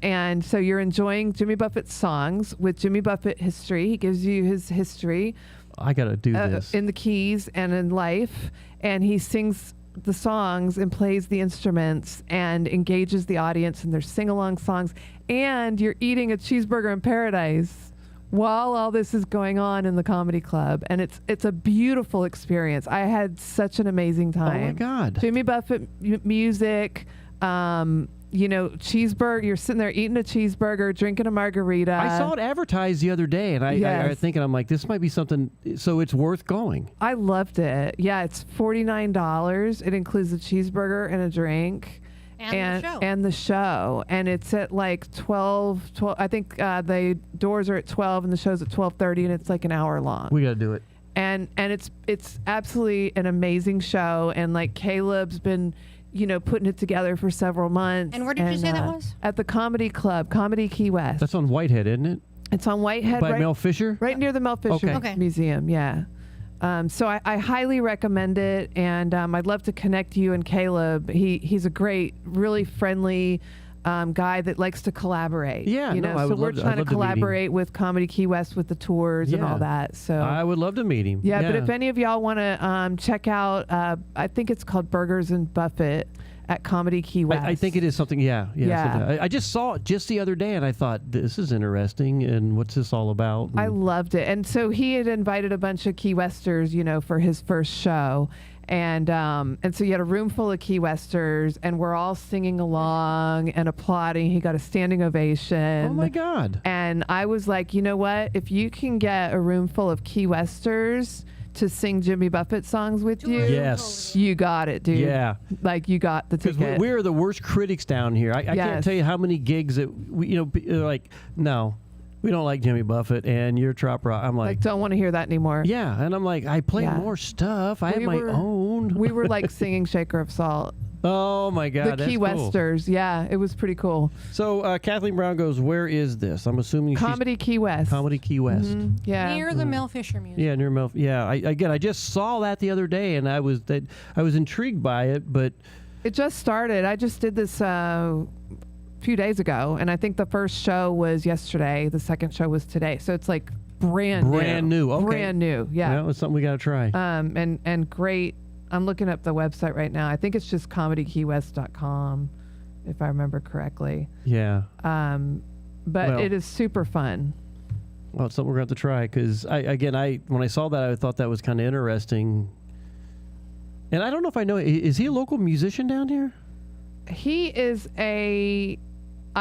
And so you're enjoying Jimmy Buffett's songs with Jimmy Buffett history. He gives you his history. I got to do this. In the keys and in life. And he sings the songs and plays the instruments and engages the audience in their sing-along songs. And you're eating a cheeseburger in paradise while all this is going on in the Comedy Club. And it's a beautiful experience. I had such an amazing time. Oh my God. Jimmy Buffett music, cheeseburger. You're sitting there eating a cheeseburger, drinking a margarita. I saw it advertised the other day, and I was thinking, I'm like, this might be something, so it's worth going. I loved it. Yeah, it's $49. It includes a cheeseburger and a drink. And the show. And it's at like 12. I think the doors are at 12 and the show's at 12:30, and it's like an hour long. We got to do it. And it's absolutely an amazing show. And like Caleb's been, putting it together for several months. And where did you say that was? At the Comedy Club, Comedy Key West. That's on Whitehead, isn't it? It's on Whitehead. By Mel Fisher? Right near the Mel Fisher Okay. Museum, yeah. So I highly recommend it, and I'd love to connect you and Caleb. He's a great, really friendly guy that likes to collaborate. Yeah, so we're trying to collaborate with Comedy Key West with the tours and all that. So I would love to meet him. Yeah, but if any of y'all want to check out, I think it's called Burgers and Buffett at Comedy Key West. I think it is something, yeah. I just saw it just the other day, and I thought, this is interesting, and what's this all about? I loved it. And so he had invited a bunch of Key Westers, for his first show. And so you had a room full of Key Westers, and we're all singing along and applauding. He got a standing ovation. Oh, my God. And I was like, you know what? If you can get a room full of Key Westers to sing Jimmy Buffett songs with you, yes, you got it, dude. Yeah. Like, you got the ticket. Because we're the worst critics down here. I can't tell you how many gigs that, we, no, we don't like Jimmy Buffett, and you're trop rock. I'm like, don't want to hear that anymore. Yeah, and I'm like, I play more stuff. I have my own. We were like singing Shaker of Salt Oh my God, the that's Key cool. Westers. Yeah, it was pretty cool. So Kathleen Brown goes, where is this? I'm assuming Comedy Key West. Comedy Key West. Mhm, yeah. Near the Mel Fisher Museum. Yeah, near Mel. Yeah, I just saw that the other day, and I was intrigued by it, but It just started. I just did this a few days ago, and I think the first show was yesterday. The second show was today. So it's like brand new. Okay. Brand new. Yeah. It's something we got to try. And great. I'm looking up the website right now. I think it's just comedykeywest.com, if I remember correctly. Yeah. But it is super fun. Well, it's something we're going to have to try because when I saw that, I thought that was kind of interesting. And I don't know if I know, is he a local musician down here? He is I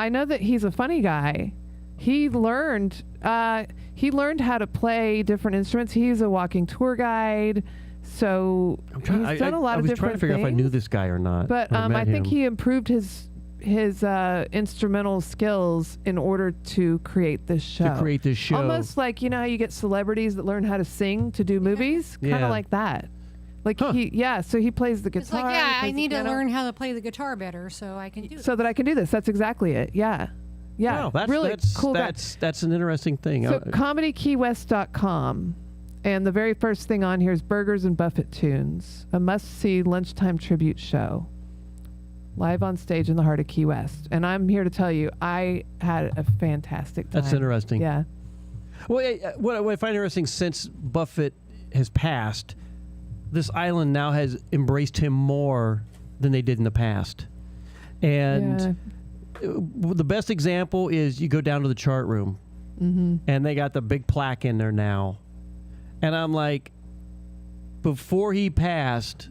know that he's a funny guy. He learned how to play different instruments. He's a walking tour guide. So he's done a lot of different things. I was trying to figure out if I knew this guy or not. But I think he improved his instrumental skills in order to create this show. Almost like, how you get celebrities that learn how to sing to do movies? Kind of like that. Like so he plays the guitar. It's like, I need to learn how to play the guitar better so I can do it. So that I can do this. That's exactly it. Yeah. Yeah. Wow, that's really cool. That's an interesting thing. So comedykeywest.com. And the very first thing on here is Burgers and Buffett Tunes, a must-see lunchtime tribute show, live on stage in the heart of Key West. And I'm here to tell you, I had a fantastic time. That's interesting. Yeah. Well, what I find interesting, since Buffett has passed, this island now has embraced him more than they did in the past. And the best example is you go down to the chart room, and they got the big plaque in there now. And I'm like, before he passed,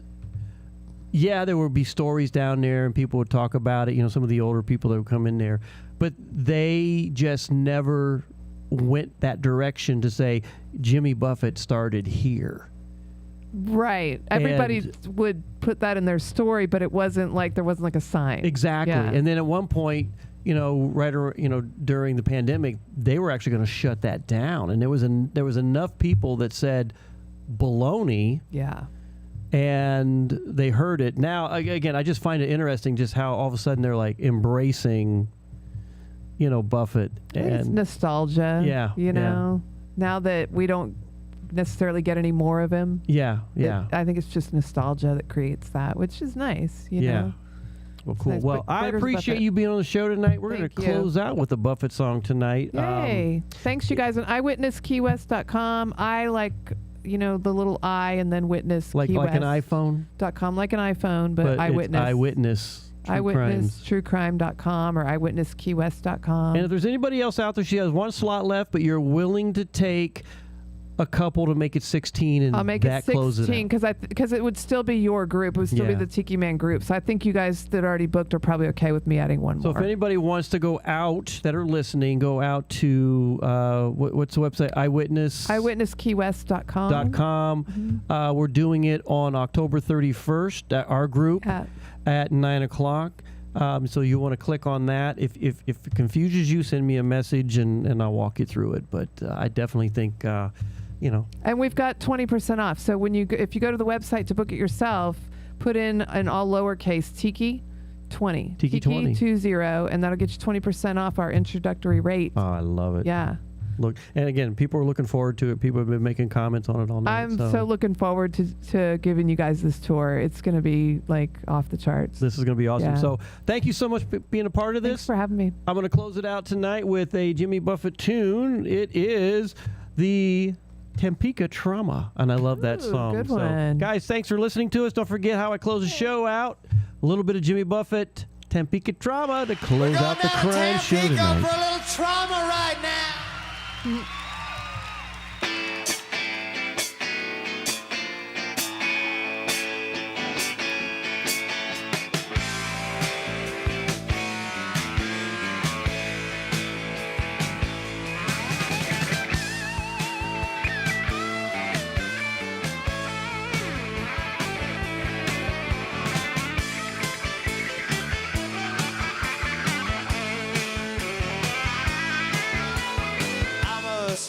there would be stories down there and people would talk about it, some of the older people that would come in there. But they just never went that direction to say, Jimmy Buffett started here. Right. Everybody would put that in their story, but there wasn't like a sign. Exactly. Yeah. And then at one point, during the pandemic, they were actually going to shut that down, and there was enough people that said baloney. Yeah. And they heard it. Now, again, I just find it interesting just how all of a sudden they're like embracing, Buffett. It's nostalgia. Yeah. Now that we don't necessarily get any more of him. Yeah. I think it's just nostalgia that creates that, which is nice. You know. Well, cool. Nice. Well, I appreciate you being on the show tonight. We're going to close out with a Buffett song tonight. Yay. Thanks, you guys. And eyewitnesskeywest.com. I like, the little I and then witness. Like an iPhone.com. Like an iPhone, but eyewitness. Eyewitness. eyewitnesstruecrime.com or eyewitnesskeywest.com. And if there's anybody else out there, she has one slot left, but you're willing to take a couple to make it 16, and I'll make it 16 because it would still be your group. It would still be the Tiki Man group. So I think you guys that already booked are probably okay with me adding one more. So if anybody wants to go out that are listening, go out to what's the website? eyewitnesskeywest.com. We're doing it on October 31st at our group at 9 o'clock. So you want to click on that. If it confuses you, send me a message and I'll walk you through it. But I definitely think. And we've got 20% off. So if you go to the website to book it yourself, put in all lowercase Tiki 20. Tiki 20. 20, and that'll get you 20% off our introductory rate. Oh, I love it. Yeah. Look, and again, people are looking forward to it. People have been making comments on it all night. I'm so looking forward to giving you guys this tour. It's going to be like off the charts. This is going to be awesome. Yeah. So thank you so much for being a part of this. Thanks for having me. I'm going to close it out tonight with a Jimmy Buffett tune. It is the Topeka Trauma, and I love that song. Good one. Guys, thanks for listening to us. Don't forget how I close the show out. A little bit of Jimmy Buffett, Topeka Trauma to close out the crime show tonight. For a little trauma right now.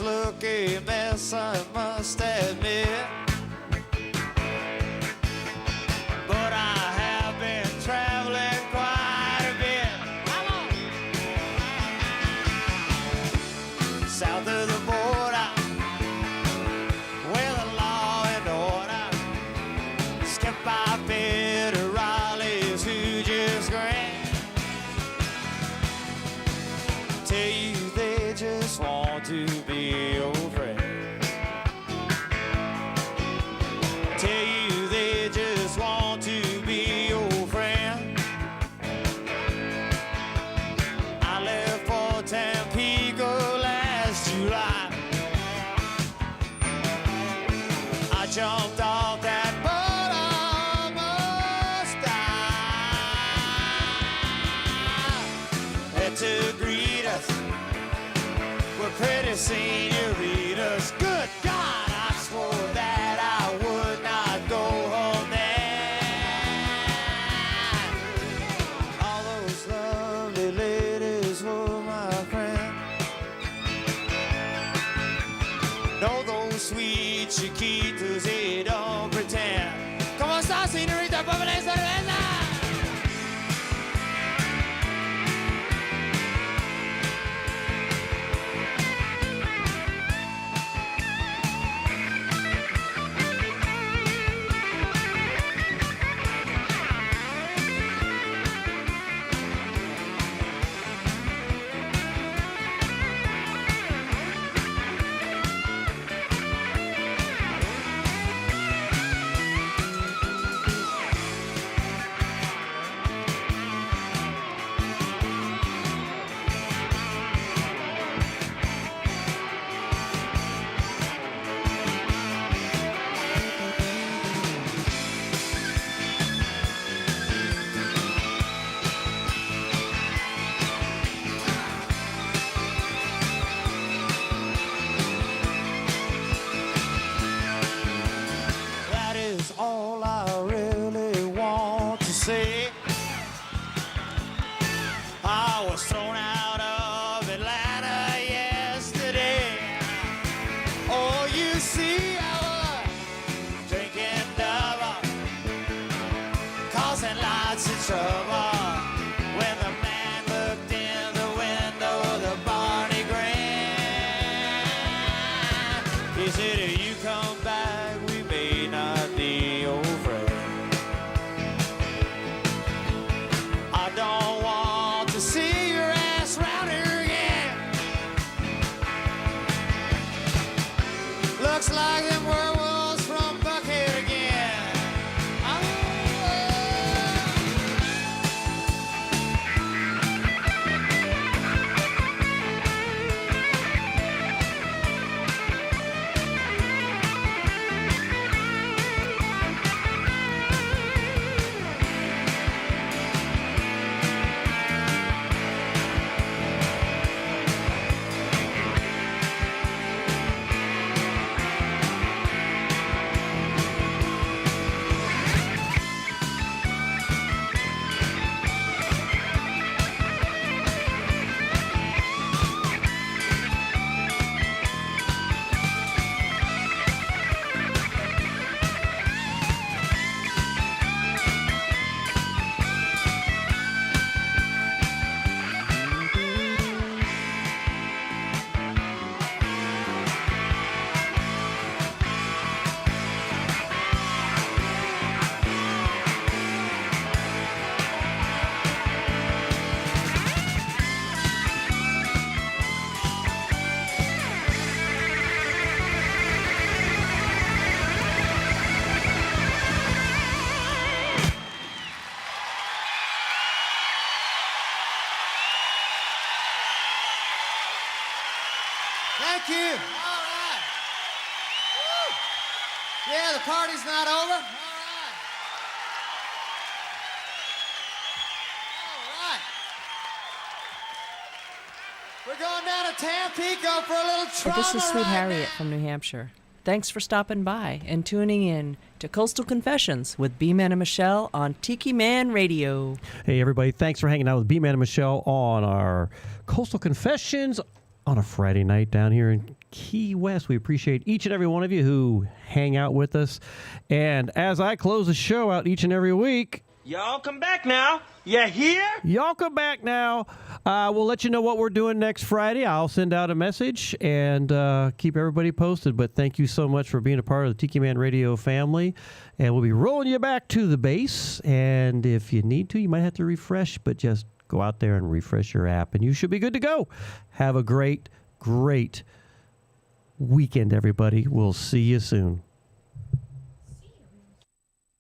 Look a mess, I must admit, but I have been trapped just want to be your friend. Tell you they just want to be your friend. I left for Tampico last July. I jumped off that boat, almost died. Had to greet us were pretty senoritas. Good God, I swore that I would not go home then. All those lovely ladies were my friend. No, those sweet chiquitas, they don't pretend. ¿Cómo está, señorita? Póngale cerveza. That is all I really want to say. I was thrown out of Atlanta yesterday. Oh, you see, I was drinking double, causing lots of trouble. When the man looked in the window of the Barney Grand, he said, if you come back, we may not be your friend. I don't want to see your ass round here again. Looks like them werewolves from Buckhead again. Thank you. All right. Woo. Yeah, the party's not over. All right. We're going down to Tampico for a little trauma. This is Sweet right Harriet from New Hampshire. Thanks for stopping by and tuning in to Coastal Confessions with B-Man and Michelle on Tiki Man Radio. Hey, everybody. Thanks for hanging out with B-Man and Michelle on our Coastal Confessions on a Friday night down here in Key West. We appreciate each and every one of you who hang out with us. And as I close the show out each and every week, Y'all come back now. You hear? y'all come back now. We'll let you know what we're doing next Friday. I'll send out a message and keep everybody posted. But thank you so much for being a part of the Tiki Man Radio family. And we'll be rolling you back to the base. And if you need to, you might have to refresh, but just go out there and refresh your app, and you should be good to go. Have a great great weekend, everybody. We'll see you soon.